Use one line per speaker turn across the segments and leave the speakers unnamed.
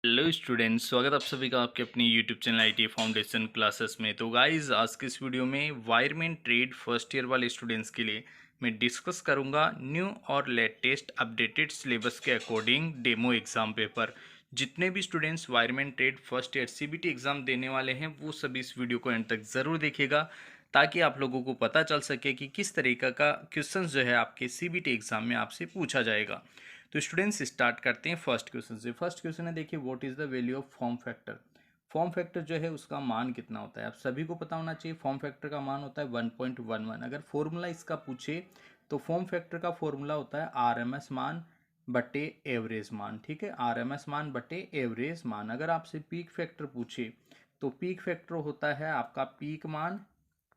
Hello students, स्वागत आप सभी का आपके अपनी YouTube channel IT foundation classes में। तो गाइस, आज के इस वीडियो में वायरमैन ट्रेड फर्स्ट ईयर वाले स्टूडेंट्स के लिए मैं डिस्कस करूंगा न्यू और लेटेस्ट अपडेटेड सिलेबस के अकॉर्डिंग डेमो एग्जाम पेपर। जितने भी students wireman trade first year CBT exam देने वाले हैं वो सभी इस वीडियो को एंड तक ज़रूर देखिएगा, ताकि आप लोगों को पता चल सके कि किस तरीके का क्वेश्चन जो है आपके सीबीटी एग्जाम में आपसे पूछा जाएगा। तो स्टूडेंट्स स्टार्ट करते हैं फर्स्ट क्वेश्चन से। फर्स्ट क्वेश्चन है, देखिए, what is the value of form factor. Form factor जो है उसका मान कितना होता है, आप सभी को पता होना चाहिए। फॉर्म फैक्टर का मान होता है 1.11। अगर फॉर्मूला इसका पूछे तो फॉर्म फैक्टर का फॉर्मूला होता है आरएमएस मान बटे एवरेज मान। ठीक है, आरएमएस मान बटे एवरेज मान। अगर आपसे पीक फैक्टर पूछे तो पीक फैक्टर होता है आपका पीक मान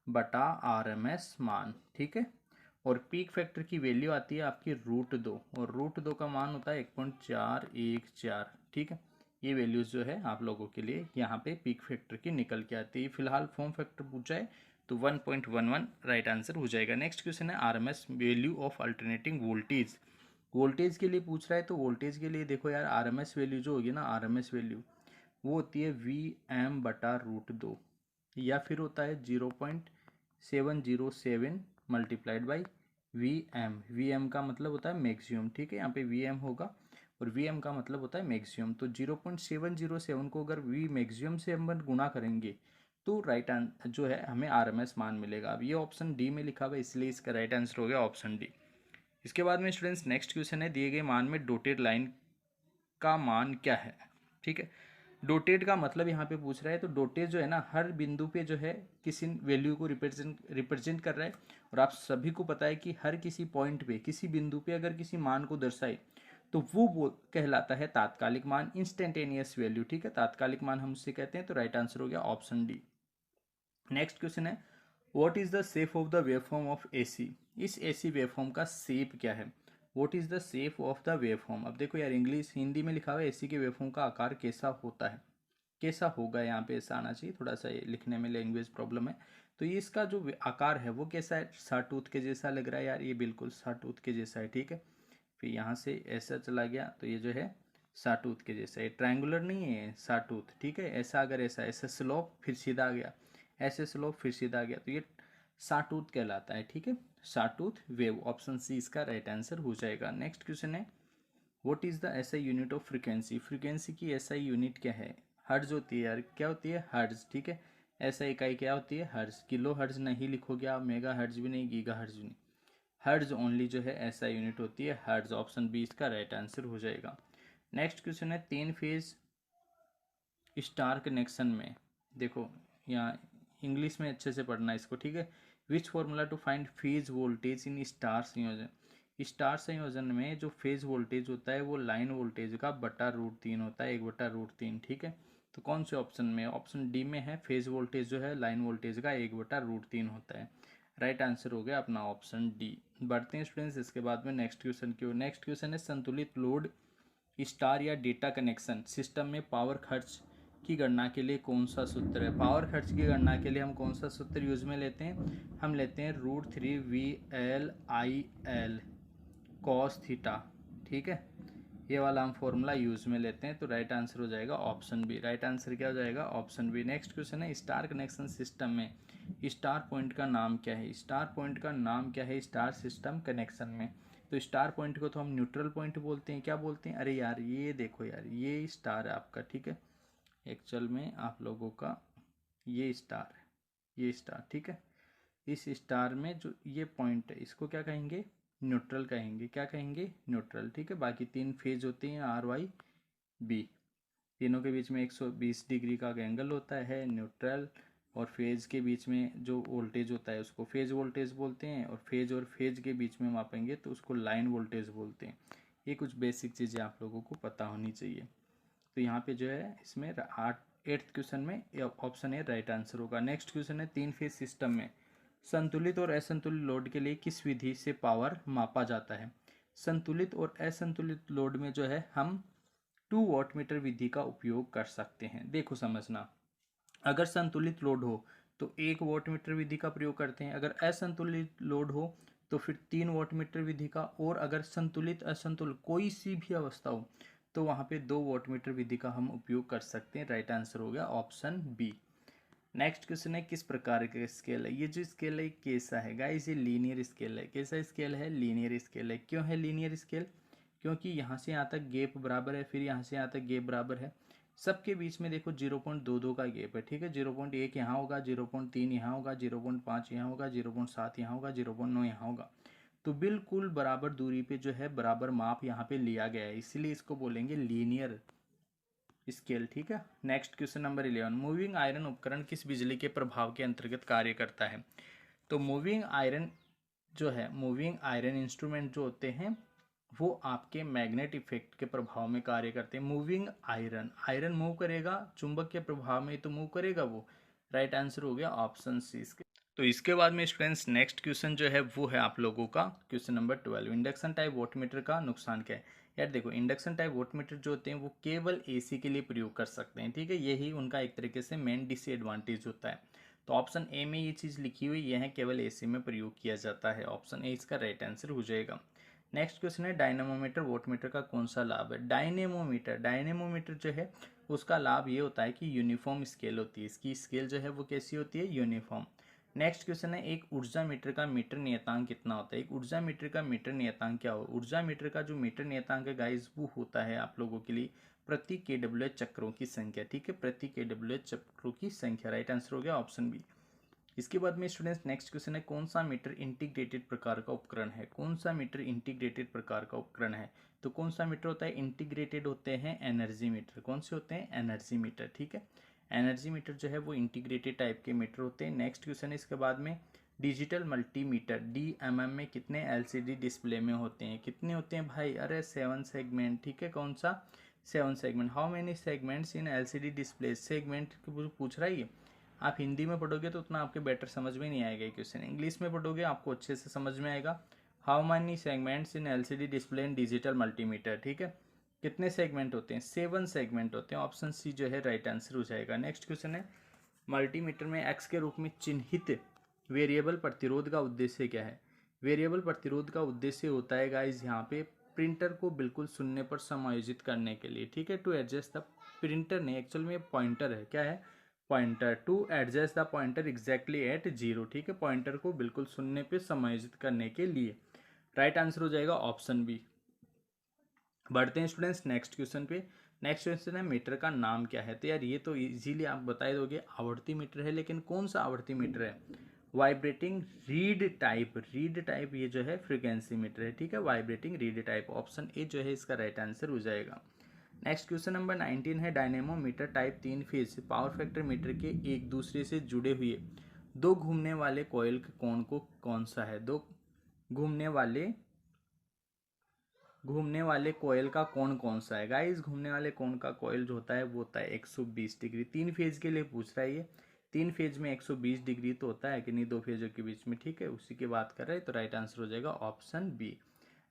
बटा आरएमएस मान। ठीक है, और पीक फैक्टर की वैल्यू आती है आपकी √2, और √2 का मान होता है 1.414। ठीक है, ये वैल्यूज जो है आप लोगों के लिए यहाँ पे पीक फैक्टर की निकल के आती है। फिलहाल फॉर्म फैक्टर पूछा है तो 1.11 राइट आंसर हो जाएगा। नेक्स्ट क्वेश्चन है, RMS value of alternating voltage. Voltage के लिए पूछ रहा है, तो वोल्टेज के लिए देखो यार, आरएमएस वैल्यू जो होगी ना, आरएमएस वैल्यू वो होती है VM/√2, या फिर होता है 0.707 मल्टीप्लाइड बाई वी एम का मतलब होता है मैक्सिमम। ठीक है, यहाँ पे वी एम होगा और वी एम का मतलब होता है मैक्सिमम। तो 0.707 को अगर वी मैक्सिमम से हम गुणा करेंगे तो राइट आंसर जो है हमें आरएमएस मान मिलेगा। अब ये ऑप्शन डी में लिखा हुआ है, इसलिए इसका राइट आंसर हो गया ऑप्शन डी। इसके बाद में स्टूडेंट्स नेक्स्ट क्वेश्चन है, दिए गए मान में डोटेड लाइन का मान क्या है। ठीक है, डोटेड का मतलब यहाँ पे पूछ रहा है, तो डोटेड जो है ना, हर बिंदु पे जो है किसी वैल्यू को रिप्रेजेंट कर रहा है। और आप सभी को पता है कि हर किसी पॉइंट पे, किसी बिंदु पे अगर किसी मान को दर्शाए तो वो कहलाता है तात्कालिक मान, इंस्टेंटेनियस वैल्यू। ठीक है, तात्कालिक मान हम उससे कहते हैं। तो राइट आंसर हो गया ऑप्शन डी। नेक्स्ट क्वेश्चन है, what is the shape of the waveform of AC. इस एसी वेवफॉर्म का शेप क्या है। What is the shape of the waveform. अब देखो यार, इंग्लिश हिंदी में लिखा हुआ है एसी के वेवफॉर्म का आकार कैसा होता है, कैसा होगा, यहाँ पे ऐसा आना चाहिए। थोड़ा सा ये लिखने में लैंग्वेज प्रॉब्लम है। तो ये इसका जो आकार है वो कैसा है, साटूथ के जैसा लग रहा है यार, ये बिल्कुल साटूथ के जैसा है। ठीक है, फिर यहाँ से ऐसा चला गया तो ये जो है साटूथ के जैसा है, ट्रायंगुलर नहीं है साटूथ। ठीक है, ऐसा अगर ऐसा ऐसा स्लोप फिर सीधा आ गया, ऐसे स्लोप फिर सीधा आ गया, तो ये साटूथ कहलाता है। ठीक है, साटूथ वेव। ऑप्शन सी इसका राइट आंसर हो जाएगा। नेक्स्ट क्वेश्चन है, what is the SI unit of frequency. Frequency की एसआई यूनिट क्या है। हर्ज होती है यार, क्या होती है, हर्ज। ठीक है, एसआई इकाई क्या होती है, हर्ज। किलो हर्ज नहीं लिखोगे आप, मेगा हर्ज भी नहीं, गीगा हर्ज भी नहीं, हर्ज ओनली जो है एसआई यूनिट होती है, हर्ज। ऑप्शन बी इसका राइट आंसर हो जाएगा। नेक्स्ट क्वेश्चन है, 3 फेज स्टार कनेक्शन में, देखो यहाँ इंग्लिश में अच्छे से पढ़ना है इसको। ठीक है, which formula to find phase voltage in star संयोजन। स्टार संयोजन में जो फेज वोल्टेज होता है वो लाइन वोल्टेज का बटा √3 होता है, 1/√3। ठीक है, तो कौन से ऑप्शन में, ऑप्शन डी में है, फेज वोल्टेज जो है लाइन वोल्टेज का 1/√3 होता है। राइट आंसर हो गया अपना ऑप्शन डी। बढ़ते हैं स्टूडेंट्स इसके बाद में नेक्स्ट क्वेश्चन की ओर। नेक्स्ट क्वेश्चन है, संतुलित लोड स्टार या डेटा कनेक्शन सिस्टम में पावर खर्च की गणना के लिए कौन सा सूत्र है। पावर खर्च की गणना के लिए हम कौन सा सूत्र यूज में लेते हैं, हम लेते हैं √3VLIL कॉस थीटा। ठीक है, ये वाला हम फॉर्मूला यूज में लेते हैं। तो राइट आंसर हो जाएगा ऑप्शन बी। राइट आंसर क्या हो जाएगा, ऑप्शन बी। नेक्स्ट क्वेश्चन है, स्टार कनेक्शन सिस्टम में स्टार पॉइंट का नाम क्या है। स्टार पॉइंट का नाम क्या है स्टार सिस्टम कनेक्शन में। तो स्टार पॉइंट को तो हम न्यूट्रल पॉइंट बोलते हैं। क्या बोलते हैं, अरे यार ये देखो यार, ये स्टार है आपका। ठीक है, एक्चुअल में आप लोगों का ये स्टार है, ये स्टार। ठीक है, इस स्टार में जो ये पॉइंट है इसको क्या कहेंगे, न्यूट्रल कहेंगे। क्या कहेंगे, न्यूट्रल। ठीक है, बाकी 3 फेज होते हैं RYB, तीनों के बीच में 120 डिग्री का एंगल होता है, न्यूट्रल। और फेज के बीच में जो वोल्टेज होता है उसको फेज वोल्टेज बोलते हैं, और फेज के बीच में मापेंगे तो उसको लाइन वोल्टेज बोलते हैं। ये कुछ बेसिक चीज़ें आप लोगों को पता होनी चाहिए। तो यहाँ पे जो है इसमें 8th क्वेश्चन में ऑप्शन ए राइट आंसर होगा। नेक्स्ट क्वेश्चन है, 3 फेज सिस्टम में संतुलित और असंतुलित लोड के लिए किस विधि से पावर मापा जाता है। संतुलित और असंतुलित लोड में जो है हम 2 वॉटमीटर विधि का उपयोग कर सकते हैं। देखो समझना, अगर संतुलित लोड हो तो 1 वॉटमीटर विधि का प्रयोग करते हैं, अगर असंतुलित लोड हो तो फिर 3 वॉटमीटर विधि का, और अगर संतुलित असंतुलित कोई सी भी अवस्था हो तो वहाँ पे 2 वोटमीटर विधि का हम उपयोग कर सकते हैं। राइट आंसर हो गया ऑप्शन बी। नेक्स्ट क्वेश्चन है किस प्रकार का स्केल है। ये जो स्केल है कैसा है गाइस, ये लीनियर स्केल है। कैसा स्केल है, लीनियर स्केल है। क्यों है लीनियर स्केल, क्योंकि यहाँ से यहाँ तक गैप बराबर है, फिर यहाँ से यहाँ तक गैप बराबर है, सबके बीच में देखो 0.22 का गैप है, ठीक है। 0.1 यहाँ होगा, 0.3 यहाँ होगा, 0.5 यहाँ होगा, 0.7 यहाँ होगा, 0.9 यहाँ होगा। तो बिल्कुल बराबर दूरी पे जो है बराबर माप यहाँ पे लिया गया है, इसीलिए इसको बोलेंगे लीनियर स्केल, ठीक है। Next question number 11, moving iron उपकरण किस बिजली के प्रभाव के अंतर्गत कार्य करता है। तो मूविंग आयरन जो है, मूविंग आयरन इंस्ट्रूमेंट जो होते हैं वो आपके मैग्नेट इफेक्ट के प्रभाव में कार्य करते हैं। मूविंग आयरन, आयरन मूव करेगा चुंबक के प्रभाव में तो मूव करेगा वो। राइट आंसर हो गया ऑप्शन सी इसके। तो इसके बाद में स्टूडेंट्स नेक्स्ट क्वेश्चन जो है वो है आप लोगों का question number 12, induction type voltmeter का नुकसान क्या है। यार देखो, इंडक्शन टाइप वोल्टमीटर जो होते हैं वो केवल एसी के लिए प्रयोग कर सकते हैं, ठीक है। यही उनका एक तरीके से मेन डिसएडवांटेज होता है। तो ऑप्शन ए में ये चीज़ लिखी हुई है, केवल एसी में प्रयोग किया जाता है। ऑप्शन ए इसका राइट आंसर हो जाएगा। नेक्स्ट क्वेश्चन है डायनेमोमीटर वोल्टमीटर का कौन सा लाभ है। डायनेमोमीटर, डायनेमोमीटर जो है उसका लाभ ये होता है कि यूनिफॉर्म स्केल होती है, इसकी स्केल जो है वो कैसी होती है, यूनिफॉर्म। नेक्स्ट क्वेश्चन है एक ऊर्जा मीटर का मीटर नियतांक कितना होता है। एक ऊर्जा मीटर का मीटर नियतांक क्या हो। ऊर्जा मीटर का जो मीटर नियतांक है गाइस वो होता है आप लोगों के लिए प्रति kWh चक्रों की संख्या, ठीक है, प्रति kWh चक्रों की संख्या। राइट आंसर हो गया ऑप्शन बी। इसके बाद में स्टूडेंट्स नेक्स्ट क्वेश्चन है कौन सा मीटर इंटीग्रेटेड प्रकार का उपकरण है। कौन सा मीटर इंटीग्रेटेड प्रकार का उपकरण है। तो कौन सा मीटर होता है, इंटीग्रेटेड होते हैं एनर्जी मीटर। कौन से होते हैं, एनर्जी मीटर, ठीक है। एनर्जी मीटर जो है वो इंटीग्रेटेड टाइप के मीटर होते हैं। नेक्स्ट क्वेश्चन है इसके बाद में डिजिटल मल्टीमीटर DMM में कितने LCD डिस्प्ले में होते हैं। कितने होते हैं भाई, अरे 7 सेगमेंट, ठीक है। कौन सा, 7 segment. How many segments in LCD display, segment पूछ रहा है ये। आप हिंदी में पढ़ोगे तो उतना आपके बेटर समझ में नहीं आएगा क्वेश्चन, इंग्लिश में पढ़ोगे आपको अच्छे से समझ में आएगा। How many segments in LCD display in digital multimeter, ठीक है। कितने सेगमेंट होते हैं, 7 सेगमेंट होते हैं। ऑप्शन सी जो है राइट आंसर हो जाएगा। नेक्स्ट क्वेश्चन है मल्टीमीटर में एक्स के रूप में चिन्हित वेरिएबल प्रतिरोध का उद्देश्य क्या है। वेरिएबल प्रतिरोध का उद्देश्य होता है गाइज यहाँ पे प्रिंटर को बिल्कुल शून्य पर समायोजित करने के लिए, ठीक है। टू एडजस्ट द प्रिंटर ने, एक्चुअल में पॉइंटर है, क्या है, pointer. To adjust the pointer exactly at 0, ठीक है, पॉइंटर को बिल्कुल शून्य पे समायोजित करने के लिए। राइट आंसर हो जाएगा ऑप्शन बी। बढ़ते हैं स्टूडेंट्स नेक्स्ट क्वेश्चन पे। नेक्स्ट क्वेश्चन है मीटर का नाम क्या है। तो यार ये तो इजीली आप बता दोगे, आवर्ती मीटर है, लेकिन कौन सा आवर्ती मीटर है, vibrating read type. Read type ये जो है फ्रीक्वेंसी मीटर है, ठीक है, vibrating read type. Option A जो है इसका राइट आंसर हो जाएगा। नेक्स्ट क्वेश्चन नंबर 19 है dynamometer type 3 phase power factor metre के एक दूसरे से जुड़े हुए दो घूमने वाले कॉइल के कोण को कौन सा है। दो घूमने वाले कॉइल का कोण कौन सा है। गाइस घूमने वाले कोण का कॉइल जो होता है वो होता है 120 डिग्री। 3 फेज के लिए पूछ रहा है ये, 3 फेज में 120 डिग्री तो होता है कि नहीं दो फेजों के बीच में, ठीक है, उसी की बात कर रहे हैं। तो राइट आंसर हो जाएगा ऑप्शन बी।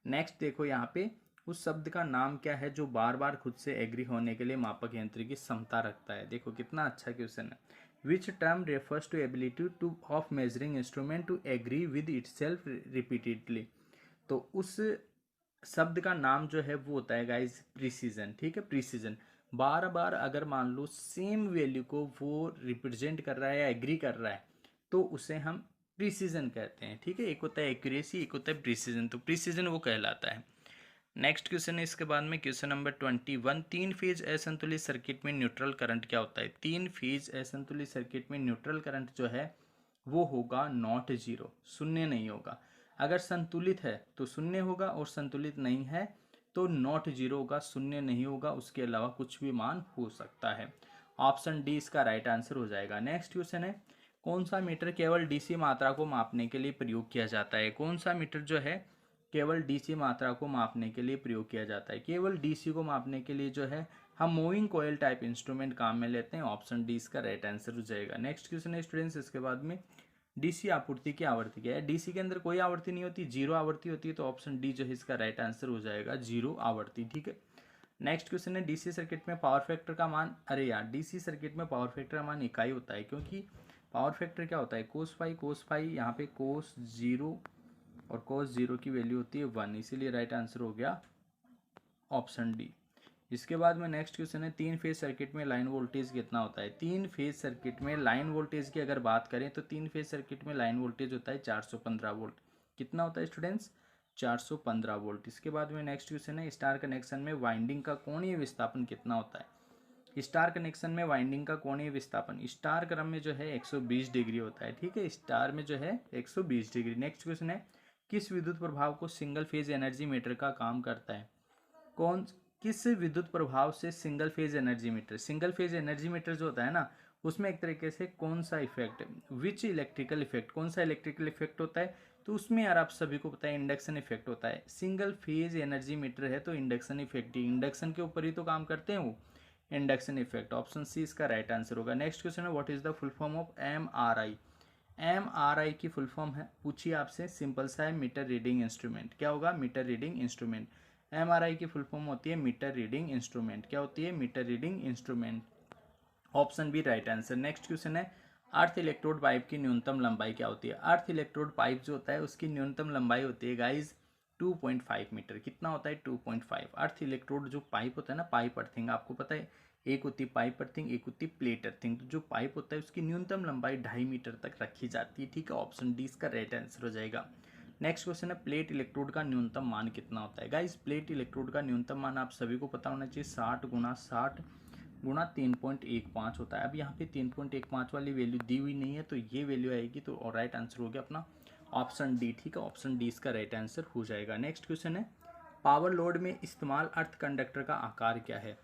नेक्स्ट देखो यहाँ पे उस शब्द का नाम क्या है जो बार बार खुद से एग्री होने के लिए मापक यंत्र की क्षमता रखता है। देखो कितना अच्छा क्वेश्चन है। Which term refers to ability to of measuring instrument to agree with itself repeatedly. तो उस शब्द का नाम जो है वो होता है गाइस प्रिसीजन, ठीक है, प्रिसीजन। बार बार अगर मान लो सेम वैल्यू को वो रिप्रेजेंट कर रहा है या एग्री कर रहा है तो उसे हम प्रिसीजन कहते हैं, ठीक है। एक होता है एक्यूरेसी, एक होता है प्रिसीजन, तो प्रिसीजन वो कहलाता है। नेक्स्ट क्वेश्चन है इसके बाद में क्वेश्चन नंबर 21, 3 फेज असंतुलित सर्किट में न्यूट्रल करंट क्या होता है। 3 फेज असंतुलित सर्किट में न्यूट्रल करंट जो है वो होगा नॉट जीरो, शून्य नहीं होगा। अगर संतुलित है तो शून्य होगा और संतुलित नहीं है तो नॉट जीरो होगा, शून्य नहीं होगा, उसके अलावा कुछ भी मान हो सकता है। ऑप्शन डी इसका राइट आंसर हो जाएगा। नेक्स्ट क्वेश्चन है कौन सा मीटर केवल डीसी मात्रा को मापने के लिए प्रयोग किया जाता है। कौन सा मीटर जो है केवल डीसी मात्रा को मापने के लिए प्रयोग किया जाता है। केवल डीसी को मापने के लिए जो है हम मूविंग कॉइल टाइप इंस्ट्रूमेंट काम में लेते हैं। ऑप्शन डी इसका राइट आंसर हो जाएगा। नेक्स्ट क्वेश्चन है स्टूडेंट्स इसके बाद में डीसी आपूर्ति की आवृत्ति क्या है। डीसी के अंदर कोई आवृत्ति नहीं होती, जीरो आवृत्ति होती है, तो ऑप्शन डी जो है इसका राइट आंसर हो जाएगा, जीरो आवृत्ति, ठीक है। नेक्स्ट क्वेश्चन है डीसी सर्किट में पावर फैक्टर का मान, अरे यार डीसी सर्किट में पावर फैक्टर का मान इकाई होता है, क्योंकि पावर फैक्टर क्या होता है कोस फाई, यहाँ पे कोस जीरो और कोस जीरो की वैल्यू होती है 1, इसीलिए राइट आंसर हो गया ऑप्शन डी। इसके बाद में नेक्स्ट क्वेश्चन है, 3 फेज सर्किट में लाइन वोल्टेज कितना होता है। 3 फेज सर्किट में लाइन वोल्टेज की अगर बात करें तो 3 फेज सर्किट में लाइन वोल्टेज होता है 415 वोल्ट। कितना होता है स्टूडेंट्स? 415 वोल्ट। इसके बाद में नेक्स्ट क्वेश्चन है, स्टार कनेक्शन में वाइंडिंग का कोणीय विस्थापन कितना होता है। स्टार कनेक्शन में वाइंडिंग का कोणीय विस्थापन स्टार क्रम में जो है 120 डिग्री होता है, ठीक है, स्टार में जो है 120 डिग्री। नेक्स्ट क्वेश्चन है, किस विद्युत प्रभाव को सिंगल फेज एनर्जी मीटर का काम करता है। कौन किस विद्युत प्रभाव से single phase energy meter, single phase energy meter जो होता है ना, उसमें एक तरीके से कौन सा इफेक्ट, विच इलेक्ट्रिकल इफेक्ट, कौन सा इलेक्ट्रिकल इफेक्ट होता है, तो उसमें यार आप सभी को पता है इंडक्शन इफेक्ट होता है। सिंगल फेज एनर्जी मीटर है तो इंडक्शन इफेक्ट ही, इंडक्शन के ऊपर ही तो काम करते हैं वो, इंडक्शन इफेक्ट। ऑप्शन सी इसका राइट आंसर होगा। नेक्स्ट क्वेश्चन है, what is the full form of MRI। MRI की फुल फॉर्म है, पूछिए आपसे, सिंपल सा है, मीटर रीडिंग इंस्ट्रूमेंट। क्या होगा? Meter reading instrument. MRI की फुल फॉर्म होती है मीटर रीडिंग इंस्ट्रूमेंट। क्या होती है? Meter reading instrument. Option B right answer. Next question है, अर्थ इलेक्ट्रोड पाइप की न्यूनतम लंबाई क्या होती है। अर्थ इलेक्ट्रोड पाइप जो होता है उसकी न्यूनतम लंबाई होती है गाइज 2.5 मीटर। कितना होता है? 2.5। अर्थ इलेक्ट्रोड जो पाइप होता है ना, पाइप अर्थिंग, आपको पता है एक होती है पाइप अर्थिंग, एक होती है प्लेट अर्थिंग। तो जो पाइप होता है उसकी न्यूनतम लंबाई 2.5 मीटर तक रखी जाती है, ठीक है। ऑप्शन डी इसका राइट आंसर हो जाएगा। नेक्स्ट क्वेश्चन है, प्लेट इलेक्ट्रोड का न्यूनतम मान कितना होता है। गाइस प्लेट इलेक्ट्रोड का न्यूनतम मान आप सभी को पता होना चाहिए, 60 × 3.15 होता है। अब यहाँ पे 3.15 वाली वैल्यू दी हुई नहीं है तो ये वैल्यू आएगी, तो राइट आंसर हो गया अपना ऑप्शन डी, ठीक है। ऑप्शन डी इसका राइट आंसर हो जाएगा। नेक्स्ट क्वेश्चन है, पावर लोड में इस्तेमाल अर्थ कंडक्टर का आकार क्या है।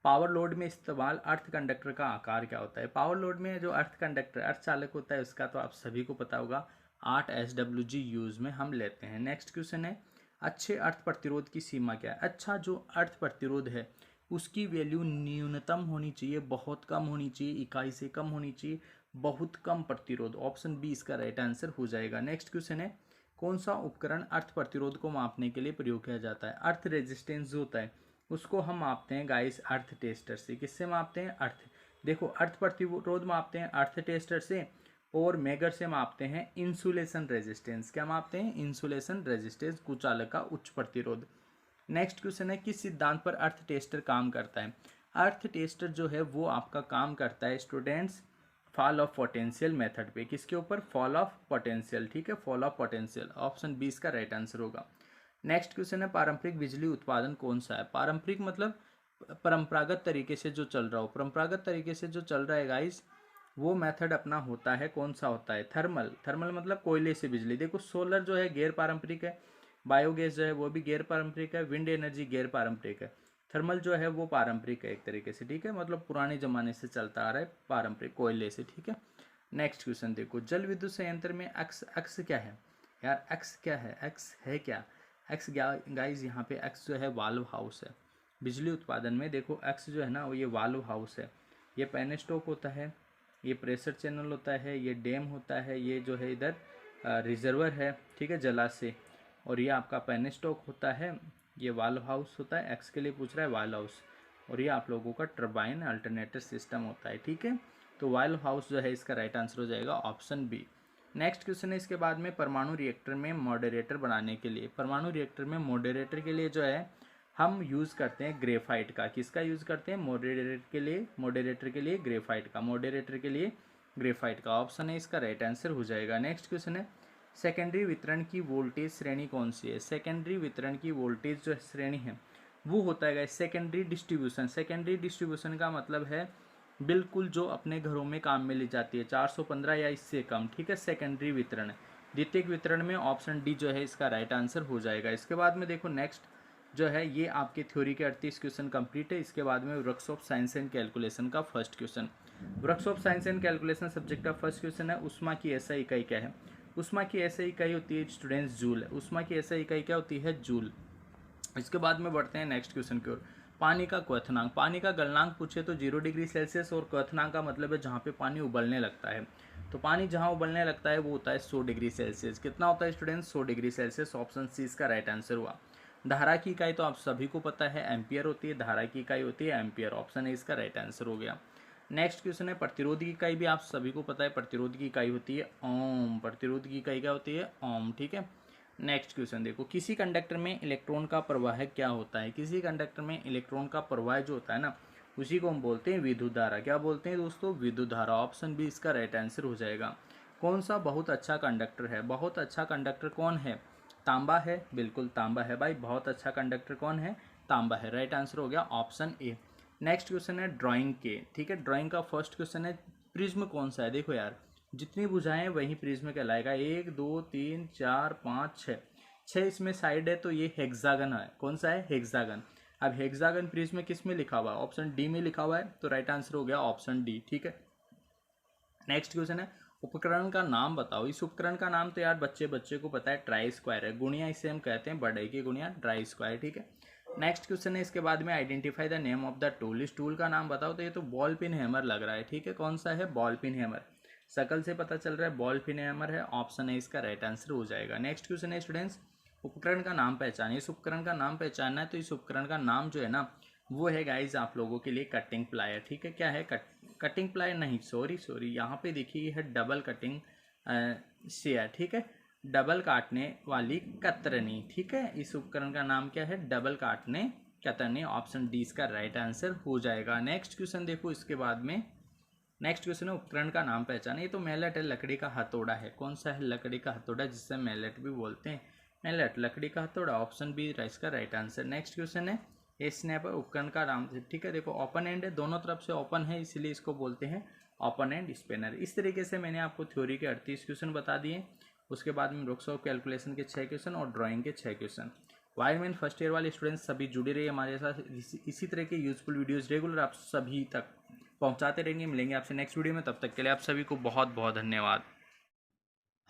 पावर लोड में इस्तेमाल अर्थ कंडक्टर का आकार क्या होता है। पावर लोड में जो अर्थ कंडक्टर, अर्थ चालक होता है, उसका तो आप सभी को पता होगा, 8 SWG यूज में हम लेते हैं। नेक्स्ट क्वेश्चन है, अच्छे अर्थ प्रतिरोध की सीमा क्या है। अच्छा जो अर्थ प्रतिरोध है उसकी वैल्यू न्यूनतम होनी चाहिए, बहुत कम होनी चाहिए, इकाई से कम होनी चाहिए, बहुत कम प्रतिरोध। ऑप्शन बी इसका राइट आंसर हो जाएगा। नेक्स्ट क्वेश्चन है, कौन सा उपकरण अर्थ प्रतिरोध को मापने के लिए प्रयोग किया जाता है। अर्थ रेजिस्टेंस जो होता है उसको हम मापते हैं गाइस अर्थ टेस्टर से। किससे मापते हैं? अर्थ, देखो अर्थ प्रतिरोध मापते हैं अर्थ टेस्टर से, और मेगर से मापते हैं इंसुलेशन रेजिस्टेंस। क्या मापते हैं? इंसुलेशन रेजिस्टेंस, कुचालक का उच्च प्रतिरोध। नेक्स्ट क्वेश्चन है, किस सिद्धांत पर अर्थ टेस्टर काम करता है। अर्थ टेस्टर जो है वो आपका काम करता है students fall of potential method पे। किसके ऊपर? फॉल ऑफ पोटेंशियल, ठीक है, fall of potential. Option B इसका राइट आंसर होगा। नेक्स्ट क्वेश्चन है, पारंपरिक बिजली उत्पादन कौन सा है। पारंपरिक मतलब परंपरागत तरीके से जो चल रहा हो, परंपरागत तरीके से जो चल रहा है गाइस, वो मेथड अपना होता है, कौन सा होता है? थर्मल। थर्मल मतलब कोयले से बिजली। देखो सोलर जो है गैर पारंपरिक है, बायोगैस जो है वो भी गैर पारंपरिक है, विंड एनर्जी गैर पारंपरिक है, थर्मल जो है वो पारंपरिक है एक तरीके से, ठीक है, मतलब पुराने जमाने से चलता आ रहा है पारंपरिक कोयले से, ठीक है। नेक्स्ट क्वेश्चन देखो, जल विद्युत संयंत्र में एक्स, एक्स क्या है यार, एक्स क्या है, एक्स है क्या? एक्स गाइज यहाँ पे एक्स जो है वाल्व हाउस है। बिजली उत्पादन में देखो एक्स जो है ना वो ये वाल्व हाउस है, ये पेनस्टॉक होता है, ये प्रेशर चैनल होता है, ये डैम होता है, ये जो है इधर रिजर्वर है, ठीक है, जलाशय, और ये आपका पेनस्टॉक होता है, ये वाल्व हाउस होता है। एक्स के लिए पूछ रहा है वाल्व हाउस, और ये आप लोगों का टर्बाइन अल्टरनेटर सिस्टम होता है, ठीक है। तो वाल्व हाउस जो है इसका राइट आंसर हो जाएगा ऑप्शन बी। नेक्स्ट क्वेश्चन है, इसके बाद में परमाणु रिएक्टर में मॉडरेटर बनाने के लिए, परमाणु रिएक्टर में मॉडरेटर के लिए जो है हम यूज़ करते हैं ग्रेफाइट का। किसका यूज़ करते हैं? मॉडरेटर के लिए, मॉडरेटर के लिए ग्रेफाइट का, मॉडरेटर के लिए ग्रेफाइट का। ऑप्शन है इसका राइट आंसर हो जाएगा। नेक्स्ट क्वेश्चन है, सेकेंडरी वितरण की वोल्टेज श्रेणी कौन सी है। सेकेंडरी वितरण की वोल्टेज जो श्रेणी है वो होता है सेकेंडरी डिस्ट्रीब्यूशन। सेकेंडरी डिस्ट्रीब्यूशन का मतलब है बिल्कुल जो अपने घरों में काम में ली जाती है, 415 या इससे कम, ठीक है, सेकेंडरी वितरण। द्वितीयक वितरण में ऑप्शन डी जो है इसका राइट आंसर हो जाएगा। इसके बाद में देखो नेक्स्ट जो है ये आपके थ्योरी के 38 क्वेश्चन कंप्लीट है। इसके बाद में works of science and calculation का first question, works of science and calculation subject का फर्स्ट क्वेश्चन है, उष्मा की एसआई इकाई क्या है। उष्मा की एसआई इकाई होती है स्टूडेंट्स जूल। उष्मा की एसआई इकाई क्या होती है? जूल। इसके बाद में बढ़ते हैं नेक्स्ट क्वेश्चन की ओर। पानी का क्वथनांक, पानी का गलनांक पूछे तो 0 डिग्री सेल्सियस, और क्वथनांक का मतलब है जहाँ पे पानी उबलने लगता है। तो पानी जहाँ उबलने लगता है वो होता है 100 डिग्री सेल्सियस। कितना होता है students? 100 degree Celsius. Option C इसका राइट आंसर हुआ। धारा की इकाई तो आप सभी को पता है एम्पियर होती है, धारा की इकाई होती है एम्पियर। ऑप्शन ए इसका राइट आंसर हो गया। नेक्स्ट क्वेश्चन है, प्रतिरोध की इकाई भी आप सभी को पता है, प्रतिरोध की इकाई होती है ओम। प्रतिरोध की इकाई क्या होती है? ओम, ठीक है। नेक्स्ट क्वेश्चन देखो, किसी कंडक्टर में इलेक्ट्रॉन का प्रवाह क्या होता है? किसी कंडक्टर में इलेक्ट्रॉन का प्रवाह जो होता है ना, उसी को हम बोलते हैं विद्युत धारा। क्या बोलते हैं दोस्तों? विद्युत धारा। ऑप्शन बी इसका राइट आंसर हो जाएगा। कौन सा बहुत अच्छा कंडक्टर है? बहुत अच्छा कंडक्टर कौन है? तांबा है, बिल्कुल तांबा है भाई। बहुत अच्छा कंडक्टर कौन है? तांबा है। राइट आंसर हो गया ऑप्शन ए। नेक्स्ट क्वेश्चन है ड्राइंग के, ठीक है। ड्राइंग का फर्स्ट क्वेश्चन है प्रिज्म कौन सा है? देखो यार, जितनी भुजाएं वही प्रिज्म कहलाएगा। 1 2 3 4 5 6, 6 इसमें साइड है तो ये हेक्सागन है। कौन सा है? हेक्सागन। अब हेक्सागन प्रिज्म किस में लिखा हुआ है? ऑप्शन डी में लिखा हुआ है, तो राइट आंसर हो गया ऑप्शन डी, ठीक है। नेक्स्ट क्वेश्चन है उपकरण का नाम बताओ। इस उपकरण का नाम तो यार बच्चे बच्चे को पता है, ट्राई स्क्वायर है। गुणिया इसे हम कहते हैं बढ़ई की गुणिया, ट्राई स्क्वायर, ठीक है। नेक्स्ट क्वेश्चन है इसके बाद में identify the name of the tool. इस टूल का नाम बताओ। तो ये तो बॉल पिन हैमर लग रहा है, ठीक है। कौन सा है? Ball pin hammer. शकल से पता चल रहा है बॉल पिन हैमर है। ऑप्शन है इसका राइट आंसर हो जाएगा। नेक्स्ट क्वेश्चन है स्टूडेंट्स, उपकरण का नाम पहचानिए। इस उपकरण का नाम पहचानना है तो इस उपकरण का नाम जो है ना, वो है गाइज आप लोगों के लिए कटिंग प्लायर, ठीक है। क्या है? कटिंग प्लायर नहीं, सॉरी यहाँ पे देखिए है डबल कटिंग शेयर, ठीक है। डबल काटने वाली कतरनी, ठीक है। इस उपकरण का नाम क्या है? डबल काटने कतरनी। ऑप्शन डी इसका राइट आंसर हो जाएगा। नेक्स्ट क्वेश्चन देखो इसके बाद में, नेक्स्ट क्वेश्चन है उपकरण का नाम पहचाने। ये तो मैलेट है, लकड़ी का हथौड़ा है। कौन सा है? लकड़ी का हथौड़ा, जिससे मैलेट भी बोलते हैं। मैलेट लकड़ी का हथौड़ा। ऑप्शन बी इसका राइट आंसर। नेक्स्ट क्वेश्चन है ए स्नैपर उपकरण का नाम, ठीक है। देखो ओपन एंड है, दोनों तरफ से ओपन है, इसलिए इसको बोलते हैं ओपन एंड स्पिनर। इस तरीके से मैंने आपको थ्योरी के 38 क्वेश्चन बता दिए। उसके बाद में ब्रुक्स ऑफ कैलकुलेशन के 6 क्वेश्चन और ड्राइंग के 6 क्वेश्चन। वायरमैन फर्स्ट ईयर वाले स्टूडेंट्स सभी जुड़े रहिए हमारे साथ। इसी तरह के यूजफुल वीडियोस रेगुलर आप सभी तक पहुंचाते रहेंगे। मिलेंगे आपसे नेक्स्ट वीडियो में, तब तक के लिए आप सभी को बहुत बहुत धन्यवाद।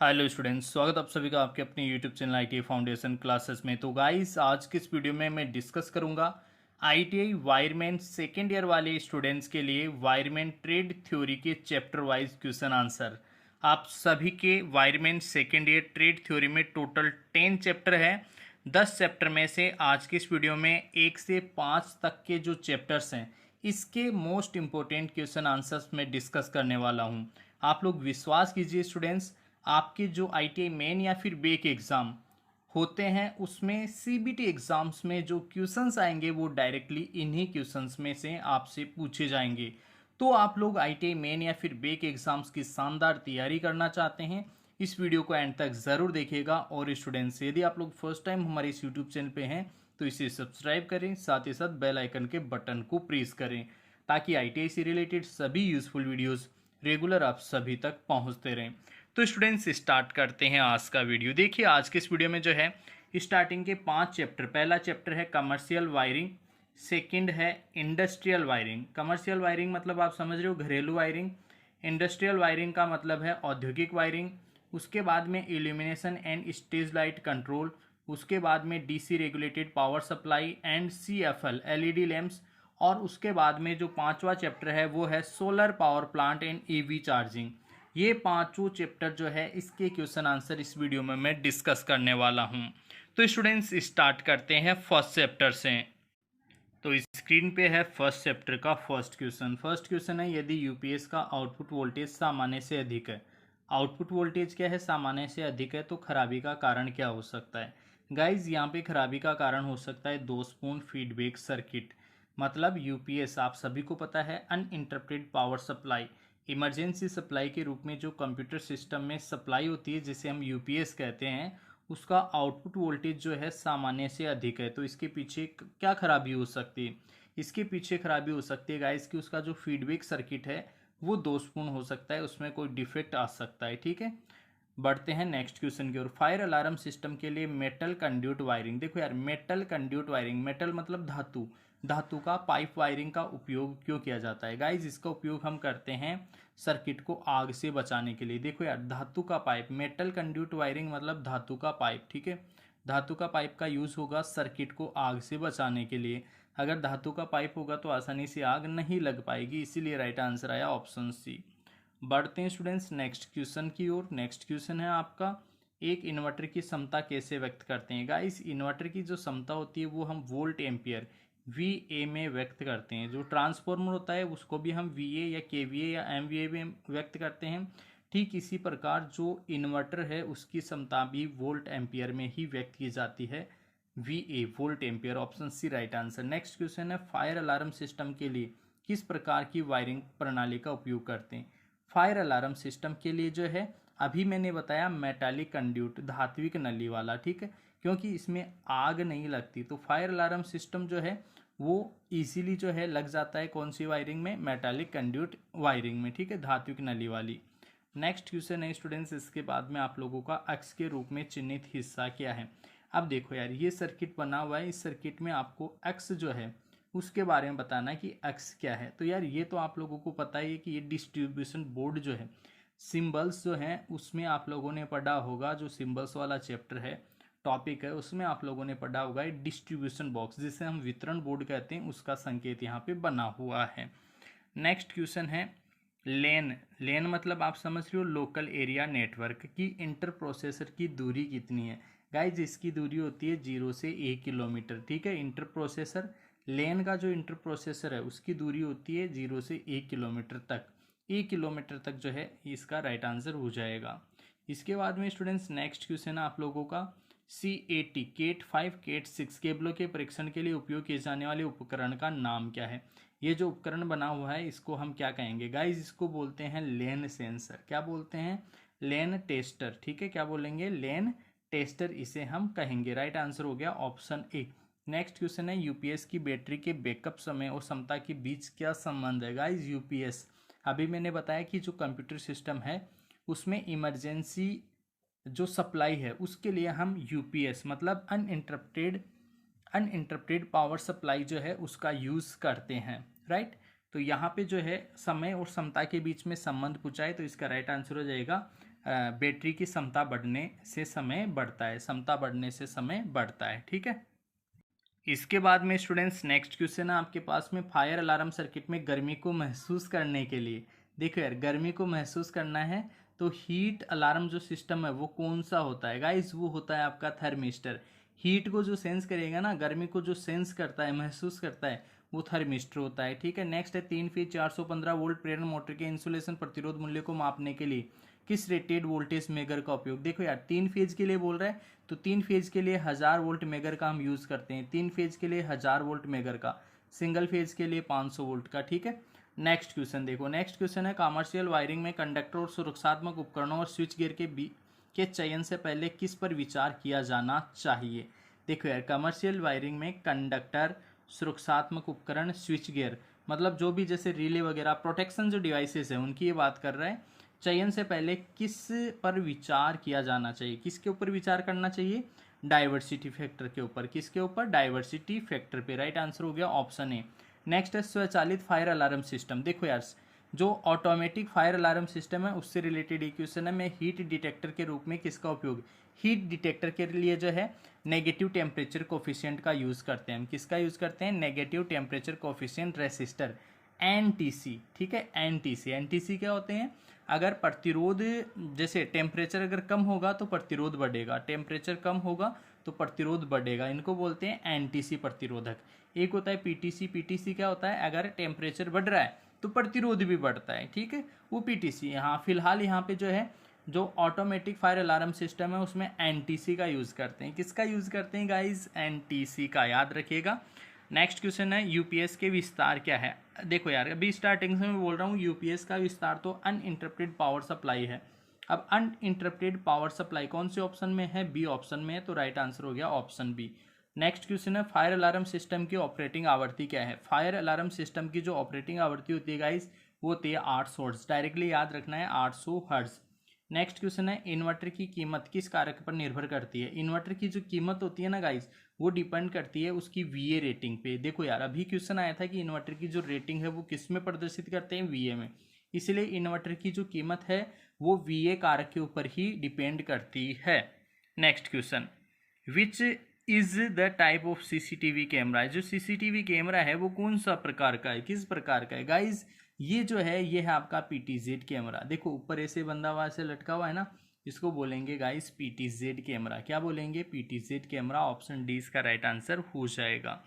हेलो स्टूडेंट्स, स्वागत आप सभी का आपके अपने YouTube channel ITI foundation classes में। तो गाइस आज के इस वीडियो में मैं डिस्कस करूंगा ITI वायरमैन सेकेंड ईयर वाले स्टूडेंट्स के लिए वायरमैन ट्रेड थ्योरी के चैप्टर वाइज क्वेश्चन आंसर। आप सभी के wireman second year trade theory में टोटल 10 चैप्टर है। 10 चैप्टर में से आज के इस वीडियो में 1 से 5 तक के जो चैप्टर्स हैं, इसके मोस्ट इंपॉर्टेंट क्वेश्चन आंसर्स मैं डिस्कस करने वाला हूं। आप लोग विश्वास कीजिए स्टूडेंट्स, आपके जो ITI मेन या फिर बेक एग्ज़ाम होते हैं उसमें CBT एग्ज़ाम्स में जो क्वेश्चंस आएंगे वो डायरेक्टली इन्हीं क्वेश्चंस में से आपसे पूछे जाएंगे। तो आप लोग ITI मेन या फिर बेक एग्ज़ाम्स की शानदार तैयारी करना चाहते हैं, इस वीडियो को एंड तक ज़रूर देखिएगा। और स्टूडेंट्स यदि आप लोग फर्स्ट टाइम हमारे इस यूट्यूब चैनल पे हैं तो इसे सब्सक्राइब करें, साथ ही साथ बेल आइकन के बटन को प्रेस करें ताकि ITI से रिलेटेड सभी यूजफुल वीडियोस रेगुलर आप सभी तक पहुंचते रहें। तो स्टूडेंट्स स्टार्ट करते हैं आज का वीडियो। देखिए आज के इस वीडियो में जो है स्टार्टिंग के 5 चैप्टर, पहला चैप्टर है कमर्शियल वायरिंग, सेकंड है इंडस्ट्रियल वायरिंग। कमर्शियल वायरिंग मतलब आप समझ रहे हो घरेलू वायरिंग, इंडस्ट्रियल वायरिंग का मतलब है औद्योगिक वायरिंग। उसके बाद में illumination and stage light control, उसके बाद में DC regulated power supply and CFL LED lamps, और उसके बाद में जो 5वां चैप्टर है वो है solar power plant and EV charging. ये 5 चैप्टर जो है इसके क्वेश्चन आंसर इस वीडियो में मैं डिस्कस करने वाला हूँ। तो स्टूडेंट्स स्टार्ट करते हैं फर्स्ट चैप्टर से। तो स्क्रीन पे है फर्स्ट चैप्टर का फर्स्ट क्वेश्चन। फर्स्ट क्वेश्चन है यदि UPS का आउटपुट वोल्टेज सामान्य से अधिक है। आउटपुट वोल्टेज क्या है? सामान्य से अधिक है, तो खराबी का कारण क्या हो सकता है? गाइज यहाँ पे खराबी का कारण हो सकता है दोषपूर्ण फीडबैक सर्किट। मतलब UPS आप सभी को पता है uninterrupted power supply, emergency supply के रूप में जो कंप्यूटर सिस्टम में सप्लाई होती है जिसे हम UPS कहते हैं, उसका आउटपुट वोल्टेज जो है सामान्य से अधिक है। तो इसके पीछे क्या खराबी हो सकती है? इसके पीछे खराबी हो सकती है गाइस कि उसका जो फीडबैक सर्किट है वो दोषपूर्ण हो सकता है, उसमें कोई डिफेक्ट आ सकता है, ठीक है। बढ़ते हैं नेक्स्ट क्वेश्चन की ओर। फायर अलार्म सिस्टम के लिए मेटल कंड्यूट वायरिंग। देखो यार मेटल कंड्यूट वायरिंग, मेटल मतलब धातु, धातु का पाइप वायरिंग का उपयोग क्यों किया जाता है? गाइज इसका उपयोग हम करते हैं सर्किट को आग से बचाने के लिए। देखो यार धातु का पाइप, मेटल कंड्यूट वायरिंग मतलब धातु का पाइप, ठीक है। धातु का पाइप का यूज होगा सर्किट को आग से बचाने के लिए। अगर धातु का पाइप होगा तो आसानी से आग नहीं लग पाएगी, इसीलिए राइट आंसर आया ऑप्शन सी। बढ़ते हैं स्टूडेंट्स नेक्स्ट क्वेश्चन की ओर। नेक्स्ट क्वेश्चन है आपका एक इन्वर्टर की क्षमता कैसे व्यक्त करते हैं? गाइस इन्वर्टर की जो क्षमता होती है वो हम वोल्ट एम्पियर VA में व्यक्त करते हैं। जो ट्रांसफॉर्मर होता है उसको भी हम VA या KVA या MVA में व्यक्त करते हैं। ठीक इसी प्रकार जो इन्वर्टर है उसकी क्षमता भी वोल्ट एम्पियर में ही व्यक्त की जाती है, VA volt ampere. Option C right answer. Next question है फायर अलार्म सिस्टम के लिए किस प्रकार की वायरिंग प्रणाली का उपयोग करते हैं। फायर अलार्म सिस्टम के लिए जो है अभी मैंने बताया मेटालिक कंड्यूट, धात्विक नली वाला, ठीक है, क्योंकि इसमें आग नहीं लगती। तो फायर अलार्म सिस्टम जो है वो इजीली जो है लग जाता है कौन सी वायरिंग में, मेटालिक कंड्यूट वायरिंग में, ठीक है, धात्विक नली वाली। नेक्स्ट क्वेश्चन है स्टूडेंट्स, इसके बाद में आप लोगों का अक्ष के रूप में चिन्हित हिस्सा क्या है। अब देखो यार, ये सर्किट बना हुआ है, इस सर्किट में आपको अक्ष जो है उसके बारे में बताना है कि अक्ष क्या है। तो यार ये तो आप लोगों को पता ही है कि ये डिस्ट्रीब्यूशन बोर्ड जो है, सिंबल्स जो हैं उसमें आप लोगों ने पढ़ा होगा, जो सिंबल्स वाला चैप्टर है, टॉपिक है, उसमें आप लोगों ने पढ़ा होगा डिस्ट्रीब्यूशन बॉक्स जिसे हम वितरण बोर्ड कहते हैं, उसका संकेत यहाँ पे बना हुआ है। नेक्स्ट क्वेश्चन है लेन। लेन मतलब आप समझ रहे हो लोकल एरिया नेटवर्क की इंटर प्रोसेसर की दूरी कितनी है। गाइज इसकी दूरी होती है 0 से 1 किलोमीटर, ठीक है। इंटर प्रोसेसर लेन का जो इंटर प्रोसेसर है उसकी दूरी होती है 0 से 1 किलोमीटर तक। 1 किलोमीटर तक जो है इसका राइट आंसर हो जाएगा। इसके बाद में स्टूडेंट्स नेक्स्ट क्वेश्चन है आप लोगों का CAT केट 5 केट 6 केबलों के परीक्षण के लिए उपयोग किए जाने वाले उपकरण का नाम क्या है। ये जो उपकरण बना हुआ है इसको हम क्या कहेंगे गाइज, इसको बोलते हैं लेन सेंसर। क्या बोलते हैं, लेन टेस्टर, ठीक है, क्या बोलेंगे, लेन टेस्टर इसे हम कहेंगे। राइट आंसर हो गया ऑप्शन ए। नेक्स्ट क्वेश्चन है यूपीएस की बैटरी के बैकअप समय और क्षमता के बीच क्या संबंध है। गाइज यूपीएस अभी मैंने बताया कि जो कंप्यूटर सिस्टम है उसमें इमरजेंसी जो सप्लाई है उसके लिए हम यूपीएस मतलब अनइंटरप्टेड पावर सप्लाई जो है उसका यूज़ करते हैं, राइट। तो यहाँ पे जो है समय और क्षमता के बीच में संबंध पूछा है, तो इसका राइट आंसर हो जाएगा बैटरी की क्षमता बढ़ने से समय बढ़ता है, क्षमता बढ़ने से समय बढ़ता है, ठीक है। इसके बाद में स्टूडेंट्स नेक्स्ट क्वेश्चन है आपके पास में फायर अलार्म सर्किट में गर्मी को महसूस करने के लिए। देखो यार, गर्मी को महसूस करना है तो हीट अलार्म जो सिस्टम है वो कौन सा होता है गाइस, वो होता है आपका थर्मिस्टर। हीट को जो सेंस करेगा ना, गर्मी को जो सेंस करता है, महसूस करता है, वो थर्मिस्टर होता है, ठीक है। नेक्स्ट है 3 फेज 415 वोल्ट प्रेरण मोटर के इंसुलेशन प्रतिरोध मूल्य को मापने के लिए किस रेटेड वोल्टेज मेगर का उपयोग। देखो यार 3 फेज के लिए बोल रहा है तो 3 फेज के लिए 1000 वोल्ट मेगर का हम यूज करते हैं, 3 फेज के लिए 1000 वोल्ट मेगर का, सिंगल फेज के लिए 500 वोल्ट का, ठीक है। नेक्स्ट क्वेश्चन देखो, नेक्स्ट क्वेश्चन है कमर्शियल वायरिंग में कंडक्टर और सुरक्षात्मक उपकरणों और स्विच गियर के चयन से पहले किस पर विचार किया जाना चाहिए। देखो यार कमर्शियल वायरिंग में कंडक्टर, सुरक्षात्मक उपकरण, स्विच गियर मतलब जो भी जैसे रिले वगैरह प्रोटेक्शन जो डिवाइसेस है उनकी ये बात कर रहा है। चयन से पहले किस पर विचार किया जाना चाहिए, किसके ऊपर विचार करना चाहिए, डाइवर्सिटी फैक्टर के ऊपर। किसके ऊपर, डाइवर्सिटी फैक्टर पे। राइट आंसर हो गया ऑप्शन ए। नेक्स्ट है स्वचालित फायर अलार्म सिस्टम। देखो यार जो ऑटोमेटिक फायर अलार्म सिस्टम है उससे रिलेटेड इक्वेशन है, मैं हीट डिटेक्टर के रूप में किसका उपयोग, हीट डिटेक्टर के लिए जो है नेगेटिव टेम्परेचर कोफिशिएंट का यूज करते हैं हम। किसका यूज करते हैं, negative temperature coefficient resistor, NTC, ठीक है। एनटीसी, एनटीसी क्या होते हैं, अगर प्रतिरोध जैसे टेम्परेचर अगर कम होगा तो प्रतिरोध बढ़ेगा, टेम्परेचर कम होगा तो प्रतिरोध बढ़ेगा, इनको बोलते हैं एनटीसी प्रतिरोधक। एक होता है पीटीसी, पीटीसी क्या होता है, अगर टेम्परेचर बढ़ रहा है तो प्रतिरोध भी बढ़ता है, ठीक है, वो पीटीसी। यहाँ फिलहाल यहाँ पे जो है जो ऑटोमेटिक फायर अलार्म सिस्टम है उसमें एनटीसी का यूज़ करते हैं। किसका यूज़ करते हैं गाइज, एनटीसी का, याद रखिएगा। नेक्स्ट क्वेश्चन है यूपीएस के विस्तार क्या है। देखो यार अभी स्टार्टिंग से मैं बोल रहा हूँ यूपीएस का विस्तार तो अनइंटरप्टेड पावर सप्लाई है। अब अनइंटरप्टेड पावर सप्लाई कौन से ऑप्शन में है, बी ऑप्शन में है, तो राइट आंसर हो गया ऑप्शन बी। नेक्स्ट क्वेश्चन है फायर अलार्म सिस्टम की ऑपरेटिंग आवृत्ति क्या है। फायर अलार्म सिस्टम की जो ऑपरेटिंग आवृत्ति होती है गाइस वो होती है 800 हर्ट्ज, डायरेक्टली याद रखना है 800 हर्ट्ज। नेक्स्ट क्वेश्चन है इन्वर्टर की कीमत किस कारक पर निर्भर करती है। इन्वर्टर की जो कीमत होती है ना गाइस वो डिपेंड करती है उसकी वीए रेटिंग पे। देखो यार अभी क्वेश्चन आया था कि इन्वर्टर की जो रेटिंग है वो किस में प्रदर्शित करते हैं, वीए में, इसलिए इन्वर्टर की जो कीमत है वो वीए कारक के ऊपर ही डिपेंड करती है। Next question, which is the type of CCTV camera. जो सीसीटीवी कैमरा है वो कौन सा प्रकार का है, किस प्रकार का है गाइज, ये जो है ये है आपका पीटीजेड कैमरा। देखो ऊपर ऐसे बंदा हुआ ऐसे लटका हुआ है ना, इसको बोलेंगे गाइस पीटीजेड कैमरा। क्या बोलेंगे, पीटीजेड कैमरा। ऑप्शन डी इसका राइट आंसर हो जाएगा।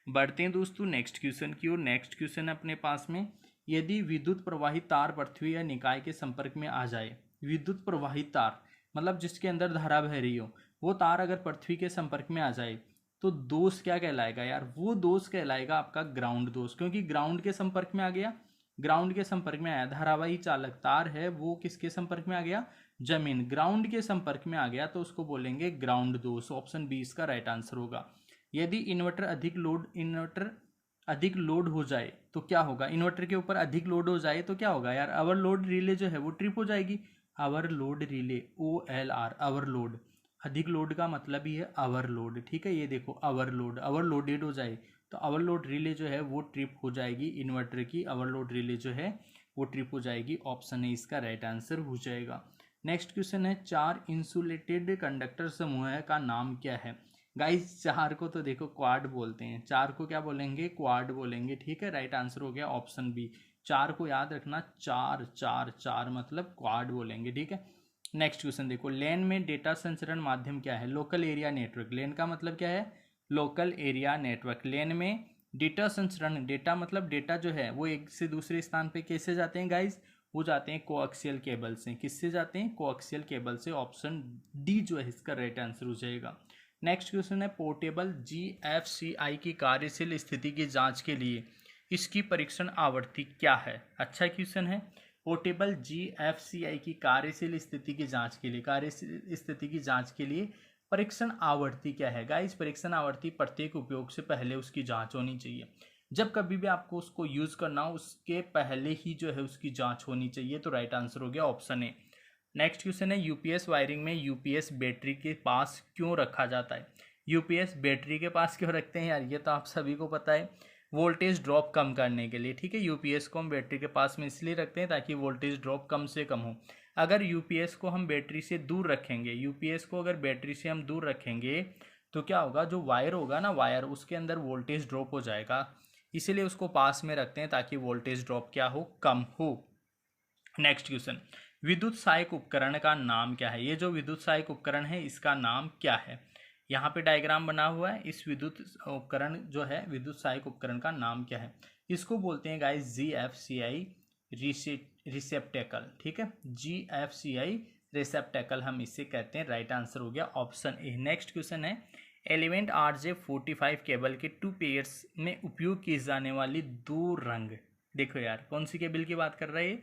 बढ़ते हैं दोस्तों नेक्स्ट क्वेश्चन की ओर। नेक्स्ट क्वेश्चन अपने पास में, यदि विद्युत प्रवाहित तार पृथ्वी या निकाय के संपर्क में आ जाए विद्युत प्रवाहित तार मतलब जिसके अंदर धारा बह रही हो, वो तार अगर पृथ्वी के संपर्क में आ जाए तो दोष क्या कहलाएगा यार, वो दोष कहलाएगा आपका ग्राउंड दोष, क्योंकि ग्राउंड के संपर्क में आ गया, ग्राउंड के संपर्क में आया, धारावाही चालक तार है वो किसके संपर्क में आ गया, जमीन, ग्राउंड के संपर्क में आ गया तो उसको बोलेंगे ग्राउंड दोष। ऑप्शन बी इसका राइट आंसर होगा। यदि इन्वर्टर अधिक लोड हो जाए तो क्या होगा, इन्वर्टर के ऊपर अधिक लोड हो जाए तो क्या होगा यार, ओवरलोड रिले जो है वो ट्रिप हो जाएगी। ओवरलोड रिले, OLR, ओवरलोड, अधिक लोड का मतलब ही है ओवरलोड, ठीक है। ये देखो ओवरलोडेड हो जाए तो ओवरलोड रिले जो है वो ट्रिप हो जाएगी, इन्वर्टर की ओवरलोड रिले जो है वो ट्रिप हो जाएगी। ऑप्शन ए इसका राइट आंसर हो जाएगा। नेक्स्ट क्वेश्चन है, 4 इंसुलेटेड कंडक्टर समूह का नाम क्या है। गाइस 4 को तो देखो क्वाड बोलते हैं, 4 को क्या बोलेंगे, क्वाड बोलेंगे, ठीक है। राइट आंसर हो गया ऑप्शन बी। 4 को याद रखना, 4 मतलब क्वाड बोलेंगे, ठीक है। नेक्स्ट क्वेश्चन देखो, लेन में डेटा संचरण माध्यम क्या है, लोकल एरिया नेटवर्क। लेन का मतलब क्या है, लोकल एरिया नेटवर्क। लेन में डेटा संचरण, डेटा मतलब डेटा जो है वो एक से दूसरे स्थान पे कैसे जाते हैं गाइज, वो जाते हैं कोएक्सियल केबल से। किससे जाते हैं, कोएक्सियल केबल से। ऑप्शन डी जो है इसका राइट आंसर हो जाएगा। नेक्स्ट क्वेश्चन है, पोर्टेबल GFCI की कार्यशील स्थिति की जांच के लिए इसकी परीक्षण आवृत्ति क्या है। अच्छा क्वेश्चन है। पोर्टेबल GFCI की कार्यशील स्थिति की जांच के लिए, कार्यशील स्थिति की जांच के लिए परीक्षण आवृत्ति क्या है गाइस। परीक्षण आवृत्ति प्रत्येक उपयोग से पहले उसकी जांच होनी चाहिए। जब कभी भी आपको उसको यूज करना हो उसके पहले ही जो है उसकी जांच होनी चाहिए। तो राइट आंसर हो गया ऑप्शन ए। नेक्स्ट क्वेश्चन है, यूपीएस वायरिंग में यूपीएस बैटरी के पास क्यों रखा जाता है। यूपीएस बैटरी के पास क्यों रखते हैं यार, ये तो आप सभी को पता है, वोल्टेज ड्रॉप कम करने के लिए, ठीक है। यूपीएस को हम बैटरी के पास में इसलिए रखते हैं ताकि वोल्टेज ड्रॉप कम से कम हो। अगर यूपीएस को हम बैटरी से दूर रखेंगे, यूपीएस को अगर बैटरी से हम दूर रखेंगे तो क्या होगा, जो वायर होगा ना, वायर उसके अंदर वोल्टेज ड्रॉप हो जाएगा। इसीलिए उसको पास में रखते हैं ताकि वोल्टेज ड्रॉप क्या हो, कम हो। नेक्स्ट क्वेश्चन, विद्युत सहायक उपकरण का नाम क्या है। ये जो विद्युत सहायक उपकरण है इसका नाम क्या है। यहाँ पे डायग्राम बना हुआ है, इस विद्युत उपकरण जो है विद्युत सहायक उपकरण का नाम क्या है। इसको बोलते हैं गाइस GFCI रिसेप्टेकल, ठीक है। GFCI रिसेप्टेकल हम इसे कहते हैं। राइट आंसर हो गया ऑप्शन ए। नेक्स्ट क्वेश्चन है, एलिमेंट RJ45 केबल के 2 पेयर्स में उपयोग की जाने वाली 2 रंग। देखो यार कौन सी केबल की बात कर रहा है,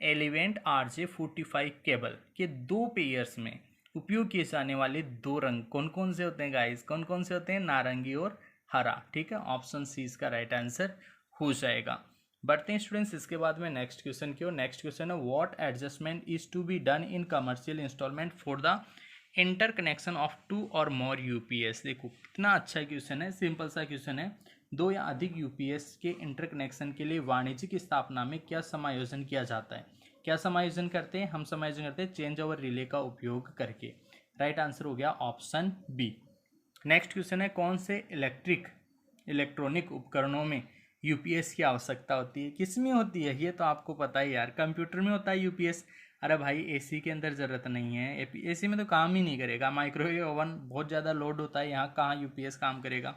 एलिमेंट RJ45 केबल के 2 पेयर्स में उपयोग किए जाने वाले 2 रंग कौन कौन से होते हैं गाइस, कौन कौन से होते हैं, नारंगी और हरा, ठीक है। ऑप्शन सी इसका राइट आंसर हो जाएगा। बढ़ते हैं स्टूडेंट्स इसके बाद में नेक्स्ट क्वेश्चन की ओर। नेक्स्ट क्वेश्चन है, what adjustment is to be done in commercial installment for the interconnection of 2 और मोर यूपीएस। देखो कितना अच्छा क्वेश्चन है, सिंपल सा क्वेश्चन है। 2 या अधिक यूपीएस के इंटरकनेक्शन के लिए वाणिज्यिक स्थापना में क्या समायोजन किया जाता है। क्या समायोजन करते हैं, हम समायोजन करते हैं चेंज ओवर रिले का उपयोग करके। राइट आंसर हो गया ऑप्शन बी। नेक्स्ट क्वेश्चन है, कौन से इलेक्ट्रॉनिक उपकरणों में यूपीएस की आवश्यकता होती है। किस में होती है, ये तो आपको पता है यार, कंप्यूटर में होता है यूपीएस। अरे भाई एसी के अंदर ज़रूरत नहीं है, एसी में तो काम ही नहीं करेगा। माइक्रोवेव ओवन बहुत ज़्यादा लोड होता है, यहाँ कहाँ यूपीएस काम करेगा।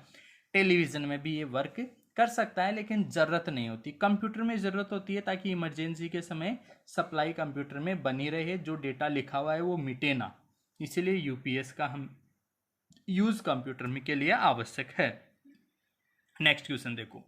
टेलीविज़न में भी ये वर्क कर सकता है लेकिन ज़रूरत नहीं होती। कंप्यूटर में ज़रूरत होती है ताकि इमरजेंसी के समय सप्लाई कंप्यूटर में बनी रहे, जो डेटा लिखा हुआ है वो मिटे ना, इसीलिए यूपीएस का हम यूज़ कंप्यूटर में के लिए आवश्यक है। नेक्स्ट क्वेश्चन देखो,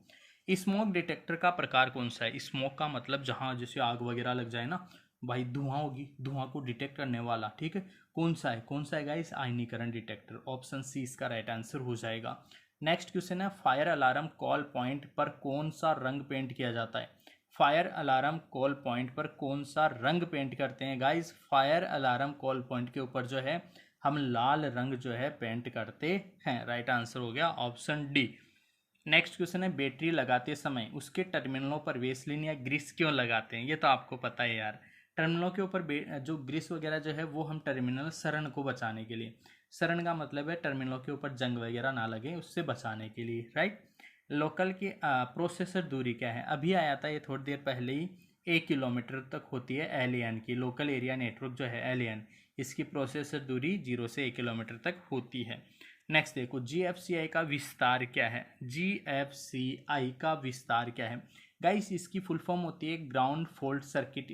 स्मोक डिटेक्टर का प्रकार कौन सा है। स्मोक का मतलब जहाँ जैसे आग वगैरह लग जाए ना भाई, धुआं होगी, धुआं को डिटेक्ट करने वाला, ठीक है। कौन सा है गाइस, आयनीकरण डिटेक्टर। ऑप्शन सी इसका राइट आंसर हो जाएगा। नेक्स्ट क्वेश्चन है, फायर अलार्म कॉल पॉइंट पर कौन सा रंग पेंट किया जाता है। फायर अलार्म कॉल पॉइंट पर कौन सा रंग पेंट करते हैं guys. Fire alarm call point के ऊपर जो है हम लाल रंग जो है पेंट करते हैं। राइट आंसर हो गया ऑप्शन डी। नेक्स्ट क्वेश्चन है, बैटरी लगाते समय उसके टर्मिनलों पर वेसलिन या ग्रीस क्यों लगाते हैं। ये तो आपको पता है यार, टर्मिनलों के ऊपर जो ग्रीस वगैरह जो है वो हम टर्मिनल सरण को बचाने के लिए, सरण का मतलब है टर्मिनलों के ऊपर जंग वगैरह ना लगे उससे बचाने के लिए, राइट। लोकल की प्रोसेसर दूरी क्या है, अभी आया था ये थोड़ी देर पहले ही, 1 किलोमीटर तक होती है LAN की। लोकल एरिया नेटवर्क जो है LAN, इसकी प्रोसेसर दूरी 0 से 1 किलोमीटर तक होती है। नेक्स्ट देखो, GFCI का विस्तार क्या है। GFCI का विस्तार क्या है गाइस, इसकी फुल फॉर्म होती है ग्राउंड फॉल्ट सर्किट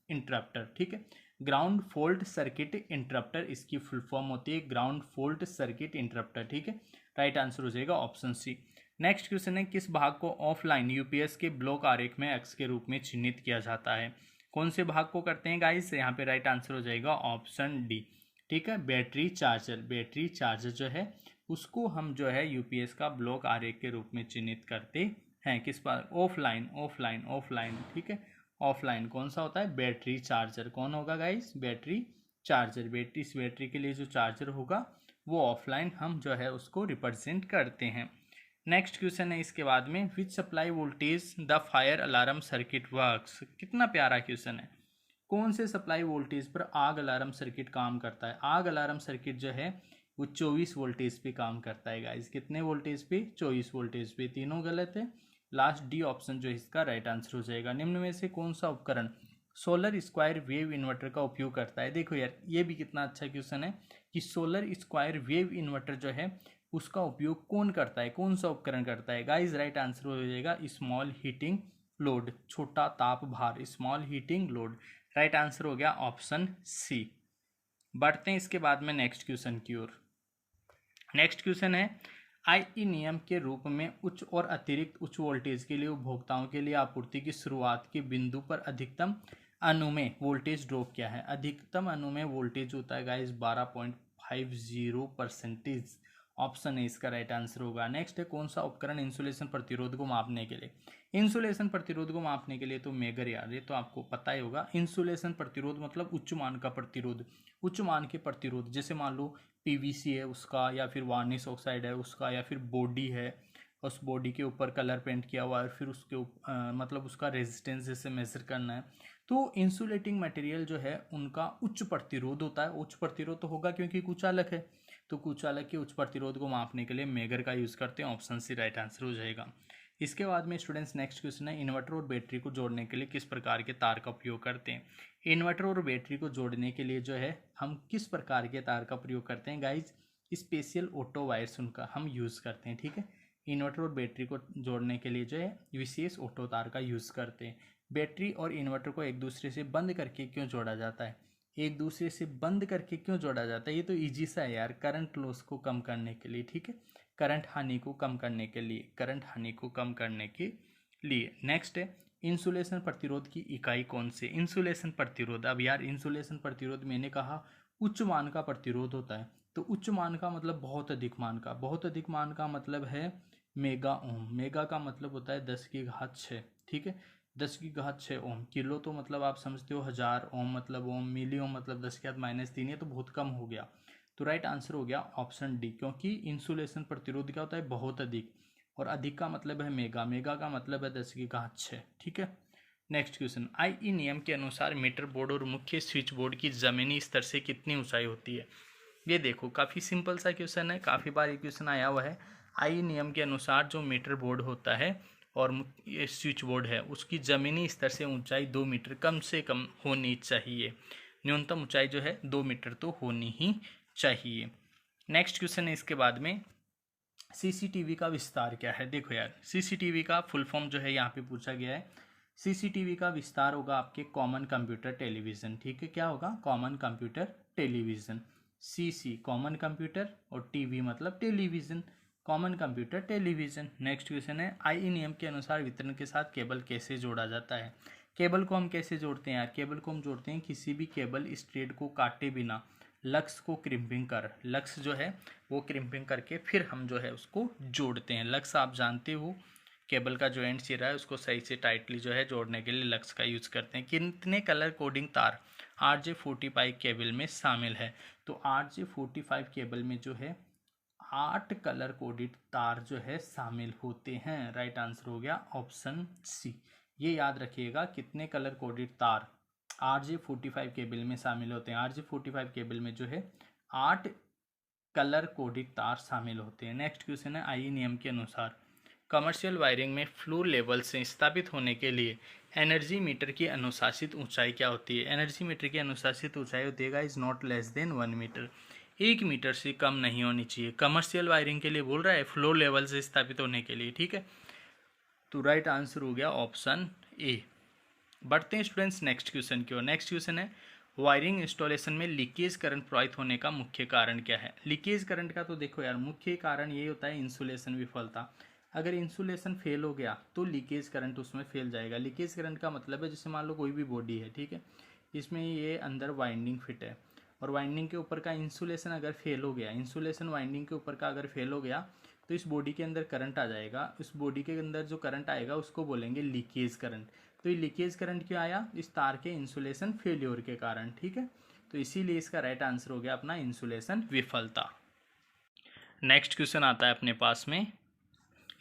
इंटरप्टर, ठीक है। ग्राउंड फॉल्ट सर्किट इंटरप्टर इसकी फुल फॉर्म होती है, ग्राउंड फॉल्ट सर्किट इंटरप्टर, ठीक है। राइट आंसर हो जाएगा ऑप्शन सी। नेक्स्ट क्वेश्चन है, किस भाग को ऑफलाइन यूपीएस के ब्लॉक आरेख में एक्स के रूप में चिन्हित किया जाता है? कौन से भाग को करते हैं गाइस? यहाँ पे राइट आंसर हो जाएगा ऑप्शन डी, ठीक है। बैटरी चार्जर, बैटरी चार्जर जो है उसको हम जो है यूपीएस का ब्लॉक आरेख के रूप में चिन्हित करते हैं। किस पर? ऑफलाइन, ऑफलाइन, ऑफलाइन, ठीक है। ऑफलाइन कौन सा होता है? Battery charger. कौन होगा गाइस? Battery charger. बैटरी, इस बैटरी के लिए जो चार्जर होगा वो ऑफलाइन हम जो है उसको रिप्रेजेंट करते हैं। नेक्स्ट क्वेश्चन है इसके बाद में, which supply voltage the fire alarm circuit works? कितना प्यारा क्वेश्चन है। कौन से सप्लाई वोल्टेज पर आग अलार्म सर्किट काम करता है? आग अलार्म सर्किट जो है वो 24 वोल्टेज पे काम करता है गाइस। कितने वोल्टेज पे? 24 वोल्टेज पे। तीनों गलत है। लास्ट डी ऑप्शन जो है इसका राइट आंसर हो जाएगा। निम्न में से कौन सा उपकरण सोलर स्क्वायर वेव इन्वर्टर का उपयोग करता है? देखो यार, ये भी कितना अच्छा क्वेश्चन है कि सोलर स्क्वायर वेव इन्वर्टर जो है उसका उपयोग कौन करता है, कौन सा उपकरण करता है? गाइस राइट आंसर हो जाएगा स्मॉल हीटिंग लोड, छोटा ताप भार, small heating load. Right answer हो गया ऑप्शन सी। बढ़ते हैं इसके बाद में नेक्स्ट क्वेश्चन की ओर। नेक्स्ट क्वेश्चन है, आईई नियम के रूप में उच्च और अतिरिक्त उच्च वोल्टेज के लिए उपभोक्ताओं के लिए आपूर्ति की शुरुआत के बिंदु पर अधिकतम अनुमेय वोल्टेज ड्रॉप क्या है? अधिकतम अनुमेय वोल्टेज होता है गाइस 12.50%। ऑप्शन है इसका राइट आंसर होगा। नेक्स्ट है, कौन सा उपकरण इंसुलेशन प्रतिरोध को मापने के लिए? इंसुलेशन प्रतिरोध को मापने के लिए तो मेगर यार, ये तो आपको पता ही होगा। इंसुलेशन प्रतिरोध मतलब उच्च मान का प्रतिरोध, उच्च मान के प्रतिरोध, जैसे मान लो पीवीसी है उसका, या फिर वार्निश ऑक्साइड है उसका, या फिर बॉडी है, उस बॉडी के ऊपर कलर पेंट किया हुआ है, फिर उसके मतलब उसका रेजिस्टेंस जैसे मेजर करना है। तो इंसुलेटिंग मटेरियल जो है उनका उच्च प्रतिरोध होता है। उच्च प्रतिरोध तो होगा क्योंकि कुचालक है, तो कुचालक के उच्च प्रतिरोध को मापने के लिए मेगर का यूज़ करते हैं। ऑप्शन सी राइट आंसर हो जाएगा। इसके बाद में स्टूडेंट्स नेक्स्ट क्वेश्चन है, इन्वर्टर और बैटरी को जोड़ने के लिए किस प्रकार के तार का उपयोग करते हैं? इन्वर्टर और बैटरी को जोड़ने के लिए जो है हम किस प्रकार के तार का प्रयोग करते हैं गाइज? स्पेशल ऑटो वायर्स उनका हम यूज़ करते हैं, ठीक है। इन्वर्टर और बैटरी को जोड़ने के लिए जो है विशेष ऑटो तार का यूज़ करते हैं। बैटरी और इन्वर्टर को एक दूसरे से बंद करके क्यों जोड़ा जाता है? एक दूसरे से बंद करके क्यों जोड़ा जाता है? ये तो ईजी सा है यार, करंट लॉस को कम करने के लिए, ठीक है। करंट हानि को कम करने के लिए, करंट हानि को कम करने के लिए। नेक्स्ट है, इंसुलेशन प्रतिरोध की इकाई कौन सी? इंसुलेशन प्रतिरोध, अब यार इंसुलेशन प्रतिरोध मैंने कहा उच्च मान का प्रतिरोध होता है। तो उच्च मान का मतलब बहुत अधिक मान का, बहुत अधिक मान का मतलब है मेगा ओम। मेगा का मतलब होता है 10⁶, ठीक है। 10⁶ ओम। किलो तो मतलब आप समझते हो 1000, ओम मतलब ओम, मिली ओम मतलब 10⁻³ ये तो बहुत कम हो गया। तो राइट आंसर हो गया ऑप्शन डी, क्योंकि इंसुलेशन प्रतिरोध क्या होता है? बहुत अधिक, और अधिक का मतलब है मेगा, मेगा का मतलब है 10⁶, ठीक है। नेक्स्ट क्वेश्चन, आईई नियम के अनुसार मीटर बोर्ड और मुख्य स्विच बोर्ड की जमीनी स्तर से कितनी ऊंचाई होती है? ये देखो काफ़ी सिंपल सा क्वेश्चन है, काफ़ी बार ये क्वेश्चन आया हुआ है। आईई नियम के अनुसार जो मीटर बोर्ड होता है और ये स्विच बोर्ड है उसकी ज़मीनी स्तर से ऊंचाई 2 मीटर कम से कम होनी चाहिए। न्यूनतम ऊंचाई जो है 2 मीटर तो होनी ही चाहिए। नेक्स्ट क्वेश्चन है इसके बाद में, सीसीटीवी का विस्तार क्या है? देखो यार, सीसीटीवी का फुल फॉर्म जो है यहाँ पे पूछा गया है। सीसीटीवी का विस्तार होगा आपके कॉमन कंप्यूटर टेलीविज़न, ठीक है। क्या होगा? Common computer television. CC common computer और टीवी मतलब television, common computer television. Next question है, आईई नियम के अनुसार वितरण के साथ केबल कैसे जोड़ा जाता है? केबल को हम कैसे जोड़ते हैं यार? केबल को हम जोड़ते हैं किसी भी केबल स्ट्रेट को काटे बिना, लक्स को क्रिम्पिंग कर, लक्स जो है वो क्रिम्पिंग करके फिर हम जो है उसको जोड़ते हैं। लक्स आप जानते हो, केबल का जो एंड सिरा है उसको सही से टाइटली जो है जोड़ने के लिए लक्स का यूज़ करते हैं। कितने कलर कोडिंग तार RJ45 केबल में शामिल है? तो RJ45 केबल में जो है 8 कलर कोडिड तार जो है शामिल होते हैं। राइट आंसर हो गया ऑप्शन सी। ये याद रखिएगा, कितने कलर कोडिड तार RJ45 केबल में शामिल होते हैं? RJ45 केबल में जो है 8 कलर कोडिड तार शामिल होते हैं। नेक्स्ट क्वेश्चन है, आईई नियम के अनुसार कमर्शियल वायरिंग में फ्लो लेवल से स्थापित होने के लिए एनर्जी मीटर की अनुशासित ऊंचाई क्या होती है? एनर्जी मीटर की अनुशासित ऊंचाई होती है is not less than 1 meter, 1 meter से कम नहीं होनी चाहिए। कमर्शियल वायरिंग के लिए बोल रहा है, फ्लो लेवल से स्थापित होने के लिए, ठीक है। तो राइट आंसर हो गया ऑप्शन ए। बढ़ते हैं स्टूडेंट्स नेक्स्ट क्वेश्चन की ओर। नेक्स्ट क्वेश्चन है, वायरिंग इंस्टॉलेशन में लीकेज करंट प्रवाहित होने का मुख्य कारण क्या है? लीकेज करंट का तो देखो यार, मुख्य कारण ये होता है इंसुलेशन विफलता। अगर इंसुलेशन फेल हो गया तो लीकेज करंट उसमें फेल जाएगा। लीकेज करंट का मतलब है, जैसे मान लो कोई भी बॉडी है, ठीक है, इसमें ये अंदर वाइंडिंग फिट है और वाइंडिंग के ऊपर का इंसुलेशन अगर फेल हो गया, इंसुलेशन वाइंडिंग के ऊपर का अगर फेल हो गया तो इस बॉडी के अंदर करंट आ जाएगा। इस बॉडी के अंदर जो करंट आएगा उसको बोलेंगे लीकेज करंट। तो ये लीकेज करंट क्यों आया? इस तार के इंसुलेशन फेल्योर के कारण, ठीक है। तो इसीलिए इसका राइट आंसर हो गया अपना इंसुलेशन विफलता। नेक्स्ट क्वेश्चन आता है अपने पास में,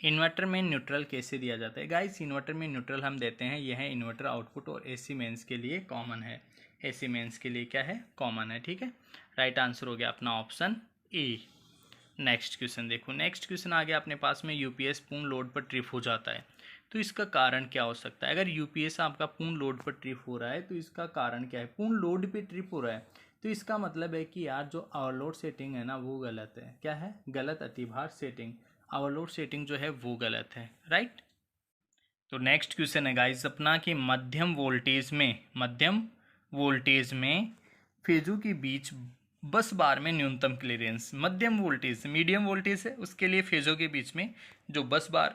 इन्वर्टर में न्यूट्रल कैसे दिया जाता है? गाइस, इन्वर्टर में न्यूट्रल हम देते हैं, यह है इन्वर्टर आउटपुट और एसी मेंस के लिए कॉमन है। एसी मेंस के लिए क्या है? कॉमन है, ठीक है। राइट आंसर हो गया अपना ऑप्शन ए। नेक्स्ट क्वेश्चन देखो, नेक्स्ट क्वेश्चन आ गया अपने पास में, यूपीएस पूर्ण लोड पर ट्रिप हो जाता है तो इसका कारण क्या हो सकता है? अगर यूपीएस आपका पूर्ण लोड पर ट्रिप हो रहा है तो इसका कारण क्या है? पूर्ण लोड पे ट्रिप हो रहा है तो इसका मतलब है कि यार जो ओवरलोड सेटिंग है ना वो गलत है। क्या है? गलत अतिभार सेटिंग। ओवरलोड सेटिंग जो है वो गलत है, राइट। तो नेक्स्ट क्वेश्चन है गाइस अपना कि मध्यम वोल्टेज में फेजों के बीच बस बार में न्यूनतम क्लियरेंस। मध्यम वोल्टेज, मीडियम वोल्टेज है उसके लिए फेजों के बीच में जो बस बार,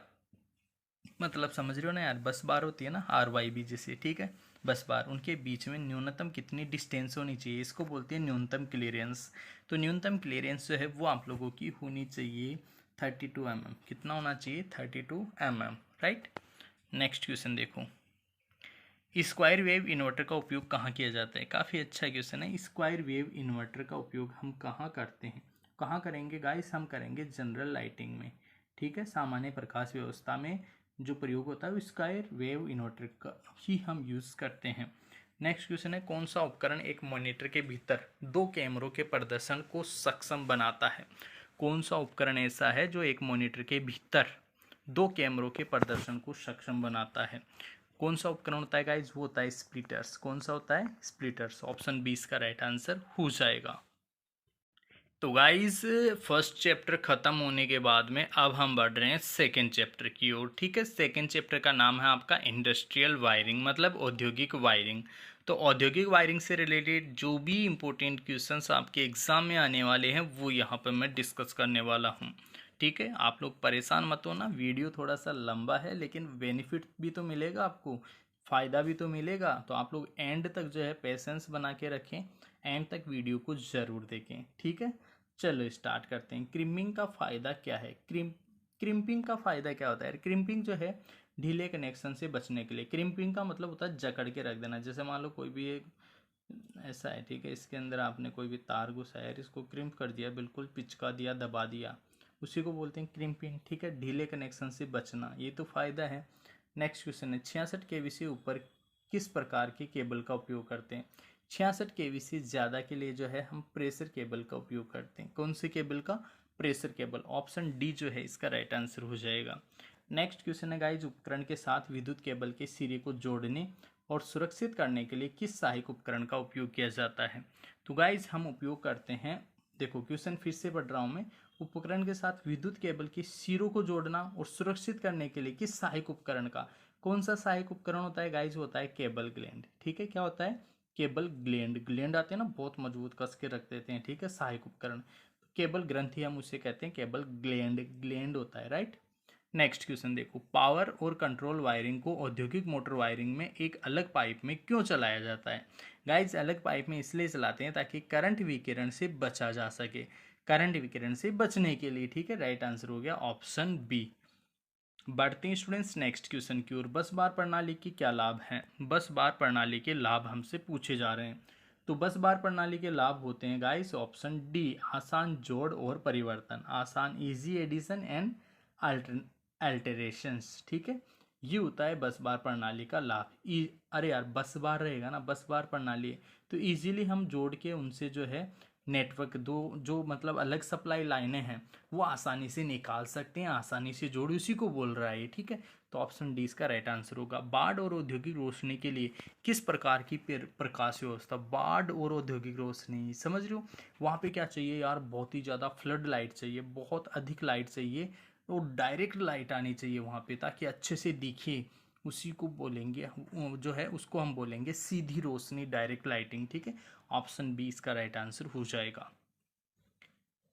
मतलब समझ रहे हो ना यार, बस बार होती है ना RYB जैसे, ठीक है, बस बार, उनके बीच में न्यूनतम कितनी डिस्टेंस होनी चाहिए, इसको बोलते हैं न्यूनतम क्लियरेंस। तो न्यूनतम क्लियरेंस जो है वो आप लोगों की होनी चाहिए 32 mm। कितना होना चाहिए? 32 mm, राइट। नेक्स्ट क्वेश्चन देखो, स्क्वायर वेव इन्वर्टर का उपयोग कहाँ किया जाता है? काफ़ी अच्छा क्वेश्चन है। स्क्वायर वेव इन्वर्टर का उपयोग हम कहाँ करते हैं? कहाँ करेंगे गाइस? हम करेंगे जनरल लाइटिंग में, ठीक है। सामान्य प्रकाश व्यवस्था में जो प्रयोग होता है वो स्क्वायर वेव इन्वर्टर का ही हम यूज़ करते हैं। नेक्स्ट क्वेश्चन है, कौन सा उपकरण एक मॉनिटर के भीतर 2 कैमरों के प्रदर्शन को सक्षम बनाता है? कौन सा उपकरण ऐसा है जो एक मॉनिटर के भीतर 2 कैमरों के प्रदर्शन को सक्षम बनाता है? कौन सा उपकरण होता है गाइज? वो होता है स्प्लिटर्स। कौन सा होता है? स्प्लिटर्स। ऑप्शन 20 का राइट आंसर हो जाएगा। तो गाइज फर्स्ट चैप्टर खत्म होने के बाद में अब हम बढ़ रहे हैं सेकेंड चैप्टर की ओर, ठीक है। सेकेंड चैप्टर का नाम है आपका इंडस्ट्रियल वायरिंग, मतलब औद्योगिक वायरिंग। तो औद्योगिक वायरिंग से रिलेटेड जो भी इंपॉर्टेंट क्वेश्चंस आपके एग्जाम में आने वाले हैं वो यहाँ पर मैं डिस्कस करने वाला हूँ, ठीक है। आप लोग परेशान मत होना, वीडियो थोड़ा सा लंबा है लेकिन बेनिफिट भी तो मिलेगा आपको, फ़ायदा भी तो मिलेगा। तो आप लोग एंड तक जो है पेशेंस बना के रखें, एंड तक वीडियो को ज़रूर देखें, ठीक है। चलो स्टार्ट करते हैं। क्रिम्पिंग का फ़ायदा क्या है? क्रिम्पिंग का फ़ायदा क्या होता है? क्रिम्पिंग जो है ढीले कनेक्शन से बचने के लिए। क्रिम्पिंग का मतलब होता है जकड़ के रख देना। जैसे मान लो कोई भी एक ऐसा है, ठीक है, इसके अंदर आपने कोई भी तार घुसाया, इसको क्रिम्प कर दिया, बिल्कुल पिचका दिया, दबा दिया, उसी को बोलते हैं क्रिम्पिंग, ठीक है। ढीले कनेक्शन से बचना, ये तो फ़ायदा है। नेक्स्ट क्वेश्चन है, 66 kV से ऊपर किस प्रकार के केबल का उपयोग करते हैं? 66 kV से ज़्यादा के लिए जो है हम प्रेशर केबल का उपयोग करते हैं। कौन से केबल का? Pressure cable. ऑप्शन डी जो है इसका राइट आंसर हो जाएगा। नेक्स्ट क्वेश्चन है गाइज, उपकरण के साथ विद्युत केबल के सिरे को जोड़ने और सुरक्षित करने के लिए किस सहायक उपकरण का उपयोग किया जाता है? तो गाइज हम उपयोग करते हैं, देखो क्वेश्चन फिर से पढ़ रहा हूँ मैं, उपकरण के साथ विद्युत केबल के सिरों को जोड़ना और सुरक्षित करने के लिए किस सहायक उपकरण का? कौन सा सहायक उपकरण होता है गाइज? होता है केबल ग्लैंड, ठीक है। क्या होता है? Cable gland. ग्लैंड आते हैं ना, बहुत मजबूत कस के रख देते हैं, ठीक है, सहायक उपकरण। केबल ग्रंथि हम उसे कहते हैं, केबल ग्लैंड, ग्लैंड होता है, राइट। नेक्स्ट क्वेश्चन देखो, पावर और कंट्रोल वायरिंग को औद्योगिक मोटर वायरिंग में एक अलग पाइप में क्यों चलाया जाता है? गाइज अलग पाइप में इसलिए चलाते हैं ताकि करंट विकिरण से बचा जा सके, करंट विकिरण से बचने के लिए, ठीक है। राइट आंसर हो गया ऑप्शन बी। बढ़ते हैं स्टूडेंट्स नेक्स्ट क्वेश्चन की ओर। बस बार प्रणाली के क्या लाभ हैं? बस बार प्रणाली के लाभ हमसे पूछे जा रहे हैं। तो बस बार प्रणाली के लाभ होते हैं गाइस, ऑप्शन डी, आसान जोड़ और परिवर्तन, आसान, इजी एडिशन एंड अल्टरेशंस, ठीक है। ये होता है बस बार प्रणाली का लाभ। अरे यार बस बार रहेगा ना, बस बार प्रणाली है तो इजीली हम जोड़ के उनसे जो है नेटवर्क, दो जो मतलब अलग सप्लाई लाइनें हैं वो आसानी से निकाल सकते हैं, आसानी से जोड़, उसी को बोल रहा है ये, ठीक है। तो ऑप्शन डी इसका राइट आंसर होगा। बाढ़ और औद्योगिक रोशनी के लिए किस प्रकार की प्रकाश व्यवस्था? बाढ़ और औद्योगिक रोशनी, समझ रहे हो? वहाँ पे क्या चाहिए यार? बहुत ही ज़्यादा फ्लड लाइट चाहिए, बहुत अधिक लाइट चाहिए और डायरेक्ट लाइट आनी चाहिए वहाँ पे ताकि अच्छे से दिखे, उसी को बोलेंगे, जो है उसको हम बोलेंगे सीधी रोशनी, डायरेक्ट लाइटिंग, ठीक है। ऑप्शन बी इसका राइट आंसर हो जाएगा।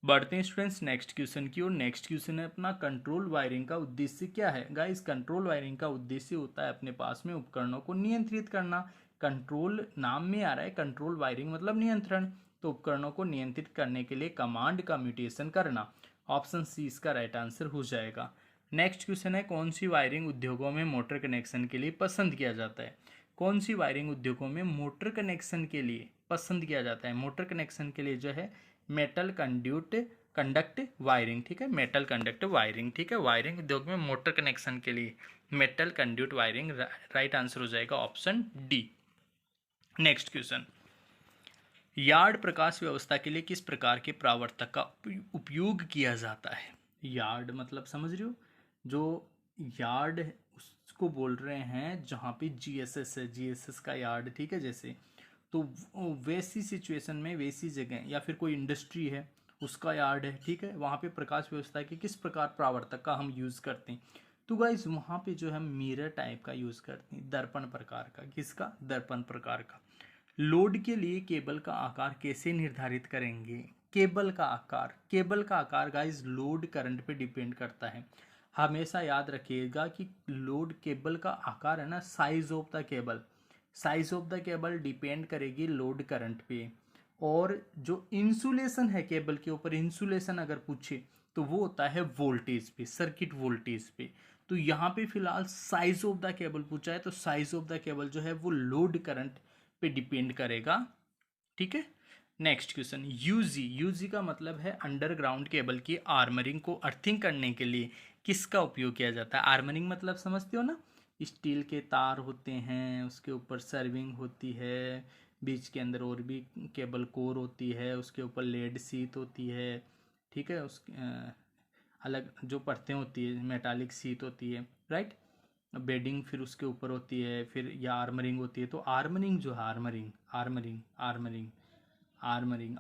बढ़ते हैं स्टूडेंट्स नेक्स्ट क्वेश्चन की ओर। नेक्स्ट क्वेश्चन है अपना, कंट्रोल वायरिंग का उद्देश्य क्या है। गाइस कंट्रोल वायरिंग का उद्देश्य होता है अपने पास में उपकरणों को नियंत्रित करना। कंट्रोल नाम में आ रहा है, कंट्रोल वायरिंग मतलब नियंत्रण, तो उपकरणों को नियंत्रित करने के लिए कमांड का म्यूटेशन करना। ऑप्शन सी इसका राइट आंसर हो जाएगा। नेक्स्ट क्वेश्चन है, कौन सी वायरिंग उद्योगों में मोटर कनेक्शन के लिए पसंद किया जाता है। कौन सी वायरिंग उद्योगों में मोटर कनेक्शन के लिए पसंद किया जाता है। मोटर कनेक्शन के लिए जो है मेटल कंडक्ट वायरिंग, ठीक है, मेटल कंडक्ट वायरिंग, ठीक है। वायरिंग उद्योग में मोटर कनेक्शन के लिए metal conduit wiring, right answer हो जाएगा option D. Next question, yard प्रकाश व्यवस्था के लिए किस प्रकार के परावर्तक का उपयोग किया जाता है। यार्ड मतलब समझ रहे हो, जो यार्ड उसको बोल रहे हैं जहाँ पे जीएसएस है, जीएसएस का यार्ड, ठीक है। जैसे तो वैसी सिचुएशन में, वैसी जगह या फिर कोई इंडस्ट्री है उसका यार्ड है, ठीक है, वहाँ पे प्रकाश व्यवस्था के किस प्रकार परावर्तक का हम यूज़ करते हैं। तो गाइस वहाँ पे जो है मिरर टाइप का यूज़ करते हैं, दर्पण प्रकार का। किसका, दर्पण प्रकार का। लोड के लिए केबल का आकार कैसे निर्धारित करेंगे। केबल का आकार गाइस लोड करंट पे डिपेंड करता है। हमेशा याद रखिएगा कि लोड केबल का आकार है ना, size of the cable, size of the cable depend करेगी लोड करंट पे। और जो इंसुलेशन है केबल के ऊपर, इंसुलेशन अगर पूछे तो वो होता है वोल्टेज पे, सर्किट वोल्टेज पे। तो यहाँ पे फिलहाल साइज ऑफ द केबल पूछा है, तो साइज ऑफ द केबल जो है वो लोड करंट पे डिपेंड करेगा, ठीक है। नेक्स्ट क्वेश्चन, यूजी का मतलब है अंडरग्राउंड केबल की आर्मरिंग को अर्थिंग करने के लिए किसका उपयोग किया जाता है। आर्मरिंग मतलब समझते हो ना, स्टील के तार होते हैं, उसके ऊपर सर्विंग होती है, बीच के अंदर और भी केबल कोर होती है, उसके ऊपर लेड शीट होती है, ठीक है। उस अलग जो परतें होती है, मेटालिक शीट होती है, राइट। बेडिंग फिर उसके ऊपर होती है, फिर या आर्मरिंग होती है। तो आर्मरिंग जो है,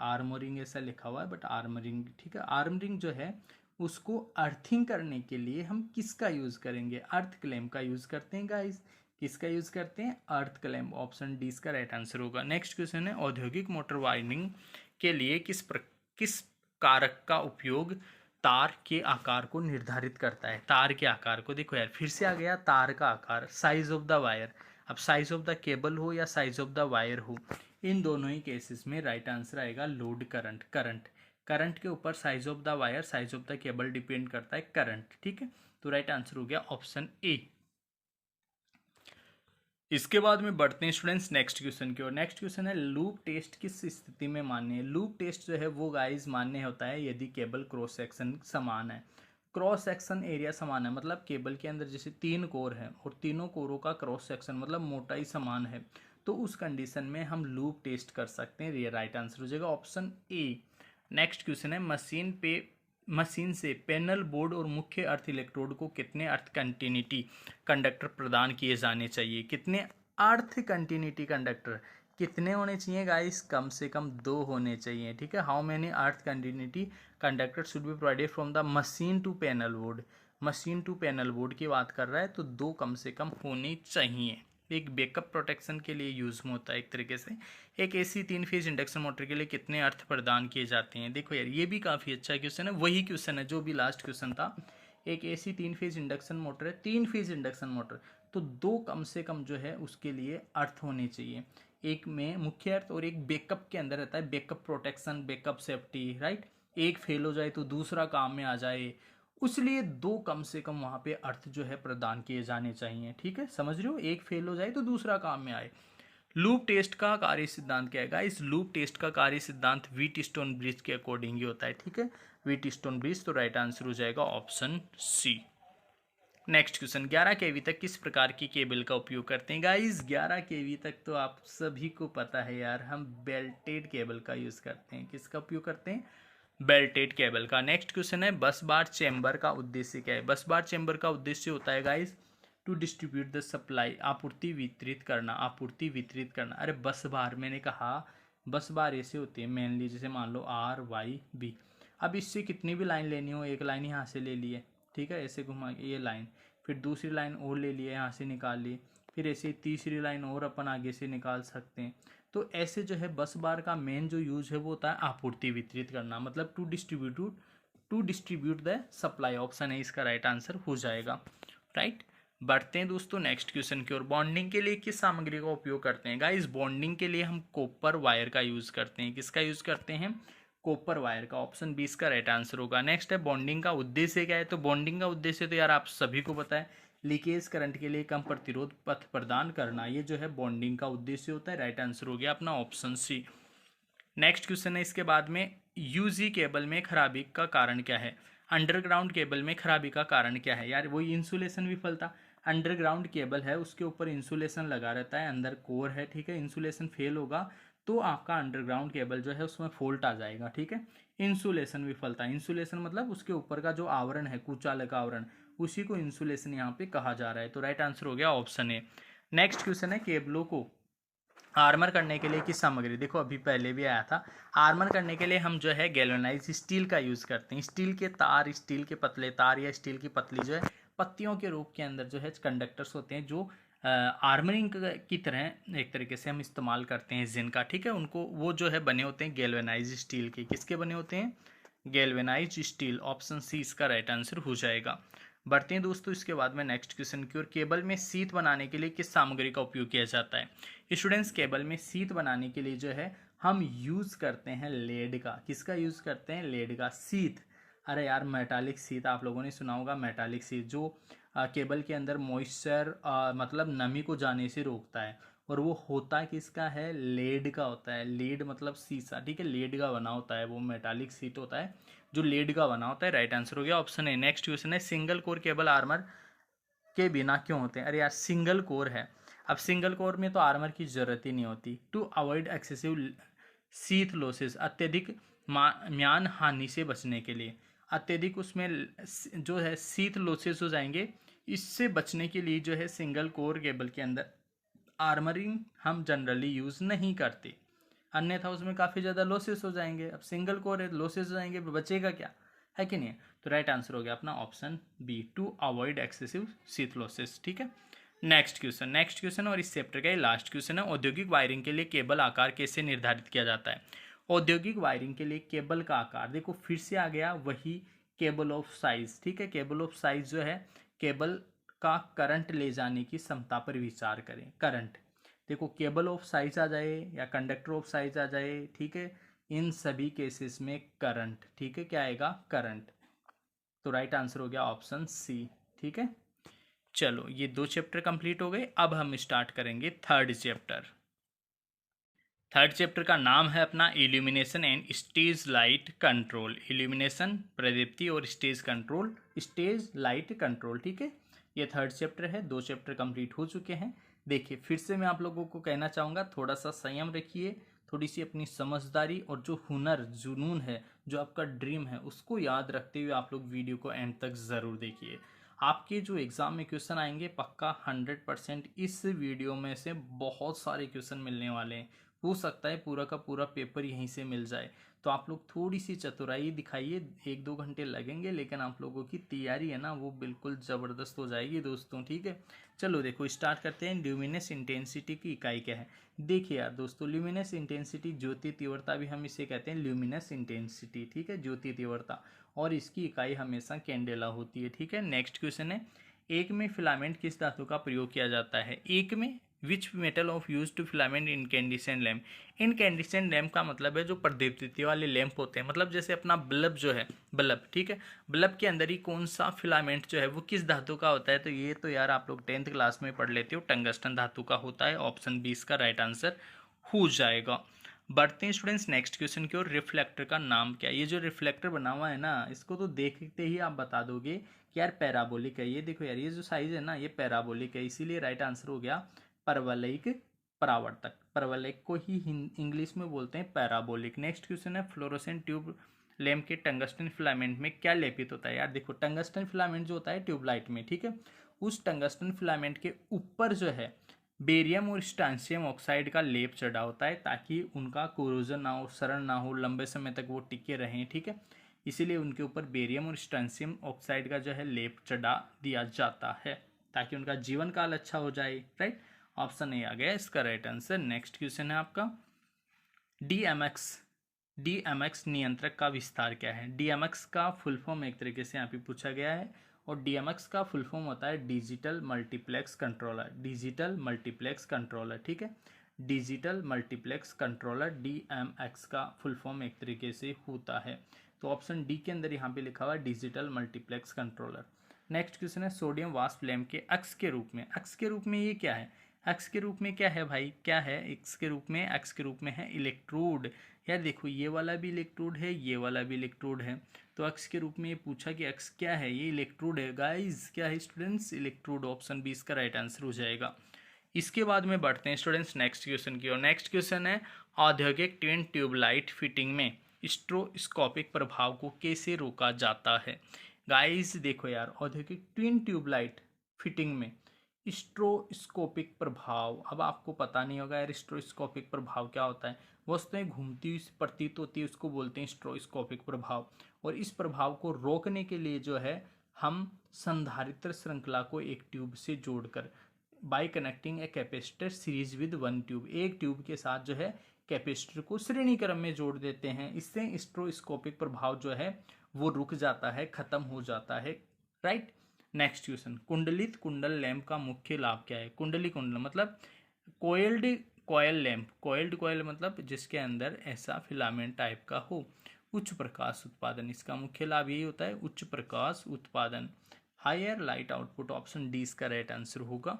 आर्मरिंग ऐसा लिखा हुआ है बट आर्मरिंग, ठीक है। आर्मरिंग जो है उसको अर्थिंग करने के लिए हम किसका यूज़ करेंगे, अर्थ क्लैंप का यूज़ करते हैं गाइस। किसका यूज़ करते हैं, अर्थ क्लैंप। ऑप्शन डी इसका राइट आंसर होगा। नेक्स्ट क्वेश्चन है, औद्योगिक मोटर वायरिंग के लिए किस कारक का उपयोग तार के आकार को निर्धारित करता है। तार के आकार को, देखो यार फिर से आ गया तार का आकार, साइज ऑफ द वायर। अब साइज ऑफ द केबल हो या साइज ऑफ द वायर हो, इन दोनों ही केसेस में राइट आंसर आएगा लोड करंट के ऊपर size of the wire, size of the cable depend करता है करंट, ठीक है। तो राइट आंसर हो गया ऑप्शन ए। इसके बाद में बढ़ते हैं स्टूडेंट्स नेक्स्ट क्वेश्चन की ओर। नेक्स्ट क्वेश्चन है, लूप टेस्ट किस स्थिति में मान्य है। लूप टेस्ट जो है वो गाइस मान्य होता है यदि केबल क्रॉस सेक्शन समान है। क्रॉस सेक्शन एरिया समान है मतलब केबल के अंदर जैसे 3 कोर है और तीनों कोरों का क्रॉस सेक्शन मतलब मोटाई समान है, तो उस कंडीशन में हम लूप टेस्ट कर सकते हैं। ये राइट आंसर हो जाएगा ऑप्शन ए। नेक्स्ट क्वेश्चन है, मशीन से पैनल बोर्ड और मुख्य अर्थ इलेक्ट्रोड को कितने अर्थ कंटिन्यूटी कंडक्टर प्रदान किए जाने चाहिए। कितने अर्थ कंटिन्यूटी कंडक्टर कितने होने चाहिए गाइस, कम से कम 2 होने चाहिए, ठीक है। How many earth continuity conductor should be provided from the machine to panel board. Machine to panel board की बात कर रहा है तो 2 कम से कम होनी चाहिए। एक बैकअप प्रोटेक्शन के लिए यूज में होता है एक तरीके से। एक एसी 3 फेज इंडक्शन मोटर के लिए कितने अर्थ प्रदान किए जाते हैं। देखो यार ये भी काफ़ी अच्छा क्वेश्चन है, वही क्वेश्चन है जो भी लास्ट क्वेश्चन था। एक एसी 3 फेज इंडक्शन मोटर है, 3 फेज इंडक्शन मोटर, तो 2 कम से कम जो है उसके लिए अर्थ होने चाहिए। एक में मुख्य अर्थ और एक बैकअप के अंदर रहता है backup protection, backup safety, right. एक फेल हो जाए तो दूसरा काम में आ जाए, उसलिए 2 कम से कम वहां पे अर्थ जो है प्रदान किए जाने चाहिए, ठीक है। समझ रहे हो, एक फेल हो जाए तो दूसरा काम में आए। लूप टेस्ट का कार्य सिद्धांत क्या है। इस लूप टेस्ट का कार्य सिद्धांत व्हीट स्टोन ब्रिज के अकॉर्डिंग ही होता है, ठीक है, व्हीट स्टोन ब्रिज। तो राइट आंसर हो जाएगा ऑप्शन सी। नेक्स्ट क्वेश्चन, 11 केवी तक किस प्रकार की केबल का उपयोग करते हैं। गाइस 11 केवी तक तो आप सभी को पता है यार, हम बेल्टेड केबल का यूज करते हैं। किसका उपयोग करते हैं, बेल्टेड केबल का। नेक्स्ट क्वेश्चन है, बस बार चेंबर का उद्देश्य क्या है। बस बार चेंबर का उद्देश्य होता है guys to distribute the supply, आपूर्ति वितरित करना। अरे बस बार, मैंने कहा बस बार ऐसे होती है मेनली, जैसे मान लो RYB। अब इससे कितनी भी लाइन लेनी हो, एक लाइन यहाँ से ले लिए, ठीक है, ऐसे घुमा के ये लाइन, फिर दूसरी लाइन और ले लिए, यहाँ से निकाल ली, फिर ऐसे तीसरी लाइन और अपन आगे से निकाल सकते हैं। तो ऐसे जो है बस बार का मेन जो यूज है वो होता है आपूर्ति वितरित करना, मतलब to distribute the supply. Option है इसका राइट आंसर हो जाएगा। राइट, बढ़ते हैं दोस्तों नेक्स्ट क्वेश्चन की ओर। बॉन्डिंग के लिए किस सामग्री का उपयोग करते हैं? गाइस बॉन्डिंग के लिए हम कॉपर वायर का यूज करते हैं। किसका यूज करते हैं? कॉपर वायर का। ऑप्शन 20 का राइट आंसर होगा। नेक्स्ट है बॉन्डिंग का उद्देश्य क्या है? तो बॉन्डिंग का उद्देश्य तो यार आप सभी को पता है, लीकेज करंट के लिए कम प्रतिरोध पथ प्रदान करना, ये जो है बॉन्डिंग का उद्देश्य होता है। राइट आंसर हो गया अपना ऑप्शन सी। नेक्स्ट क्वेश्चन है इसके बाद में, यूजी केबल में खराबी का कारण क्या है? अंडरग्राउंड केबल में खराबी का कारण क्या है? यार वही इंसुलेशन विफलता। अंडरग्राउंड केबल है, उसके ऊपर इंसुलेशन लगा रहता है, अंदर कोर है, ठीक है। इंसुलेशन फेल होगा तो आपका अंडरग्राउंड केबल जो है उसमें फॉल्ट आ जाएगा, ठीक है। इंसुलेशन विफलता, इंसुलेशन मतलब उसके ऊपर का जो आवरण है, कुचालक आवरण, उसी को इंसुलेशन यहाँ पे कहा जा रहा है। तो राइट आंसर हो गया ऑप्शन ए। नेक्स्ट क्वेश्चन है, केबलों को आर्मर करने के लिए किस सामग्री, देखो अभी पहले भी आया था, आर्मर करने के लिए हम जो है गैल्वेनाइज स्टील का यूज़ करते हैं। स्टील के तार, स्टील के पतले तार या स्टील की पतली जो है पत्तियों के रूप के अंदर जो है कंडक्टर्स होते हैं, जो आर्मरिंग की तरह एक तरीके से हम इस्तेमाल करते हैं जिनका, ठीक है। उनको वो जो है बने होते हैं गैल्वेनाइज स्टील के। किसके बने होते हैं? Galvanise steel. ऑप्शन सी इसका राइट आंसर हो जाएगा। बढ़ते हैं दोस्तों इसके बाद में नेक्स्ट क्वेश्चन की ओर। केबल में सीथ बनाने के लिए किस सामग्री का उपयोग किया जाता है? स्टूडेंट्स केबल में सीथ बनाने के लिए जो है हम यूज़ करते हैं लेड का। किसका यूज़ करते हैं? लेड का। सीथ, अरे यार मेटालिक सीथ आप लोगों ने सुना होगा, मेटालिक सीथ जो केबल के अंदर मॉइस्चर मतलब नमी को जाने से रोकता है, और वो होता किसका है? लेड का होता है। लेड मतलब शीशा, ठीक है, लेड का बना होता है, वो मेटालिक सीट होता है जो लेड का बना होता है। राइट आंसर हो गया ऑप्शन ए। नेक्स्ट क्वेश्चन है, सिंगल कोर केबल आर्मर के बिना क्यों होते हैं? अरे यार सिंगल कोर है, अब सिंगल कोर में तो आर्मर की जरूरत ही नहीं होती। To avoid excessive sheath losses, अत्यधिक म्यान हानि से बचने के लिए, अत्यधिक उसमें जो है शीथ लॉसेस हो जाएंगे, इससे बचने के लिए जो है सिंगल कोर केबल के अंदर आर्मरिंग हम जनरली यूज़ नहीं करते, अन्यथा उसमें काफ़ी ज़्यादा लॉसेस हो जाएंगे। अब सिंगल कोर है, लॉसेस हो जाएंगे, बचेगा क्या, है कि नहीं? तो राइट आंसर हो गया अपना option B, to avoid excessive sheath losses, ठीक है। नेक्स्ट क्वेश्चन और इस चैप्टर का ये लास्ट क्वेश्चन है, औद्योगिक वायरिंग के लिए केबल आकार कैसे निर्धारित किया जाता है? औद्योगिक वायरिंग के लिए केबल का आकार, देखो फिर से आ गया वही केबल ऑफ साइज, ठीक है। केबल ऑफ साइज जो है केबल का करंट ले जाने की क्षमता पर विचार करें। करंट, देखो केबल ऑफ साइज आ जाए या कंडक्टर ऑफ साइज आ जाए, ठीक है, इन सभी केसेस में करंट, ठीक है, क्या आएगा? करंट। तो राइट आंसर हो गया ऑप्शन सी, ठीक है। चलो ये 2 चैप्टर कंप्लीट हो गए, अब हम स्टार्ट करेंगे थर्ड चैप्टर। थर्ड चैप्टर का नाम है अपना illumination and stage light control. Illumination प्रदीप्ति और stage control, stage light control, ठीक है। ये थर्ड चैप्टर है, 2 चैप्टर कंप्लीट हो चुके हैं। देखिए फिर से मैं आप लोगों को कहना चाहूँगा, थोड़ा सा संयम रखिए, थोड़ी सी अपनी समझदारी और जो हुनर जुनून है, जो आपका ड्रीम है, उसको याद रखते हुए आप लोग वीडियो को एंड तक ज़रूर देखिए। आपके जो एग्ज़ाम में क्वेश्चन आएंगे पक्का 100% इस वीडियो में से बहुत सारे क्वेश्चन मिलने वाले हैं। हो सकता है पूरा का पूरा पेपर यहीं से मिल जाए, तो आप लोग थोड़ी सी चतुराई दिखाइए। 1-2 घंटे लगेंगे, लेकिन आप लोगों की तैयारी है ना वो बिल्कुल ज़बरदस्त हो जाएगी दोस्तों, ठीक है। चलो देखो स्टार्ट करते हैं। ल्यूमिनस इंटेंसिटी की इकाई क्या है? देखिए यार दोस्तों, ल्यूमिनस इंटेंसिटी, ज्योति तीव्रता भी हम इसे कहते हैं ल्यूमिनस इंटेंसिटी, ठीक है, ज्योति तीव्रता, और इसकी इकाई हमेशा कैंडेला होती है, ठीक है। नेक्स्ट क्वेश्चन है, एक में फिलामेंट किस धातु का प्रयोग किया जाता है? एक में which metal of use to filament incandescent lamp? Incandescent lamp का मतलब है जो प्रदीप्ति वाले लैंप होते हैं, मतलब जैसे अपना बल्ब जो है, बल्ब, ठीक है, बल्ब के अंदर ही कौन सा फिलामेंट जो है वो किस धातु का होता है? तो ये तो यार आप लोग 10th क्लास में पढ़ लेते हो, टंगस्टन धातु का होता है। ऑप्शन 20 का राइट आंसर हो जाएगा। बढ़ते हैं स्टूडेंट्स नेक्स्ट क्वेश्चन की ओर। रिफ्लेक्टर का नाम क्या है? ये जो रिफ्लेक्टर बना हुआ है ना, इसको तो देखते ही आप बता दोगे कि यार पैराबोलिक है। ये देखो यार, ये जो साइज है ना ये पैराबोलिक है, इसीलिए राइट आंसर हो गया परवलयिक परावर्तक। परवलयिक को ही इंग्लिश में बोलते हैं पैराबोलिक। नेक्स्ट क्वेश्चन है, फ्लोरोसेंट ट्यूब लैम्प के टंगस्टन फिलामेंट में क्या लेपित होता है? यार देखो टंगस्टन फिलामेंट जो होता है ट्यूबलाइट में, ठीक है, उस टंगस्टन फिलामेंट के ऊपर जो है बेरियम और स्ट्रांसियम ऑक्साइड का लेप चढ़ा होता है, ताकि उनका कोरोजन ना हो, सड़न ना हो, लंबे समय तक वो टिके रहें, ठीक है। इसीलिए उनके ऊपर बेरियम और स्ट्रॉन्शियम ऑक्साइड का जो है लेप चढ़ा दिया जाता है ताकि उनका जीवन काल अच्छा हो जाए, राइट। ऑप्शन ए आ गया इसका राइट आंसर। नेक्स्ट क्वेश्चन है आपका डीएमएक्स नियंत्रक का विस्तार क्या है। डीएमएक्स का फुल फॉर्म एक तरीके से यहाँ पे पूछा गया है, और डीएमएक्स का फुल फॉर्म होता है digital multiplex controller. Digital multiplex controller, ठीक है, डिजिटल मल्टीप्लेक्स कंट्रोलर डीएमएक्स का फुल फॉर्म एक तरीके से होता है। तो ऑप्शन डी के अंदर यहाँ पे लिखा हुआ है digital multiplex controller. Next question है सोडियम वाष्प लैंप के अक्स के रूप में। अक्स के रूप में ये क्या है, एक्स के रूप में क्या है भाई, क्या है एक्स के रूप में, एक्स के रूप में है इलेक्ट्रोड। यार देखो ये वाला भी इलेक्ट्रोड है, ये वाला भी इलेक्ट्रोड है, तो एक्स के रूप में ये पूछा कि एक्स क्या है, ये इलेक्ट्रोड है गाइस। क्या है स्टूडेंट्स, इलेक्ट्रोड। ऑप्शन बी इसका राइट आंसर हो जाएगा। इसके बाद में बढ़ते हैं स्टूडेंट्स नेक्स्ट क्वेश्चन की ओर। नेक्स्ट क्वेश्चन है औद्योगिक ट्विन ट्यूबलाइट फिटिंग में स्ट्रोस्कोपिक प्रभाव को कैसे रोका जाता है। गाइस देखो यार, औद्योगिक ट्विन ट्यूबलाइट फिटिंग में स्ट्रोस्कोपिक प्रभाव, अब आपको पता नहीं होगा यार स्ट्रोस्कोपिक प्रभाव क्या होता है। वस्तुएं घूमती हुई प्रतीत होती है, उसको बोलते हैं स्ट्रोस्कोपिक प्रभाव। और इस प्रभाव को रोकने के लिए जो है हम संधारित्र श्रृंखला को एक ट्यूब से जोड़कर bye connecting a capacitor series with one tube, एक ट्यूब के साथ जो है कैपेसिटर को श्रेणी क्रम में जोड़ देते हैं। इससे स्ट्रोस्कोपिक प्रभाव जो है वो रुक जाता है, खत्म हो जाता है, राइट। नेक्स्ट क्वेश्चन, कुंडलित कुंडल लैंप का मुख्य लाभ क्या है। कुंडली कुंडल मतलब कोयल्ड कॉयल लैंप, कोयल्ड कॉयल मतलब जिसके अंदर ऐसा फिलामेंट टाइप का हो। उच्च प्रकाश उत्पादन, इसका मुख्य लाभ यही होता है, उच्च प्रकाश उत्पादन, higher light output. Option D इसका राइट आंसर होगा।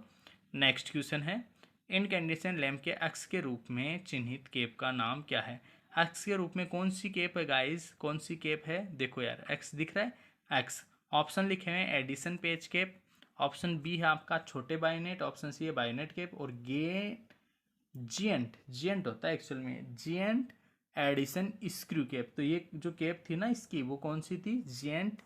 नेक्स्ट क्वेश्चन है इनकैंडेसेंट लैंप के एक्स के रूप में चिन्हित केप का नाम क्या है। एक्स के रूप में कौन सी केप है गाइस, कौन सी केप है, देखो यार एक्स दिख रहा है, एक्स। ऑप्शन लिखे हुए हैं Edison page cape, option B है आपका छोटे बायोनेट, ऑप्शन सी है बायोनेट केप, और जियंट होता है एक्चुअल में, जियंट एडिसन स्क्रू केप। तो ये जो केप थी ना इसकी, वो कौन सी थी, जियंट,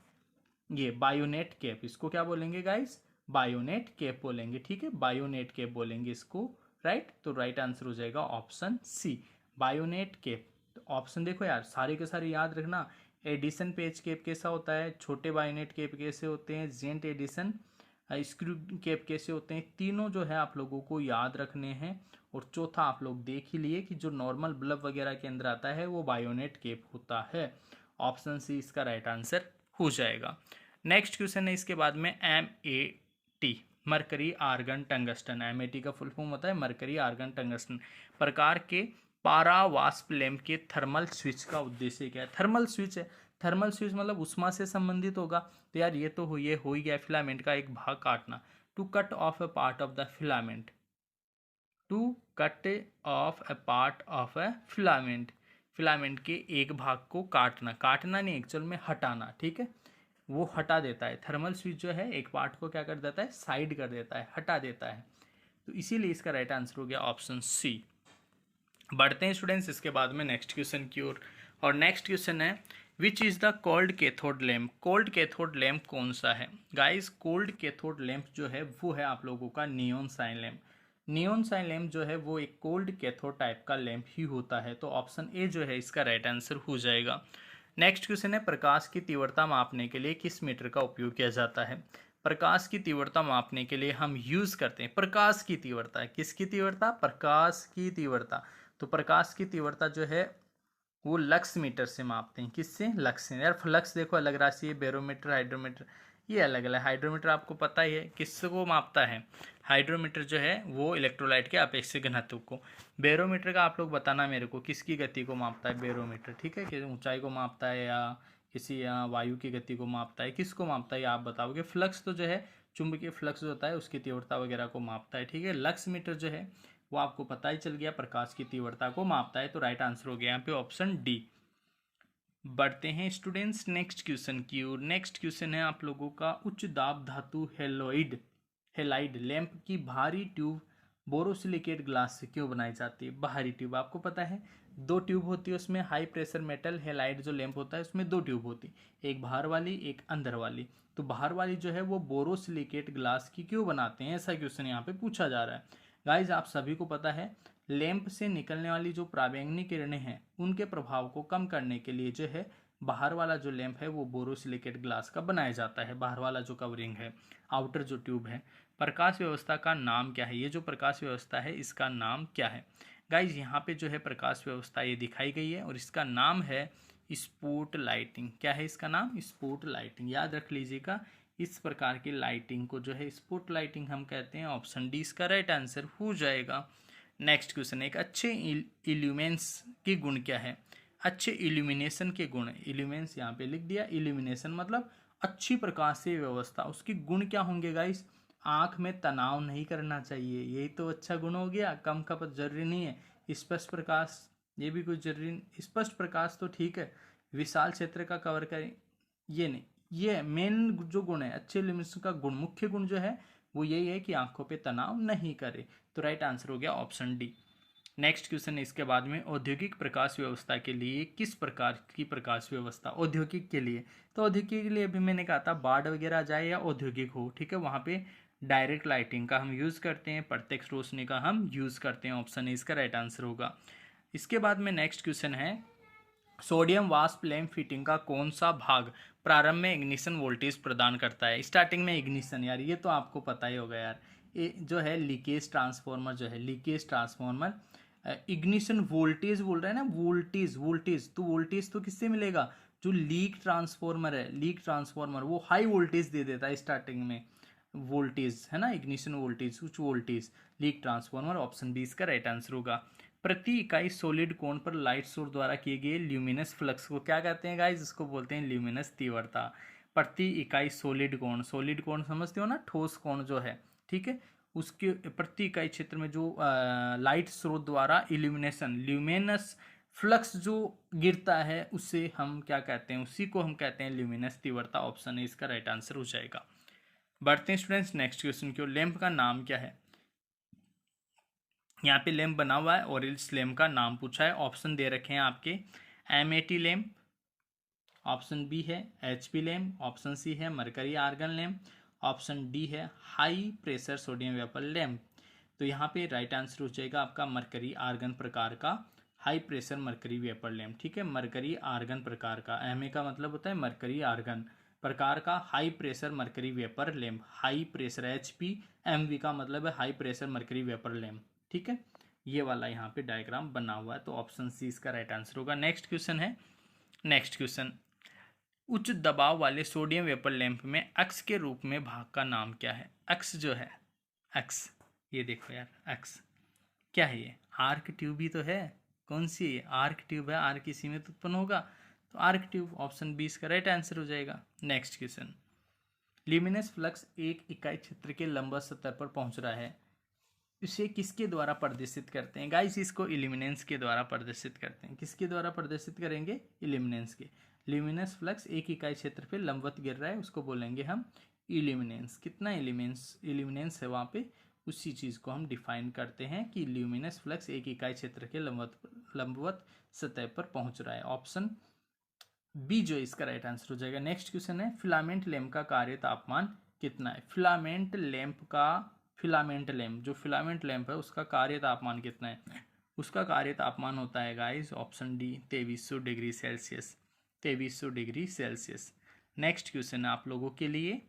ये बायोनेट केप। इसको क्या बोलेंगे गाइस, बायोनेट केप बोलेंगे, ठीक है, बायोनेट केप बोलेंगे इसको, राइट। तो राइट आंसर हो जाएगा ऑप्शन सी, बायोनेट केप। तो ऑप्शन देखो यार सारे के सारे याद रखना। एडिसन पेज केप कैसा होता है, छोटे बायोनेट केप कैसे होते हैं, जेंट एडिसन स्क्रू केप कैसे होते हैं, तीनों जो है आप लोगों को याद रखने हैं। और चौथा आप लोग देख ही लिए कि जो नॉर्मल बल्ब वगैरह के अंदर आता है वो बायोनेट केप होता है। ऑप्शन सी इसका राइट आंसर हो जाएगा। नेक्स्ट क्वेश्चन है इसके बाद में MAT, mercury argon tungsten. MAT का फुल फॉर्म होता है मरकरी आर्गन टंगस्टन प्रकार के पारावास्प लैंप के थर्मल स्विच का उद्देश्य क्या है। थर्मल स्विच है, थर्मल स्विच मतलब उष्मा से संबंधित होगा। तो यार ये तो हो ही गया फिलामेंट का एक भाग काटना, to cut off a part of the filament, to cut off a part of a filament, filament के एक भाग को काटना, काटना नहीं एक्चुअल में हटाना, ठीक है, वो हटा देता है। थर्मल स्विच जो है एक पार्ट को क्या कर देता है, साइड कर देता है, हटा देता है। तो इसीलिए इसका राइट आंसर हो गया ऑप्शन सी। बढ़ते हैं स्टूडेंट्स इसके बाद में नेक्स्ट क्वेश्चन की ओर। और नेक्स्ट क्वेश्चन है which is the cold cathode lamp. Cold cathode lamp कौन सा है गाइस। कोल्ड कैथोड लैम्प जो है वो है आप लोगों का neon sign lamp. Neon sign lamp जो है वो एक कोल्ड कैथोड टाइप का लैम्प ही होता है। तो ऑप्शन ए जो है इसका राइट आंसर हो जाएगा। नेक्स्ट क्वेश्चन है प्रकाश की तीव्रता मापने के लिए किस मीटर का उपयोग किया जाता है। प्रकाश की तीव्रता मापने के लिए हम यूज करते हैं प्रकाश की तीव्रता, किसकी तीव्रता, प्रकाश की तीव्रता। तो प्रकाश की तीव्रता जो है वो लक्स मीटर से मापते हैं, किससे, लक्स से। यार फ्लक्स देखो अलग राशि है, बैरोमीटर हाइड्रोमीटर ये अलग अलग। हाइड्रोमीटर आपको पता ही है किसको मापता है, हाइड्रोमीटर जो है वो इलेक्ट्रोलाइट के अपेक्षित घनत्व को। बैरोमीटर का आप लोग बताना मेरे को किसकी गति को मापता है बैरोमीटर, ठीक है, कि ऊंचाई को मापता है या किसी वायु की गति को मापता है, किसको मापता है आप बताओगे। फ्लक्स तो जो है चुंबकीय फ्लक्स जो होता है उसकी तीव्रता वगैरह को मापता है, ठीक है। लक्स मीटर जो है वो आपको पता ही चल गया प्रकाश की तीव्रता को मापता है। तो राइट आंसर हो गया यहाँ पे ऑप्शन डी। बढ़ते हैं स्टूडेंट्स नेक्स्ट क्वेश्चन की ओर। नेक्स्ट क्वेश्चन है आप लोगों का उच्च दाब धातु हेलाइड लैंप की बाहरी ट्यूब बोरोसिलिकेट ग्लास से क्यों बनाई जाती है। बाहरी ट्यूब आपको पता है दो ट्यूब होती है उसमें, हाई प्रेशर मेटल हेलाइड जो लैंप होता है उसमें दो ट्यूब होती, एक बाहर वाली एक अंदर वाली। तो बाहर वाली जो है वो बोरोसिलिकेट ग्लास की क्यों बनाते हैं, ऐसा क्वेश्चन यहाँ पे पूछा जा रहा है। गाइज आप सभी को पता है लैंप से निकलने वाली जो पराबैंगनी किरणें हैं उनके प्रभाव को कम करने के लिए जो है बाहर वाला जो लैंप है वो बोरोसिलिकेट ग्लास का बनाया जाता है, बाहर वाला जो कवरिंग है, आउटर जो ट्यूब है। प्रकाश व्यवस्था का नाम क्या है? ये जो प्रकाश व्यवस्था है इसका नाम क्या है? गाइज यहाँ पे जो है प्रकाश व्यवस्था ये दिखाई गई है और इसका नाम है स्पॉट लाइटिंग। क्या है इसका नाम? Spot lighting. याद रख लीजिएगा, इस प्रकार की लाइटिंग को जो है स्पॉट लाइटिंग हम कहते हैं। ऑप्शन डी इसका राइट आंसर हो जाएगा। नेक्स्ट क्वेश्चन, एक अच्छे इल्यूमेंस के गुण क्या है? अच्छे इल्यूमिनेशन के गुण, इल्यूमेंस यहाँ पे लिख दिया, इल्यूमिनेशन मतलब अच्छी प्रकाशीय व्यवस्था, उसके गुण क्या होंगे गाइस? आंख में तनाव नहीं करना चाहिए, यही तो अच्छा गुण हो गया। कम खपत जरूरी नहीं है। स्पष्ट प्रकाश, ये भी कुछ जरूरी नहीं। स्पष्ट प्रकाश तो ठीक है, विशाल क्षेत्र का कवर करें, ये नहीं। ये मेन जो गुण है अच्छे इल्यूमिनेशन का गुण, मुख्य गुण जो है वो यही है कि आंखों पे तनाव नहीं करे। तो राइट आंसर हो गया ऑप्शन डी। नेक्स्ट क्वेश्चन है इसके बाद में, औद्योगिक प्रकाश व्यवस्था के लिए किस प्रकार की प्रकाश व्यवस्था? औद्योगिक के लिए, तो औद्योगिक के लिए अभी मैंने कहा था बाढ़ वगैरह जाए या औद्योगिक हो, ठीक है, वहाँ पे डायरेक्ट लाइटिंग का हम यूज़ करते हैं, प्रत्यक्ष रोशनी का हम यूज़ करते हैं। ऑप्शन ए इसका राइट आंसर होगा। इसके बाद में नेक्स्ट क्वेश्चन है, सोडियम वाष्प लैंप फिटिंग का कौन सा भाग प्रारंभ में इग्निशन वोल्टेज प्रदान करता है? स्टार्टिंग में इग्निशन, यार ये तो आपको पता ही होगा यार, ये जो है लीकेज ट्रांसफॉर्मर, जो है लीकेज ट्रांसफॉर्मर इग्निशन वोल्टेज बोल रहा है ना, वोल्टेज वोल्टेज, तो वोल्टेज तो किससे मिलेगा? जो लीक ट्रांसफॉर्मर है, लीक ट्रांसफॉर्मर वो हाई वोल्टेज दे देता है स्टार्टिंग में, वोल्टेज है ना, इग्निशन वोल्टेज, उच्च voltage, leak transformer. Option B इसका राइट आंसर होगा। प्रति इकाई सॉलिड कोण पर लाइट सोर्स द्वारा किए गए ल्यूमिनस फ्लक्स को क्या कहते हैं गाइस? इसको बोलते हैं ल्यूमिनस तीव्रता। प्रति इकाई सॉलिड कोण, सॉलिड कोण समझते हो ना, ठोस कोण जो है, ठीक है, उसके प्रति इकाई क्षेत्र में जो लाइट स्रोत द्वारा इल्यूमिनेशन, ल्यूमिनस फ्लक्स जो गिरता है उससे हम क्या कहते हैं? उसी को हम कहते हैं ल्यूमिनस तीव्रता। ऑप्शन है इसका राइट आंसर हो जाएगा। बढ़ते हैं स्टूडेंट्स नेक्स्ट क्वेश्चन की ओर। लैंप का नाम क्या है? यहाँ पे लैंप बना हुआ है और इस लैंप का नाम पूछा है। ऑप्शन दे रखे हैं आपके, MAT लैंप, ऑप्शन बी है HP लैंप, ऑप्शन सी है mercury argon lamp, option D है high pressure sodium vapour lamp. तो यहाँ पे राइट आंसर हो जाएगा आपका मरकरी आर्गन प्रकार का high pressure mercury vapour lamp, ठीक है, मरकरी आर्गन प्रकार का, MA का मतलब होता है मरकरी आर्गन प्रकार का high pressure mercury vapour lamp. High pressure HP, MV का मतलब है high pressure mercury vapour lamp, ठीक है, ये वाला यहाँ पे डायग्राम बना हुआ है। तो ऑप्शन सी इसका राइट आंसर होगा। नेक्स्ट क्वेश्चन है, नेक्स्ट क्वेश्चन, उच्च दबाव वाले सोडियम वेपर लैंप में अक्स के रूप में भाग का नाम क्या है? अक्स जो है, अक्स, ये देखो यार, अक्स क्या है? ये आर्क ट्यूब ही तो है। कौन सी है? आर्क ट्यूब है, आर्क इसी में तो उत्पन्न होगा, तो आर्क ट्यूब। ऑप्शन बी इसका राइट आंसर हो जाएगा। नेक्स्ट क्वेश्चन, ल्यूमिनस फ्लक्स एक इकाई क्षेत्र के लंबवत सतह पर पहुंच रहा है, इसे किसके द्वारा प्रदर्शित करते हैं? गाइस इसको इल्यूमिनेंस के द्वारा प्रदर्शित करते हैं। किसके द्वारा प्रदर्शित करेंगे? इल्यूमिनेंस के। ल्यूमिनस फ्लक्स एक इकाई क्षेत्र पे लंबवत गिर रहा है, उसको बोलेंगे हम इल्यूमिनेंस। कितना इल्यूमिनेंस है वहाँ पे, उसी चीज़ को हम डिफाइन करते हैं कि ल्यूमिनस फ्लक्स एक इकाई क्षेत्र के लंबवत सतह पर पहुंच रहा है। ऑप्शन बी जो इसका राइट आंसर हो जाएगा। नेक्स्ट क्वेश्चन है, फिलामेंट लैंप का कार्य तापमान कितना है? फिलामेंट लैंप का, फिलामेंट लैंप, जो फिलामेंट लैंप है उसका कार्य तापमान कितना है? उसका कार्य तापमान होता है guys, option D 2300 degree Celsius, 2300 degree Celsius. Next question है आप लोगों के लिए,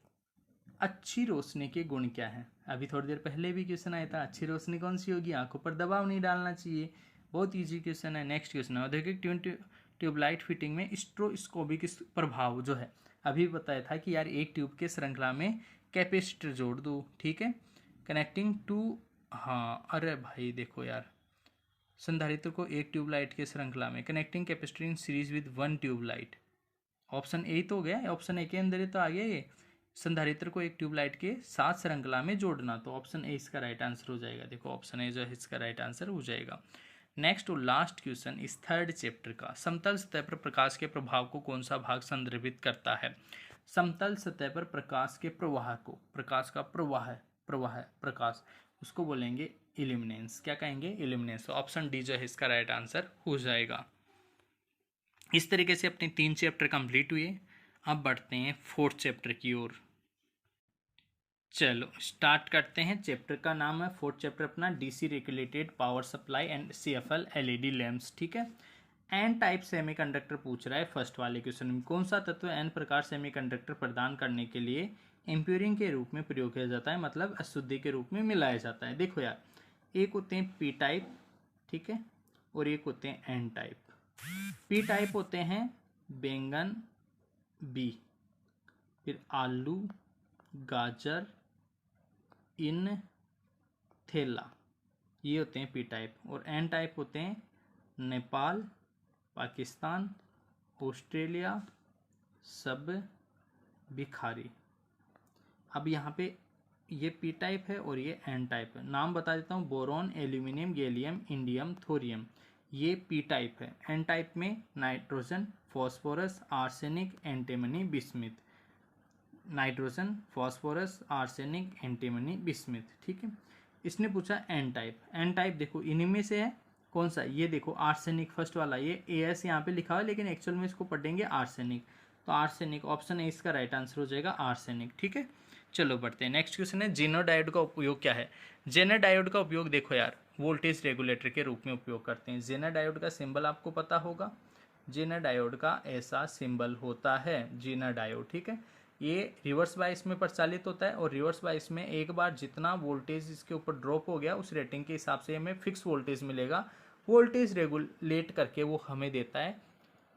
अच्छी रोशनी के गुण क्या है? अभी थोड़ी देर पहले भी क्वेश्चन आया था, अच्छी रोशनी कौन सी होगी? आंखों पर दबाव नहीं डालना चाहिए। बहुत इजी क्वेश्चन है। नेक्स्ट क्वेश्चन है, औद्योगिक ट्यूबलाइट फिटिंग में स्ट्रोस्कोपिक प्रभाव जो है, अभी बताया था कि यार एक ट्यूब के श्रृंखला में कैपेसिटर जोड़ दो, ठीक है, कनेक्टिंग टू, हाँ अरे भाई देखो यार, संधारित्र को एक ट्यूबलाइट के श्रृंखला में, connecting capacitor in series with one tubelight. Option A तो हो गया, ऑप्शन ए के अंदर ही तो आ गया ये, संधारित्र को एक ट्यूबलाइट के साथ श्रृंखला में जोड़ना। तो ऑप्शन ए इसका राइट आंसर हो जाएगा। देखो ऑप्शन ए जो है इसका राइट आंसर हो जाएगा। नेक्स्ट और लास्ट क्वेश्चन इस थर्ड चैप्टर का, समतल सतह पर प्रकाश के प्रभाव को कौन सा भाग संदर्भित करता है? समतल सतह पर प्रकाश के प्रवाह को, प्रकाश का प्रवाह प्रकाश, उसको बोलेंगे इल्यूमिनेंस। क्या कहेंगे? इल्यूमिनेंस। ऑप्शन डी जो है इसका राइट आंसर हो जाएगा। इस तरीके से अपने 3 चैप्टर कंप्लीट हुए। अब बढ़ते हैं 4th चैप्टर की ओर। चलो स्टार्ट करते हैं। चैप्टर का नाम है 4th चैप्टर अपना DC regulated power supply and CFL LED lamps, ठीक है। एन टाइप सेमीकंडक्टर पूछ रहा है फर्स्ट वाले क्वेश्चन में। कौन सा तत्व एन प्रकार सेमीकंडक्टर प्रदान करने के लिए इम्प्योरिंग के रूप में प्रयोग किया जाता है, मतलब अशुद्धि के रूप में मिलाया जाता है। देखो यार, एक होते हैं पी टाइप, ठीक है, और एक होते हैं एन टाइप। पी टाइप होते हैं बैंगन बी, फिर आलू, गाजर, इन, थेला, ये होते हैं पी टाइप। और एन टाइप होते हैं नेपाल, पाकिस्तान, ऑस्ट्रेलिया, सब, भिखारी। अब यहाँ पे ये पी टाइप है और ये एन टाइप है। नाम बता देता हूँ, boron, aluminium, gallium, indium, thorium, ये पी टाइप है। एन टाइप में nitrogen, phosphorus, arsenic, antimony, bismuth. Nitrogen, phosphorus, arsenic, antimony, bismuth, ठीक है। इसने पूछा एन टाइप। एन टाइप देखो इन्हीं में से है, कौन सा, ये देखो आर्सेनिक फर्स्ट वाला, ये ए एस यहाँ पे लिखा हुआ है लेकिन एक्चुअल में इसको पढ़ेंगे आर्सेनिक। तो आर्सेनिक ऑप्शन ए इसका राइट आंसर हो जाएगा, आर्सेनिक, ठीक है। चलो बढ़ते हैं, नेक्स्ट क्वेश्चन है जेनो डायोड का उपयोग क्या है। जेनो डायोड का उपयोग देखो यार, वोल्टेज रेगुलेटर के रूप में उपयोग करते हैं। जेनो डायोड का सिंबल आपको पता होगा, जेनो डायोड का ऐसा सिंबल होता है, जेनो डायोड, ठीक है। ये रिवर्स बायस में प्रचालित होता है और रिवर्स बायस में एक बार जितना वोल्टेज इसके ऊपर ड्रॉप हो गया उस रेटिंग के हिसाब से हमें फिक्स वोल्टेज मिलेगा, वोल्टेज रेगुलेट करके वो हमें देता है,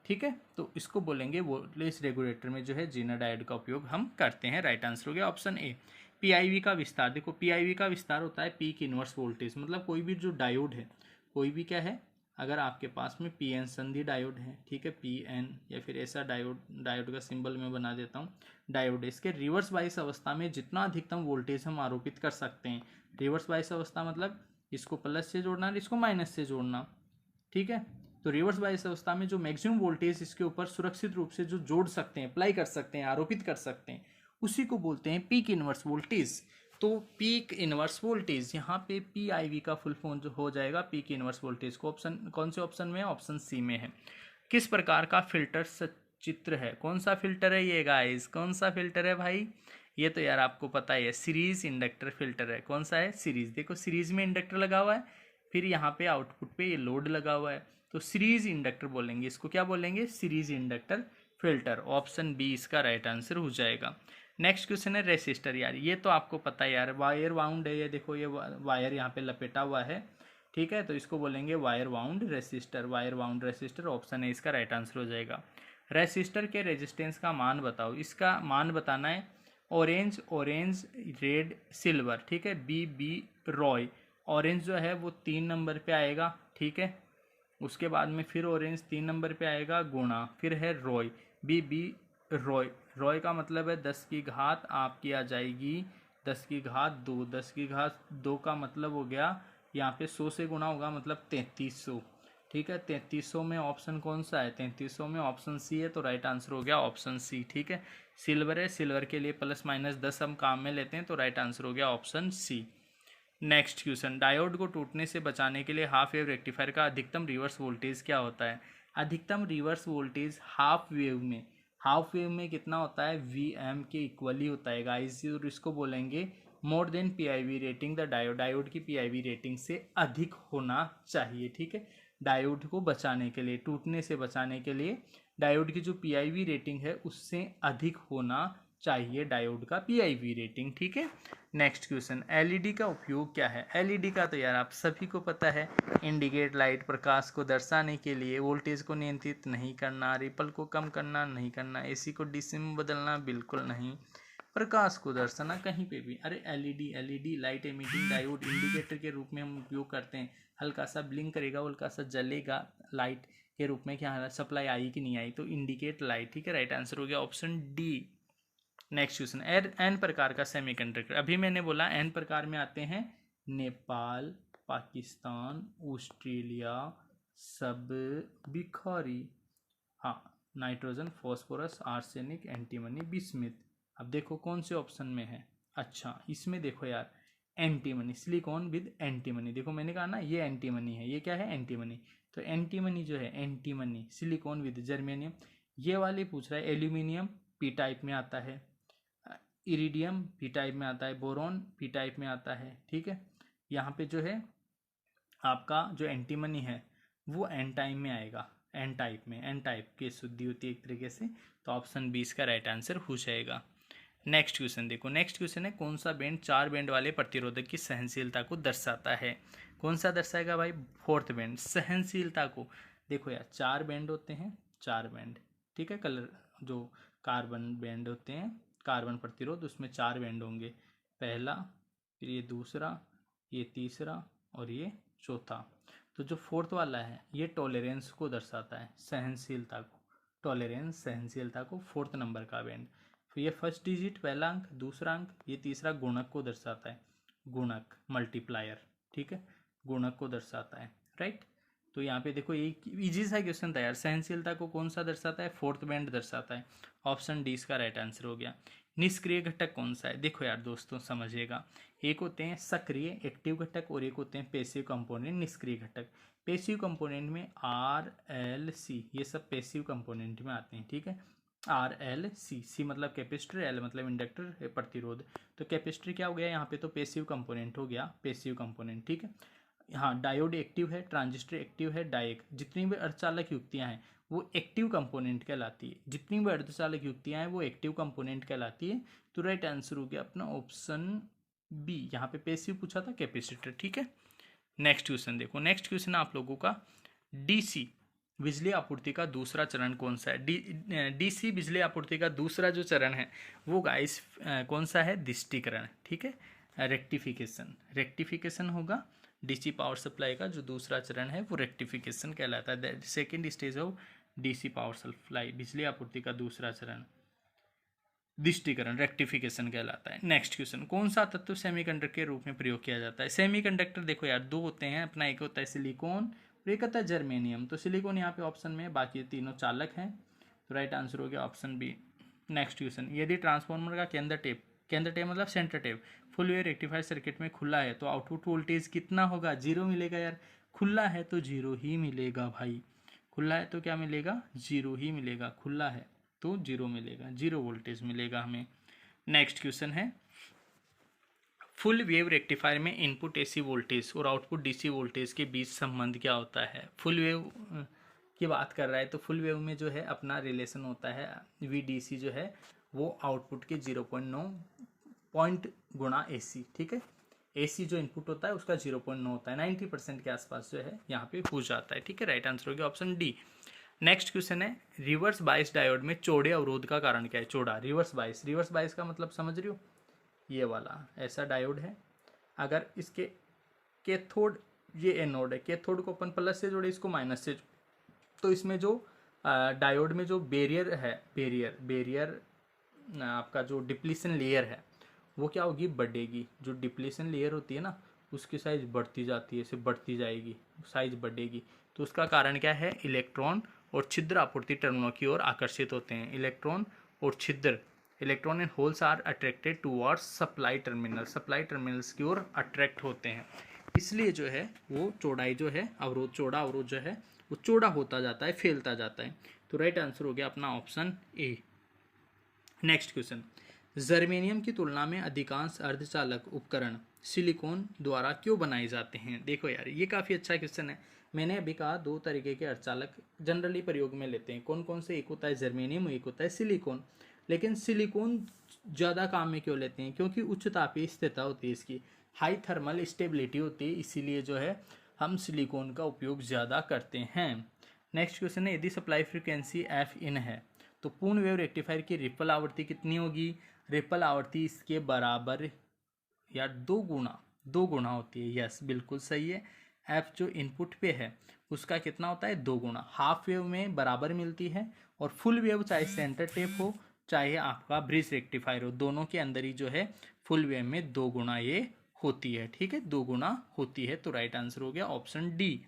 ठीक है। तो इसको बोलेंगे वोल्टेज रेगुलेटर में जो है जेनो डायोड का उपयोग हम करते हैं। राइट आंसर हो गया ऑप्शन ए। पीआईवी का विस्तार देखो, पीआईवी का विस्तार होता है पीक इनवर्स वोल्टेज, मतलब कोई भी जो डायोड है, कोई भी क्या है, अगर आपके पास में पी एन संधि डायोड है, ठीक है, पी एन या फिर ऐसा डायोड का सिंबल मैं बना देता हूँ, डायोड, इसके रिवर्स बायस अवस्था में जितना अधिकतम वोल्टेज हम आरोपित कर सकते हैं। रिवर्स बायस अवस्था मतलब इसको प्लस से जोड़ना और इसको माइनस से जोड़ना, ठीक है। तो रिवर्स बायस अवस्था में जो मैक्सिमम वोल्टेज इसके ऊपर सुरक्षित रूप से जो जोड़ सकते हैं, अप्लाई कर सकते हैं, आरोपित कर सकते हैं, उसी को बोलते हैं पीक इनवर्स वोल्टेज। तो पीक इनवर्स वोल्टेज, यहाँ पे पी आई वी का फुल फॉर्म जो हो जाएगा पीक इनवर्स वोल्टेज को ऑप्शन कौन से ऑप्शन में है, ऑप्शन सी में है। किस प्रकार का फिल्टर सचित्र है, कौन सा फिल्टर है ये गाइस, कौन सा फिल्टर है भाई, ये तो यार आपको पता ही है, सीरीज इंडक्टर फिल्टर है। कौन सा है, सीरीज। देखो सीरीज में इंडक्टर लगा हुआ है, फिर यहाँ पे आउटपुट पे ये लोड लगा हुआ है, तो सीरीज इंडक्टर बोलेंगे इसको, क्या बोलेंगे, series inductor filter. Option B इसका राइट आंसर हो जाएगा। नेक्स्ट क्वेश्चन है रेसिस्टर। यार ये तो आपको पता है यार, वायर वाउंड है, ये देखो ये वायर यहाँ पे लपेटा हुआ है, ठीक है, तो इसको बोलेंगे wire wound resistor, wire wound resistor, option है इसका राइट आंसर हो जाएगा। रेसिस्टर के रेजिस्टेंस का मान बताओ, इसका मान बताना है, ऑरेंज, ऑरेंज, रेड, सिल्वर, ठीक है, बी बी रॉय। ऑरेंज जो है वो 3 नंबर पे आएगा, ठीक है, उसके बाद में फिर ऑरेंज 3 नंबर पे आएगा गुणा, फिर है रॉय, बी बी रॉय। रॉय का मतलब है 10 की घात आपकी आ जाएगी 10 की घात 2, 10 की घात 2 का मतलब हो गया यहाँ पे 100 से गुणा होगा मतलब 3300, ठीक है। 3300 में ऑप्शन कौन सा है, 3300 में ऑप्शन सी है, तो राइट आंसर हो गया ऑप्शन सी, ठीक है। सिल्वर है, सिल्वर के लिए प्लस माइनस 10 हम काम में लेते हैं, तो राइट आंसर हो गया option C. Next question, diode को टूटने से बचाने के लिए हाफ वेव रेक्टिफायर का अधिकतम रिवर्स वोल्टेज क्या होता है। अधिकतम रिवर्स वोल्टेज हाफ वेव में कितना होता है, वी एम के इक्वली होता है गाइस, और इसको बोलेंगे more than P I V rating the diode, diode की पी आई वी रेटिंग से अधिक होना चाहिए, ठीक है। डायोड को बचाने के लिए, टूटने से बचाने के लिए डायोड की जो पी आई वी रेटिंग है उससे अधिक होना चाहिए डायोड का पी आई वी रेटिंग, ठीक है। नेक्स्ट क्वेश्चन, एलईडी का उपयोग क्या है। एलईडी का तो यार आप सभी को पता है, इंडिकेट लाइट, प्रकाश को दर्शाने के लिए, वोल्टेज को नियंत्रित नहीं करना, रिपल को कम करना नहीं करना, एसी को डीसी में बदलना बिल्कुल नहीं, प्रकाश को दर्शाना कहीं पे भी। अरे LED light emitting diode indicator के रूप में हम उपयोग करते हैं, हल्का सा ब्लिंक करेगा, हल्का सा जलेगा लाइट के रूप में, क्या सप्लाई आई कि नहीं आई, तो इंडिकेट लाइट, ठीक है। राइट आंसर हो गया option D. Next question, N प्रकार का सेमीकंडक्टर, अभी मैंने बोला एन प्रकार में आते हैं नेपाल, पाकिस्तान, ऑस्ट्रेलिया, सब, भिखारी, हाँ, nitrogen, phosphorus, arsenic, antimony, bismuth. अब देखो कौन से ऑप्शन में है, अच्छा इसमें देखो यार एंटीमनी, सिलिकॉन विद एंटीमनी, देखो मैंने कहा ना ये एंटीमनी है, ये क्या है एंटीमनी, तो एंटीमनी जो है एंटीमनी, सिलिकॉन विद जर्मेनियम। ये वाले पूछ रहा है एल्यूमिनियम पी टाइप में आता है, इरिडियम पी टाइप में आता है, बोरॉन पी टाइप में आता है, ठीक है। यहाँ पे जो है आपका जो एंटीमनी है वो एन टाइप में आएगा, एन टाइप में, एन टाइप की शुद्धि होती है एक तरीके से। तो ऑप्शन बी इसका राइट आंसर हो जाएगा। नेक्स्ट क्वेश्चन देखो, नेक्स्ट क्वेश्चन है कौन सा बैंड 4 बैंड वाले प्रतिरोधक की सहनशीलता को दर्शाता है। कौन सा दर्शाएगा भाई, फोर्थ बैंड सहनशीलता को। देखो यार 4 बैंड होते हैं, 4 बैंड, ठीक है, कलर जो कार्बन बैंड होते हैं, कार्बन प्रतिरोध, उसमें 4 बैंड होंगे, पहला, फिर ये दूसरा, ये तीसरा और ये चौथा। तो जो फोर्थ वाला है ये टॉलरेंस को दर्शाता है, सहनशीलता को, टॉलरेंस सहनशीलता को, फोर्थ नंबर का बैंड। फिर ये फर्स्ट डिजिट पहला अंक, दूसरा अंक, ये तीसरा गुणक को दर्शाता है, गुणक मल्टीप्लायर, ठीक है, गुणक को दर्शाता है, राइट। तो यहाँ पे देखो ये इजी सा क्वेश्चन था यार, सहनशीलता को कौन सा दर्शाता है, फोर्थ बैंड दर्शाता है। ऑप्शन डी इसका राइट आंसर हो गया। निष्क्रिय घटक कौन सा है, देखो यार दोस्तों समझिएगा, एक होते हैं सक्रिय एक्टिव घटक और एक होते हैं पैसिव कंपोनेंट निष्क्रिय घटक। पैसिव कंपोनेंट में आर एल सी ये सब पैसिव कंपोनेंट में आते हैं, ठीक है। आर एल सी, सी मतलब कैपेसिटर, एल मतलब इंडक्टर प्रतिरोध। तो कैपेसिटर क्या हो गया यहाँ पे, तो पैसिव कंपोनेंट हो गया, पैसिव कंपोनेंट, ठीक है। हाँ डायोड एक्टिव है, ट्रांजिस्टर एक्टिव है, डायक, जितनी भी अर्धचालक युक्तियाँ हैं वो एक्टिव कंपोनेंट कहलाती है, जितनी भी अर्धचालक युक्तियाँ हैं वो एक्टिव कंपोनेंट कहलाती है। तो राइट आंसर हो गया अपना ऑप्शन बी, यहाँ पे पैसिव पूछा था कैपेसिटर, ठीक है। नेक्स्ट क्वेश्चन देखो, नेक्स्ट क्वेश्चन आप लोगों का डीसी बिजली आपूर्ति का दूसरा चरण कौन सा है। डीसी बिजली आपूर्ति का दूसरा जो चरण है वो गाइस कौन सा है, दिष्टिकरण, ठीक है, रेक्टिफिकेशन, रेक्टिफिकेशन होगा। डीसी पावर सप्लाई का जो दूसरा चरण है वो रेक्टिफिकेशन कहलाता है, second stage of DC power supply, बिजली आपूर्ति का दूसरा चरण दिष्टिकरण, रेक्टिफिकेशन कहलाता है। नेक्स्ट क्वेश्चन, कौन सा तत्व सेमीकंडक्टर के रूप में प्रयोग किया जाता है। सेमीकंडक्टर देखो यार दो होते हैं अपना, एक होता है सिलिकॉन और एक होता है जर्मेनियम। तो सिलिकॉन यहाँ पे ऑप्शन में, बाकी तीनों चालक हैं। तो राइट आंसर हो गया ऑप्शन बी। नेक्स्ट क्वेश्चन, यदि ट्रांसफार्मर का केंद्र टेप, केंद्र टेप मतलब centre tap, full wave rectifier circuit में खुला है तो आउटपुट वोल्टेज कितना होगा, जीरो मिलेगा यार, खुला है तो जीरो ही मिलेगा भाई, खुला है तो क्या मिलेगा, जीरो ही मिलेगा, खुला है तो जीरो मिलेगा, जीरो वोल्टेज मिलेगा हमें। नेक्स्ट क्वेश्चन है, फुल वेव रेक्टिफायर में इनपुट एसी वोल्टेज और आउटपुट डीसी वोल्टेज के बीच संबंध क्या होता है। फुल वेव की बात कर रहा है तो फुल वेव में जो है अपना रिलेशन होता है वीडीसी जो है वो आउटपुट के 0.9 पॉइंट गुणा एसी, ठीक है। एसी जो इनपुट होता है उसका 0.9 होता है, 90% के आसपास जो है यहाँ पे हो जाता है, ठीक है। राइट आंसर हो गया ऑप्शन डी। नेक्स्ट क्वेश्चन है, रिवर्स बायस डायोड में चौड़े अवरोध का कारण क्या है। चौड़ा रिवर्स बायस, रिवर्स बायस का मतलब समझ रही हो, ये वाला ऐसा डायोड है, अगर इसके कैथोड, ये एनोड है, कैथोड को अपन प्लस से जोड़े, इसको माइनस से, तो इसमें जो डायोड में जो बैरियर है, बैरियर आपका जो डिप्लीशन लेयर है वो क्या होगी, बढ़ेगी। जो डिप्लीशन लेयर होती है ना उसकी साइज बढ़ती जाती है, इसे बढ़ती जाएगी, साइज बढ़ेगी। तो उसका कारण क्या है, इलेक्ट्रॉन और छिद्र आपूर्ति टर्मिनलों की ओर आकर्षित होते हैं। इलेक्ट्रॉन और छिद्र, electron and holes are attracted towards supply terminal, supply terminals की ओर अट्रैक्ट होते हैं, इसलिए जो है वो चौड़ाई जो है अवरोध, चौड़ा अवरोध जो है वो चौड़ा होता जाता है, फैलता जाता है। तो राइट आंसर हो गया अपना option A. Next question, germanium की तुलना में अधिकांश अर्धचालक उपकरण सिलिकॉन द्वारा क्यों बनाए जाते हैं। देखो यार ये काफ़ी अच्छा क्वेश्चन है। मैंने अभी कहा दो तरीके के अर्धचालक जनरली प्रयोग में लेते हैं, कौन कौन से, एक होता है जर्मेनियम, एक होता है सिलिकॉन। लेकिन सिलिकॉन ज़्यादा काम में क्यों लेते हैं, क्योंकि उच्च तापीय स्थिरता होती है इसकी, हाई थर्मल स्टेबिलिटी होती है, इसीलिए जो है हम सिलिकॉन का उपयोग ज़्यादा करते हैं। नेक्स्ट क्वेश्चन है, यदि सप्लाई फ्रीक्वेंसी एफ इन है तो पूर्ण वेव रेक्टिफायर की रिपल आवृत्ति कितनी होगी। रिपल आवृत्ति इसके बराबर या दो गुना होती है। यस बिल्कुल सही है, एफ जो इनपुट पे है उसका कितना होता है, 2 गुना। हाफ वेव में बराबर मिलती है और फुल वेव चाहे सेंटर टेप हो चाहे आपका ब्रिज रेक्टिफायर हो, दोनों के अंदर ही जो है फुल वेव में 2 गुना ये होती है, ठीक है, 2 गुना होती है। तो राइट आंसर हो गया ऑप्शन डी।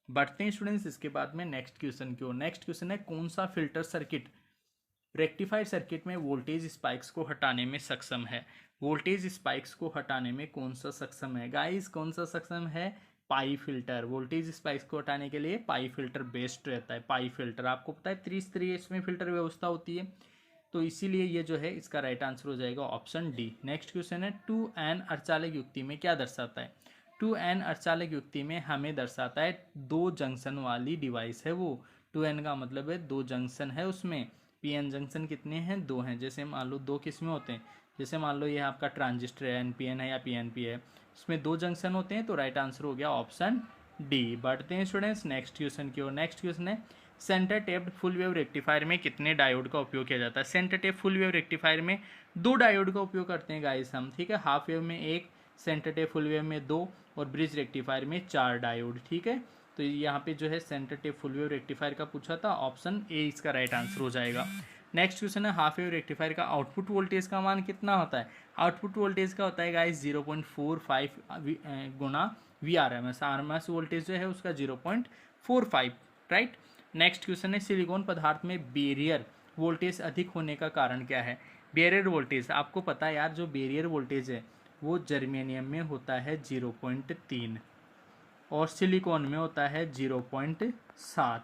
बढ़ते हैं स्टूडेंट्स इसके बाद में नेक्स्ट क्वेश्चन की ओर। नेक्स्ट क्वेश्चन है, कौन सा फिल्टर सर्किट रेक्टिफायर सर्किट में वोल्टेज स्पाइक्स को हटाने में सक्षम है। वोल्टेज स्पाइक्स को हटाने में कौन सा सक्षम है गाइस, कौन सा सक्षम है, पाई फिल्टर। वोल्टेज स्पाइक्स को हटाने के लिए पाई फिल्टर बेस्ट रहता है। पाई फिल्टर आपको पता है त्रिस्तरीय इसमें फिल्टर व्यवस्था होती है, तो इसीलिए ये जो है इसका राइट आंसर हो जाएगा ऑप्शन डी। नेक्स्ट क्वेश्चन है, 2n अर्धचालक युक्ति में क्या दर्शाता है। 2n अर्धचालक युक्ति में हमें दर्शाता है 2 जंक्शन वाली डिवाइस है वो, 2n का मतलब है 2 जंक्शन है उसमें, pn जंक्शन कितने हैं, 2 हैं। जैसे मान लो 2 किस में होते हैं, जैसे मान लो ये आपका ट्रांजिस्टर है, npn है या pnp है, इसमें 2 जंक्शन होते हैं, तो राइट आंसर हो गया ऑप्शन डी। बढ़ते हैं स्टूडेंट्स नेक्स्ट क्वेश्चन की ओर। नेक्स्ट क्वेश्चन है centre taped full wave rectifier में कितने डायोड का उपयोग किया जाता है। Centre tap full wave rectifier में 2 डायोड का उपयोग करते हैं गाइस हम, ठीक है। हाफ वेव में 1, सेंटर टेप फुल वेव में 2 और ब्रिज रेक्टिफायर में 4 डायोड, ठीक है। तो यहाँ पे जो है centre tap full wave rectifier का पूछा था, ऑप्शन ए इसका राइट आंसर हो जाएगा। नेक्स्ट क्वेश्चन है हाफ वेव रेक्टिफायर का आउटपुट वोल्टेज का मान कितना होता है। आउटपुट वोल्टेज का होता है गाइस 0.45 गुना VRMS। RMS वोल्टेज जो है उसका 0.45, राइट। नेक्स्ट क्वेश्चन है सिलिकॉन पदार्थ में बैरियर वोल्टेज अधिक होने का कारण क्या है। बैरियर वोल्टेज आपको पता है यार, जो बैरियर वोल्टेज है वो जर्मेनियम में होता है 0.3 और सिलिकॉन में होता है 0.7।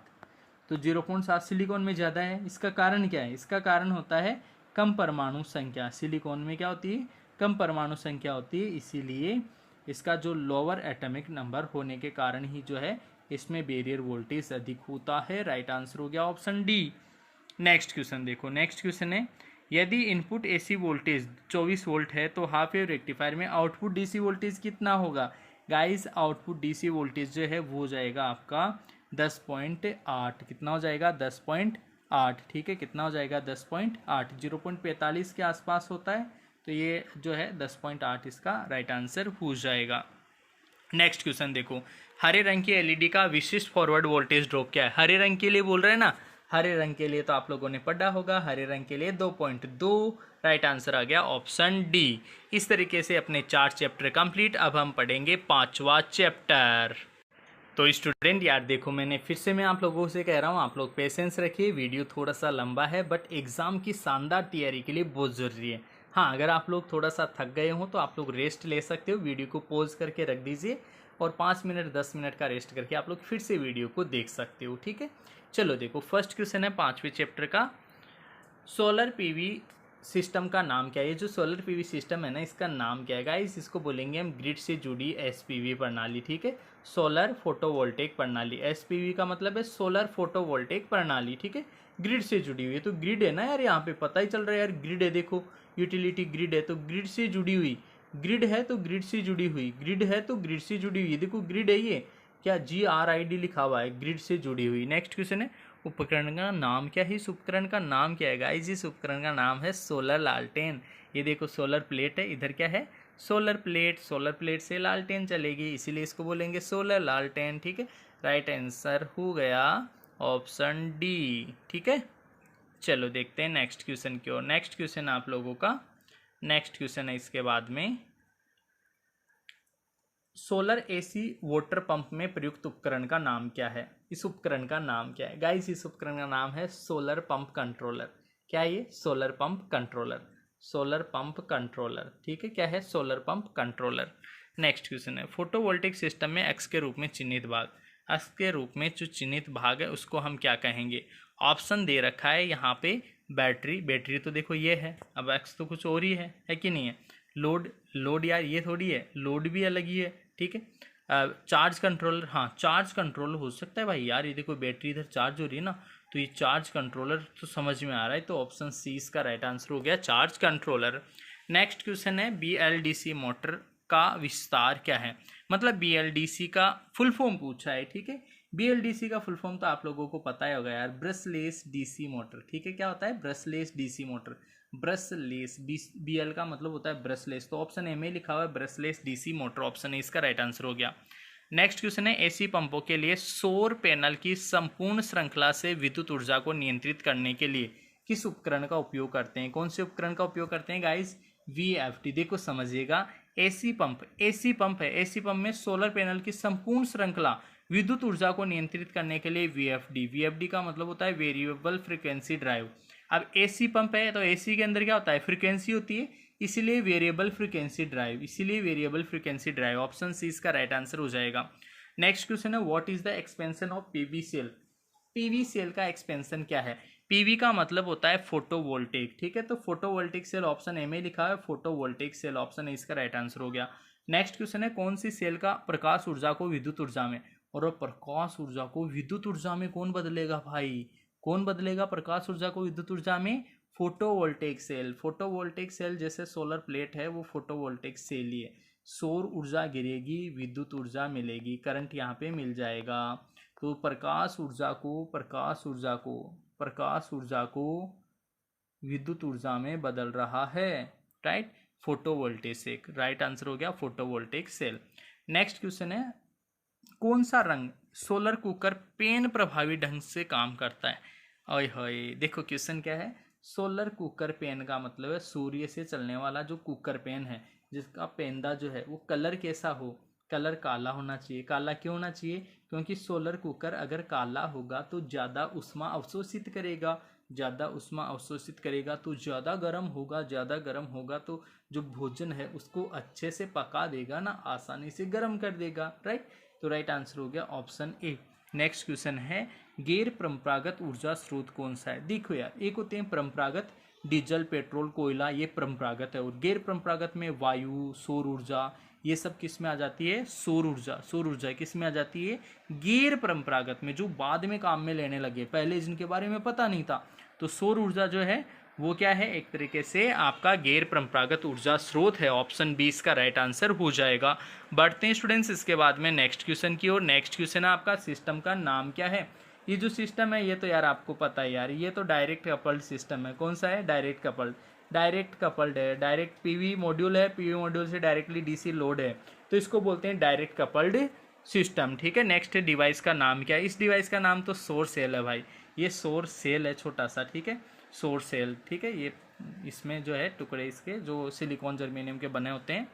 तो 0.7 सिलिकॉन में ज़्यादा है, इसका कारण क्या है, इसका कारण होता है कम परमाणु संख्या। सिलिकॉन में क्या होती है, कम परमाणु संख्या होती है, इसीलिए इसका जो लोअर एटॉमिक नंबर होने के कारण ही जो है इसमें बैरियर वोल्टेज अधिक होता है। राइट आंसर हो गया ऑप्शन डी। नेक्स्ट क्वेश्चन देखो, नेक्स्ट क्वेश्चन है यदि इनपुट एसी वोल्टेज 24 वोल्ट है तो हाफ वेव रेक्टिफायर में आउटपुट डीसी वोल्टेज कितना होगा। गाइस आउटपुट डीसी वोल्टेज जो है वो हो जाएगा आपका 10.8। कितना हो जाएगा, 10.8, ठीक है। कितना हो जाएगा, 10.8, 0.45 के आसपास होता है, तो ये जो है 10.8 इसका राइट आंसर हो जाएगा। नेक्स्ट क्वेश्चन देखो, हरे रंग की एलईडी का विशिष्ट फॉरवर्ड वोल्टेज ड्रॉप क्या है। हरे रंग के लिए बोल रहे हैं ना, हरे रंग के लिए तो आप लोगों ने पढ़ा होगा, हरे रंग के लिए 2.2, राइट आंसर आ गया ऑप्शन डी। इस तरीके से अपने 4 चैप्टर कंप्लीट। अब हम पढ़ेंगे 5वां चैप्टर। तो स्टूडेंट यार देखो, मैंने फिर से मैं आप लोगों से कह रहा हूँ, आप लोग पेशेंस रखिए, वीडियो थोड़ा सा लंबा है बट एग्जाम की शानदार तैयारी के लिए बहुत ज़रूरी है। हाँ, अगर आप लोग थोड़ा सा थक गए हो तो आप लोग रेस्ट ले सकते हो, वीडियो को पॉज करके रख दीजिए और 5 मिनट 10 मिनट का रेस्ट करके आप लोग फिर से वीडियो को देख सकते हो, ठीक है। चलो देखो, फर्स्ट क्वेश्चन है 5वें चैप्टर का, सोलर पीवी सिस्टम का नाम क्या है। ये जो सोलर पीवी सिस्टम है ना, इसका नाम क्या है गाइस, इसको बोलेंगे हम ग्रिड से जुड़ी एसपीवी प्रणाली, ठीक है। सोलर फोटोवोल्टेक प्रणाली, एसपीवी का मतलब है सोलर फोटोवोल्टेक प्रणाली, ठीक है। ग्रिड से जुड़ी हुई है, तो ग्रिड है ना यार, यहाँ पे पता ही चल रहा है यार, ग्रिड है, देखो यूटिलिटी ग्रिड है तो ग्रिड से जुड़ी हुई, ग्रिड है तो ग्रिड से जुड़ी हुई, ग्रिड है तो ग्रिड से जुड़ी हुई, देखो ग्रिड है ये, क्या GRID लिखा हुआ है, ग्रिड से जुड़ी हुई। नेक्स्ट क्वेश्चन है उपकरण का नाम क्या है। इस उपकरण का नाम क्या है गाइस, इस उपकरण का नाम है सोलर लालटेन। ये देखो सोलर प्लेट है, इधर क्या है, सोलर प्लेट, सोलर प्लेट से लालटेन चलेगी, इसीलिए इसको बोलेंगे सोलर लालटेन, ठीक है। राइट आंसर हो गया ऑप्शन डी, ठीक है। चलो देखते हैं नेक्स्ट क्वेश्चन की ओर। नेक्स्ट क्वेश्चन आप लोगों का, नेक्स्ट क्वेश्चन है इसके बाद में, सोलर एसी वाटर पंप में प्रयुक्त उपकरण का नाम क्या है। इस उपकरण का नाम क्या है गाइस, इस उपकरण का नाम है सोलर पंप कंट्रोलर। क्या है ये, solar pump controller, solar pump controller, ठीक है। क्या है, solar pump controller. Next question है फोटोवोल्टिक सिस्टम में एक्स के रूप में चिन्हित भाग, एक्स के रूप में जो चिन्हित भाग है उसको हम क्या कहेंगे। ऑप्शन दे रखा है यहाँ पे, बैटरी, बैटरी तो देखो ये है, अब एक्स तो कुछ और ही है कि नहीं है। लोड, लोड यार ये थोड़ी है, लोड भी अलग ही है, ठीक है। चार्ज कंट्रोलर, हाँ चार्ज कंट्रोलर हो सकता है भाई यार, ये देखो बैटरी इधर चार्ज हो रही है ना, तो ये चार्ज कंट्रोलर तो समझ में आ रहा है, तो ऑप्शन सी इसका राइट आंसर हो गया, चार्ज कंट्रोलर। नेक्स्ट क्वेश्चन है BLDC मोटर का विस्तार क्या है, मतलब BLDC का फुल फॉर्म पूछा है, ठीक है। BLDC का फुल फॉर्म तो आप लोगों को पता ही होगा यार, ब्रशलेस DC मोटर, ठीक है। क्या होता है, brushless DC motor, brushless, BL का मतलब होता है ब्रशलेस, तो ऑप्शन ए में लिखा हुआ है brushless DC motor, option A इसका राइट आंसर हो गया। नेक्स्ट क्वेश्चन है एसी पंपों के लिए सौर पैनल की संपूर्ण श्रृंखला से विद्युत ऊर्जा को नियंत्रित करने के लिए किस उपकरण का उपयोग करते हैं। कौन से उपकरण का उपयोग करते हैं गाइस, VFD। देखो समझिएगा, एसी पंप, एसी पंप है, एसी पंप में सोलर पैनल की संपूर्ण श्रृंखला विद्युत ऊर्जा को नियंत्रित करने के लिए VFD, VFD का मतलब होता है वेरिएबल फ्रीक्वेंसी ड्राइव। अब एसी पंप है तो एसी के अंदर क्या होता है, फ्रीक्वेंसी होती है, इसीलिए वेरिएबल फ्रीक्वेंसी ड्राइव, इसीलिए variable frequency drive, option C इसका राइट आंसर हो जाएगा। नेक्स्ट क्वेश्चन है what is the expansion of PV cell. PV cell का एक्सपेंशन क्या है। पीवी का मतलब होता है फोटोवोल्टेक, ठीक है, तो फोटोवोल्टेक सेल ऑप्शन ए में लिखा है, फोटोवोल्टेक सेल, ऑप्शन ए इसका राइट आंसर हो गया। नेक्स्ट क्वेश्चन है कौन सी सेल का प्रकाश ऊर्जा को विद्युत ऊर्जा में, और प्रकाश ऊर्जा को विद्युत ऊर्जा में कौन बदलेगा भाई? कौन बदलेगा प्रकाश ऊर्जा को विद्युत ऊर्जा में? Photovoltaic cell. फोटोवोल्टेइक सेल जैसे सोलर प्लेट है वो फोटोवोल्टेइक सेल ही है। सौर ऊर्जा गिरेगी, विद्युत ऊर्जा मिलेगी, करंट यहाँ पे मिल जाएगा। तो प्रकाश ऊर्जा को विद्युत ऊर्जा में बदल रहा है, right. Photovoltaic cell, right answer हो गया फोटोवोल्टेइक सेल। नेक्स्ट क्वेश्चन है, कौन सा रंग सोलर कुकर पेन प्रभावी ढंग से काम करता है? ओए होए, देखो क्वेश्चन क्या है। सोलर कुकर पेन का मतलब है सूर्य से चलने वाला जो कुकर पेन है, जिसका पेंदा जो है वो कलर कैसा हो? कलर काला होना चाहिए। काला क्यों होना चाहिए? क्योंकि सोलर कुकर अगर काला होगा तो ज़्यादा ऊष्मा अवशोषित करेगा, ज़्यादा ऊष्मा अवशोषित करेगा तो ज़्यादा गर्म होगा, ज़्यादा गर्म होगा तो जो भोजन है उसको अच्छे से पका देगा ना, आसानी से गर्म कर देगा, राइट। तो राइट आंसर हो गया ऑप्शन ए। नेक्स्ट क्वेश्चन है, गैर परंपरागत ऊर्जा स्रोत कौन सा है? देखो यार, एक होते हैं परंपरागत, डीजल, पेट्रोल, कोयला, ये परंपरागत है। और गैर परंपरागत में वायु, सौर ऊर्जा, ये सब किस में आ जाती है? सौर ऊर्जा। सौर ऊर्जा किस में आ जाती है? गैर परंपरागत में, जो बाद में काम में लेने लगे, पहले जिनके बारे में पता नहीं था। तो सौर ऊर्जा जो है वो क्या है? एक तरीके से आपका गैर परंपरागत ऊर्जा स्रोत है। ऑप्शन 20 का राइट आंसर हो जाएगा। बढ़ते हैं स्टूडेंट्स इसके बाद में नेक्स्ट क्वेश्चन की ओर। नेक्स्ट क्वेश्चन है आपका, सिस्टम का नाम क्या है? ये जो सिस्टम है ये तो यार आपको पता है यार, ये तो डायरेक्ट कपल्ड सिस्टम है। कौन सा है? डायरेक्ट कपल्ड है। डायरेक्ट पीवी मॉड्यूल है, पीवी मॉड्यूल से डायरेक्टली डीसी लोड है, तो इसको बोलते हैं डायरेक्ट कपल्ड सिस्टम, ठीक है। नेक्स्ट डिवाइस का नाम क्या है? इस डिवाइस का नाम तो सौर सेल है भाई, ये सौर सेल है छोटा सा, ठीक है, सौर सेल, ठीक है। ये इसमें जो है टुकड़े इसके जो सिलिकॉन जर्मेनियम के बने होते हैं,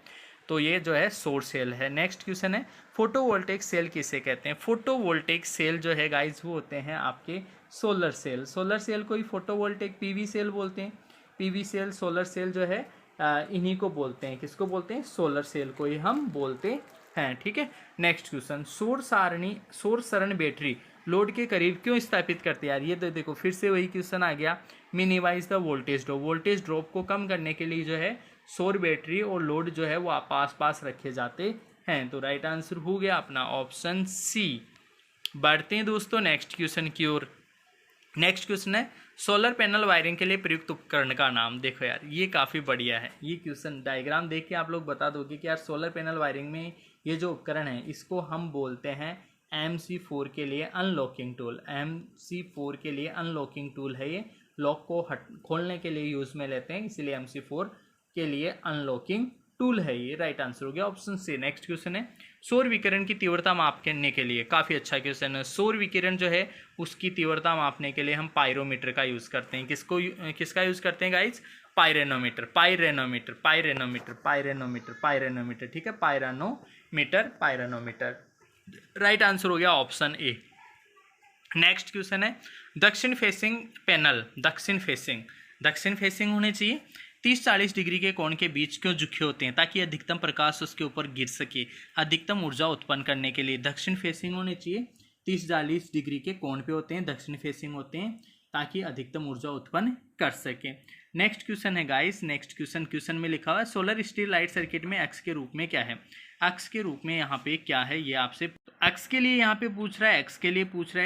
तो ये जो है सौर सेल है। नेक्स्ट क्वेश्चन है, फोटोवोल्टेइक सेल किसे कहते हैं? फोटोवोल्टेइक सेल जो है गाइज वो होते हैं आपके सोलर सेल। सोलर सेल को ही फोटोवोल्टेइक पीवी सेल बोलते हैं। पीवी सेल, सोलर सेल जो है इन्हीं को बोलते हैं। किसको बोलते हैं? सोलर सेल को ही हम बोलते हैं, ठीक है। नेक्स्ट क्वेश्चन, सौर सरणी बैटरी लोड के करीब क्यों स्थापित करते हैं? यार ये तो देखो फिर से वही क्वेश्चन आ गया, minimize the voltage drop. Voltage drop को कम करने के लिए जो है सौर बैटरी और लोड जो है वो पास पास रखे जाते हैं। तो राइट आंसर हो गया अपना ऑप्शन सी। बढ़ते हैं दोस्तों नेक्स्ट क्वेश्चन की ओर। नेक्स्ट क्वेश्चन है, सोलर पैनल वायरिंग के लिए प्रयुक्त उपकरण का नाम। देखो यार ये काफ़ी बढ़िया है, ये क्वेश्चन डायग्राम देख के आप लोग बता दोगे कि यार सोलर पैनल वायरिंग में ये जो उपकरण है इसको हम बोलते हैं MC4 के लिए अनलॉकिंग टूल। MC4 के लिए अनलॉकिंग टूल है ये, लॉक को खोलने के लिए यूज में लेते हैं, इसीलिए MC4 के लिए अनलॉकिंग टूल है ये। राइट आंसर हो गया ऑप्शन सी। नेक्स्ट क्वेश्चन है, सौर विकिरण की तीव्रता मापने के लिए, काफ़ी अच्छा क्वेश्चन है। सौर विकिरण जो है उसकी तीव्रता मापने के लिए हम पायरोमीटर का यूज़ करते हैं। किसका यूज़ करते हैं गाइज? पायरेनोमीटर, ठीक है, पायरेनोमीटर। राइट आंसर हो गया ऑप्शन ए। नेक्स्ट क्वेश्चन है, दक्षिण फेसिंग होने चाहिए। 30-40 डिग्री के कोण के बीच क्यों झुके होते हैं? ताकि अधिकतम प्रकाश उसके ऊपर गिर सके, अधिकतम ऊर्जा उत्पन्न करने के लिए दक्षिण फेसिंग होने चाहिए। 30-40 डिग्री के कोण पे होते हैं, दक्षिण फेसिंग होते हैं, ताकि अधिकतम ऊर्जा उत्पन्न कर सके। नेक्स्ट क्वेश्चन है गाइस, नेक्स्ट क्वेश्चन में लिखा हुआ है, सोलर स्टील लाइट सर्किट में अक्ष के रूप में क्या है? अक्ष के रूप में यहाँ पे क्या है ये आपसे अक्ष के लिए यहाँ पे पूछ रहा है,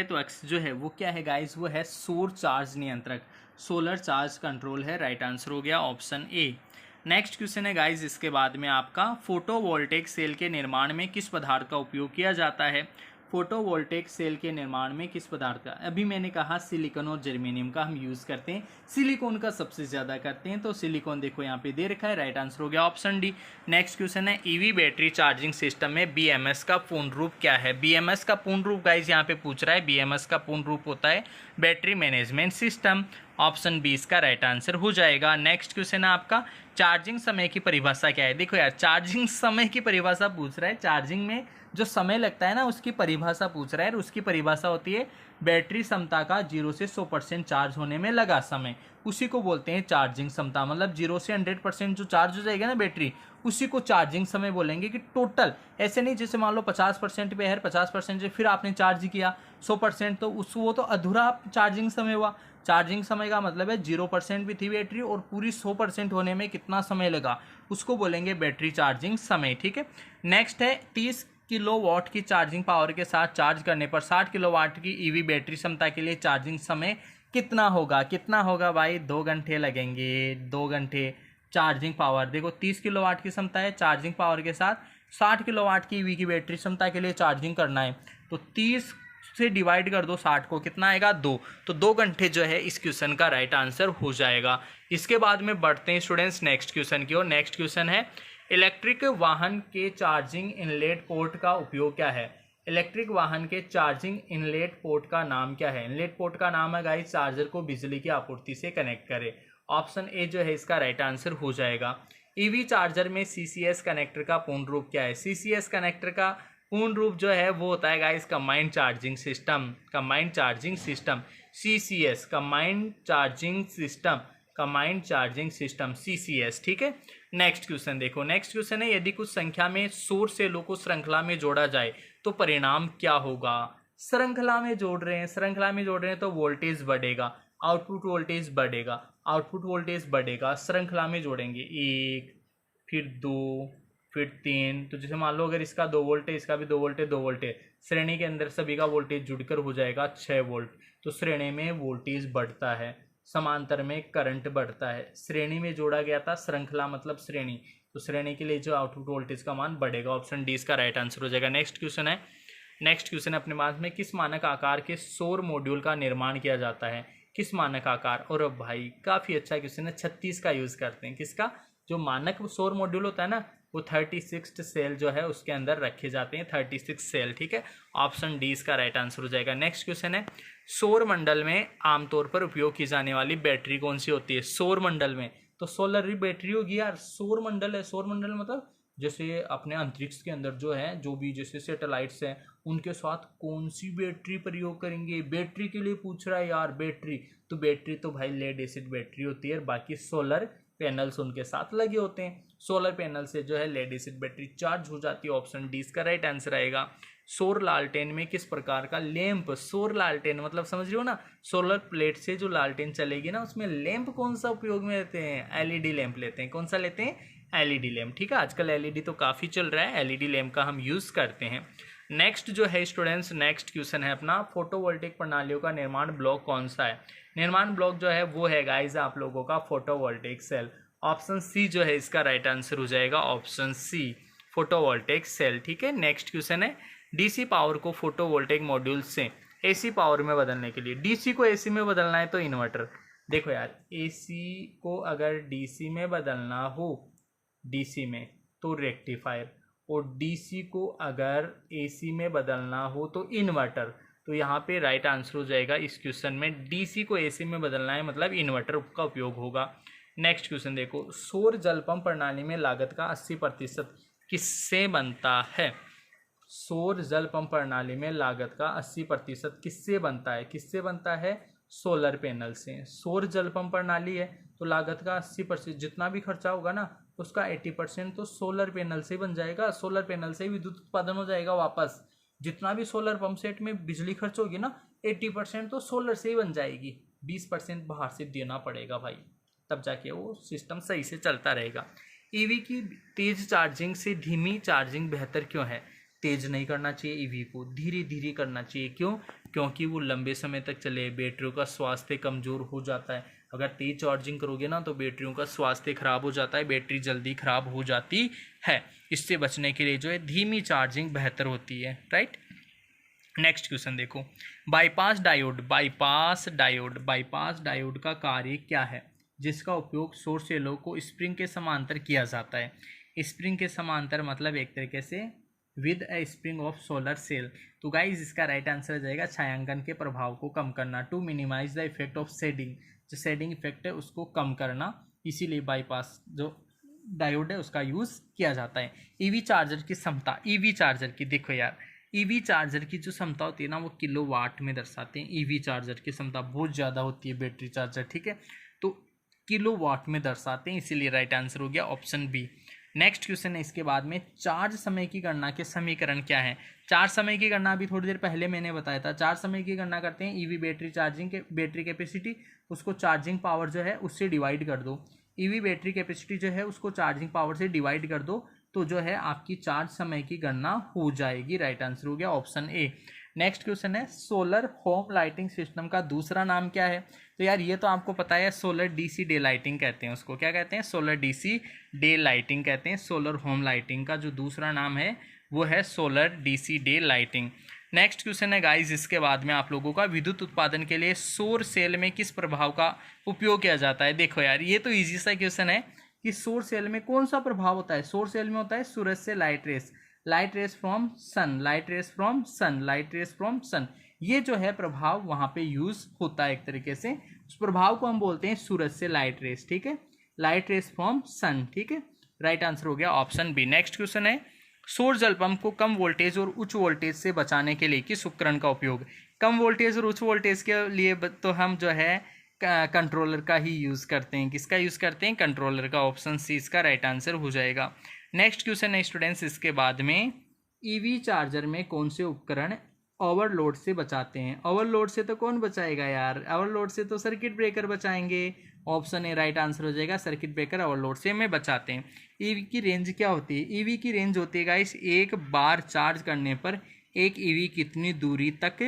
तो अक्ष जो है वो क्या है गाइस? वो है सौर चार्ज नियंत्रक, सोलर चार्ज कंट्रोल है। राइट आंसर हो गया ऑप्शन ए। नेक्स्ट क्वेश्चन है गाइस, इसके बाद में आपका फोटोवोल्टेइक सेल के निर्माण में किस पदार्थ का उपयोग किया जाता है? फोटोवोल्टेइक सेल के निर्माण में किस पदार्थ का? अभी मैंने कहा सिलिकॉन और जर्मेनियम का हम यूज़ करते हैं, सिलिकॉन का सबसे ज़्यादा करते हैं, तो सिलिकॉन देखो यहाँ पे दे रखा है। राइट आंसर हो गया ऑप्शन डी। नेक्स्ट क्वेश्चन है, ईवी बैटरी चार्जिंग सिस्टम में BMS का पूर्ण रूप क्या है? BMS का पूर्ण रूप गाइज यहाँ पे पूछ रहा है, BMS का पूर्ण रूप होता है बैटरी मैनेजमेंट सिस्टम। ऑप्शन 20 का राइट आंसर हो जाएगा। नेक्स्ट क्वेश्चन है आपका, चार्जिंग समय की परिभाषा क्या है? देखो यार चार्जिंग समय की परिभाषा पूछ रहा है, चार्जिंग में जो समय लगता है ना उसकी परिभाषा पूछ रहा है, और उसकी परिभाषा होती है बैटरी क्षमता का 0 से 100% चार्ज होने में लगा समय, उसी को बोलते हैं चार्जिंग क्षमता। मतलब 0 से 100% जो चार्ज हो जाएगा ना बैटरी, उसी को चार्जिंग समय बोलेंगे। कि टोटल ऐसे नहीं जैसे मान लो 50% पे है, 50% से फिर आपने चार्ज किया 100%, तो वो तो अधूरा चार्जिंग समय हुआ। चार्जिंग समय का मतलब है 0% भी थी बैटरी और पूरी 100% होने में कितना समय लगा, उसको बोलेंगे बैटरी चार्जिंग समय, ठीक है। नेक्स्ट है, 30 किलोवाट की चार्जिंग पावर के साथ चार्ज करने पर 60 किलोवाट की ईवी बैटरी क्षमता के लिए चार्जिंग समय कितना होगा? कितना होगा भाई? 2 घंटे लगेंगे, 2 घंटे। चार्जिंग पावर देखो 30 किलोवाट की क्षमता है, चार्जिंग पावर के साथ 60 किलोवाट की ईवी की बैटरी क्षमता के लिए चार्जिंग करना है, तो 30 से डिवाइड कर दो 60 को, कितना आएगा? 2। तो 2 घंटे जो है इस क्वेश्चन का राइट आंसर हो जाएगा। इसके बाद में बढ़ते हैं स्टूडेंट्स नेक्स्ट क्वेश्चन की ओर। नेक्स्ट क्वेश्चन है, इलेक्ट्रिक वाहन के चार्जिंग इनलेट पोर्ट का उपयोग क्या है? इलेक्ट्रिक वाहन के चार्जिंग इनलेट पोर्ट का नाम क्या है? इनलेट पोर्ट का नाम है गाइस चार्जर को बिजली की आपूर्ति से कनेक्ट करे। ऑप्शन ए जो है इसका राइट आंसर हो जाएगा। ईवी चार्जर में सीसीएस कनेक्टर का पूर्ण रूप क्या है? सीसीएस कनेक्टर का पूर्ण रूप जो है वो होता है guys combined charging system. Combined charging system CCS, combined charging system, combined charging system CCS. ठीक है, नेक्स्ट क्वेश्चन देखो। नेक्स्ट क्वेश्चन है, यदि कुछ संख्या में सौर सेलों को श्रृंखला में जोड़ा जाए तो परिणाम क्या होगा? श्रृंखला में जोड़ रहे हैं, श्रृंखला में जोड़ रहे हैं तो वोल्टेज बढ़ेगा, आउटपुट वोल्टेज बढ़ेगा, आउटपुट वोल्टेज बढ़ेगा। श्रृंखला में जोड़ेंगे 1, फिर 2, फिर 3। तो जैसे मान लो अगर इसका 2 वोल्ट है, इसका भी 2 वोल्ट है, 2 वोल्ट है, श्रेणी के अंदर सभी का वोल्टेज जुड़कर हो जाएगा 6 वोल्ट। तो श्रेणी में वोल्टेज बढ़ता है, समांतर में करंट बढ़ता है। श्रेणी में जोड़ा गया था, श्रृंखला मतलब श्रेणी, तो श्रेणी के लिए जो आउटपुट वोल्टेज का मान बढ़ेगा। ऑप्शन डी इसका राइट आंसर हो जाएगा। नेक्स्ट क्वेश्चन है, नेक्स्ट क्वेश्चन है अपने पास में, किस मानक आकार के सौर मॉड्यूल का निर्माण किया जाता है? किस मानक आकार? और भाई काफ़ी अच्छा क्वेश्चन है, 36 का यूज़ करते हैं। किसका? जो मानक सौर मॉड्यूल होता है ना, वो 36 सेल जो है उसके अंदर रखे जाते हैं, 36 सेल। ठीक है, ऑप्शन डी इसका राइट आंसर हो जाएगा। नेक्स्ट क्वेश्चन है, सौर मंडल में आमतौर पर उपयोग की जाने वाली बैटरी कौन सी होती है? सौर मंडल में तो सोलर बैटरी होगी यार। सौर मंडल है, सौर मंडल मतलब जैसे अपने अंतरिक्ष के अंदर जो है, जो भी जैसे सैटेलाइट्स हैं, उनके साथ कौन सी बैटरी प्रयोग करेंगे? बैटरी के लिए पूछ रहा है यार, बैटरी तो बैटरी तो भाई लेड एसिड बैटरी होती है, बाकी सोलर पैनल्स उनके साथ लगे होते हैं। सोलर पैनल से जो है लेड एसिड बैटरी चार्ज हो जाती है। ऑप्शन डी इसका राइट आंसर आएगा। सौर लालटेन में किस प्रकार का लैंप? सौर लालटेन मतलब समझ रहे हो ना, सोलर प्लेट से जो लालटेन चलेगी ना, उसमें लैंप कौन सा उपयोग में लेते हैं? एलईडी लैंप लेते हैं। कौन सा लेते हैं? LED lamp. ठीक है, आजकल एलईडी तो काफ़ी चल रहा है, एलईडी लैंप का हम यूज़ करते हैं। नेक्स्ट जो है स्टूडेंट्स, नेक्स्ट क्वेश्चन है अपना, फोटोवोल्टिक प्रणालियों का निर्माण ब्लॉक कौन सा है? निर्माण ब्लॉक जो है वो है गाइस आप लोगों का फोटोवोल्टिक सेल। ऑप्शन सी जो है इसका राइट आंसर हो जाएगा। Option C photovoltaic cell. ठीक है, नेक्स्ट क्वेश्चन है, डीसी पावर को फोटोवोल्टिक मॉड्यूल से एसी पावर में बदलने के लिए, डीसी को एसी में बदलना है तो इन्वर्टर। देखो यार, एसी को अगर डीसी में बदलना हो, डीसी में तो रेक्टिफायर, और डीसी को अगर एसी में बदलना हो तो इन्वर्टर। तो यहाँ पे राइट आंसर हो जाएगा इस क्वेश्चन में, डीसी को एसी में बदलना है मतलब इन्वर्टर का उपयोग होगा। नेक्स्ट क्वेश्चन देखो, सौर जल पंप प्रणाली में लागत का 80% किससे बनता है? सौर जल पंप प्रणाली में लागत का 80% किससे बनता है? किससे बनता है? सोलर पैनल से। सौर जल पंप प्रणाली है तो लागत का 80% जितना भी खर्चा होगा ना, उसका 80% तो सोलर पैनल से बन जाएगा। सोलर पैनल से विद्युत उत्पादन हो जाएगा वापस। जितना भी सोलर पंप सेट में बिजली खर्च होगी ना, 80% तो सोलर से ही बन जाएगी, 20% बाहर से देना पड़ेगा भाई, तब जाके वो सिस्टम सही से चलता रहेगा। ईवी की तेज चार्जिंग से धीमी चार्जिंग बेहतर क्यों है? तेज नहीं करना चाहिए ईवी को, धीरे धीरे करना चाहिए। क्यों? क्योंकि वो लंबे समय तक चले, बैटरियों का स्वास्थ्य कमज़ोर हो जाता है। अगर तेज चार्जिंग करोगे ना तो बैटरियों का स्वास्थ्य खराब हो जाता है, बैटरी जल्दी खराब हो जाती है। इससे बचने के लिए जो है धीमी चार्जिंग बेहतर होती है, राइट। नेक्स्ट क्वेश्चन देखो, bypass diode, bypass diode, bypass diode का कार्य क्या है जिसका उपयोग सौर सेलों को स्प्रिंग के समांतर किया जाता है? स्प्रिंग के समांतर मतलब एक तरीके से with a spring of solar cell. तो गाइज इसका राइट आंसर हो जाएगा छायांकन के प्रभाव को कम करना, to minimize the effect of shading, जो शेडिंग इफेक्ट है उसको कम करना, इसीलिए बाईपास जो डायोड है उसका यूज़ किया जाता है। ईवी चार्जर की क्षमता, ईवी चार्जर की देखो यार, ईवी चार्जर की जो क्षमता होती है ना वो किलोवाट में दर्शाते हैं। ईवी चार्जर की क्षमता बहुत ज़्यादा होती है बैटरी चार्जर, ठीक है, तो किलोवाट में दर्शाते हैं, इसीलिए राइट आंसर हो गया ऑप्शन बी। नेक्स्ट क्वेश्चन है इसके बाद में, चार्ज समय की गणना के समीकरण क्या है? चार्ज समय की गणना अभी थोड़ी देर पहले मैंने बताया था। चार्ज समय की गणना करते हैं, ईवी बैटरी चार्जिंग के बैटरी कैपेसिटी, उसको चार्जिंग पावर जो है उससे डिवाइड कर दो। ईवी बैटरी कैपेसिटी जो है उसको चार्जिंग पावर से डिवाइड कर दो, तो जो है आपकी चार्ज समय की गणना हो जाएगी। राइट आंसर हो गया ऑप्शन ए। नेक्स्ट क्वेश्चन है सोलर होम लाइटिंग सिस्टम का दूसरा नाम क्या है? तो यार ये तो आपको पता है, सोलर डीसी डे लाइटिंग कहते हैं उसको। क्या कहते हैं? सोलर डीसी डे लाइटिंग कहते हैं। सोलर होम लाइटिंग का जो दूसरा नाम है वो है solar DC day lighting. Next question है गाइस, इसके बाद में आप लोगों का विद्युत उत्पादन के लिए सौर सेल में किस प्रभाव का उपयोग किया जाता है? देखो यार ये तो इजी सा क्वेश्चन है कि सौर सेल में कौन सा प्रभाव होता है। सौर सेल में होता है सूरज से light rays from sun, light rays from sun, light rays from sun. ये जो है प्रभाव वहां पे यूज होता है एक तरीके से। उस प्रभाव को हम बोलते हैं सूरज से लाइट रेस, ठीक है, लाइट रेस फ्रॉम सन, ठीक है। राइट आंसर हो गया ऑप्शन बी। नेक्स्ट क्वेश्चन है सौर जल पंप को कम वोल्टेज और उच्च वोल्टेज से बचाने के लिए किस उपकरण का उपयोग? कम वोल्टेज और उच्च वोल्टेज के लिए तो हम जो है कंट्रोलर का ही यूज़ करते हैं। किसका यूज़ करते हैं? कंट्रोलर का। ऑप्शन सी इसका राइट आंसर हो जाएगा। नेक्स्ट क्वेश्चन है स्टूडेंट्स, इसके बाद में ईवी चार्जर में कौन से उपकरण ओवरलोड से बचाते हैं? ओवरलोड से तो कौन बचाएगा यार? ओवरलोड से तो सर्किट ब्रेकर बचाएंगे। ऑप्शन ए राइट आंसर हो जाएगा, सर्किट ब्रेकर ओवरलोड से में बचाते हैं। ईवी की रेंज क्या होती है? ईवी की रेंज होती है गाइस, एक बार चार्ज करने पर एक ईवी कितनी दूरी तक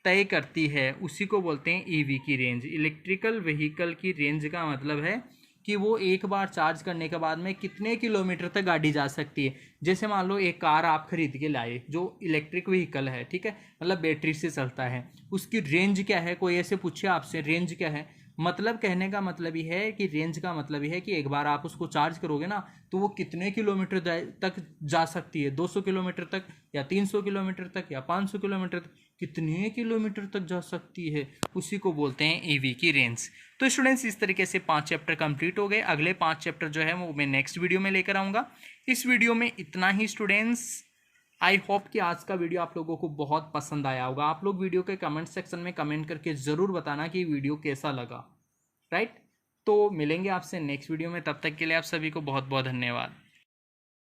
तय करती है, उसी को बोलते हैं ईवी की रेंज। इलेक्ट्रिकल व्हीकल की रेंज का मतलब है कि वो एक बार चार्ज करने के बाद में कितने किलोमीटर तक गाड़ी जा सकती है। जैसे मान लो एक कार आप खरीद के लाए जो इलेक्ट्रिक व्हीकल है, ठीक है, मतलब बैटरी से चलता है, उसकी रेंज क्या है? कोई ऐसे पूछे आपसे रेंज क्या है, मतलब कहने का मतलब ही है कि रेंज का मतलब ही है कि एक बार आप उसको चार्ज करोगे ना तो वो कितने किलोमीटर तक जा सकती है। 200 किलोमीटर तक या 300 किलोमीटर तक या 500 किलोमीटर तक, कितने किलोमीटर तक जा सकती है, उसी को बोलते हैं ईवी की रेंज। तो स्टूडेंट्स इस तरीके से 5 चैप्टर कंप्लीट हो गए। अगले 5 चैप्टर जो है वो मैं नेक्स्ट वीडियो में लेकर आऊँगा। इस वीडियो में इतना ही स्टूडेंट्स। आई होप कि आज का वीडियो आप लोगों को बहुत पसंद आया होगा। आप लोग वीडियो के कमेंट सेक्शन में कमेंट करके ज़रूर बताना कि वीडियो कैसा लगा। राइट, तो मिलेंगे आपसे नेक्स्ट वीडियो में। तब तक के लिए आप सभी को बहुत बहुत धन्यवाद।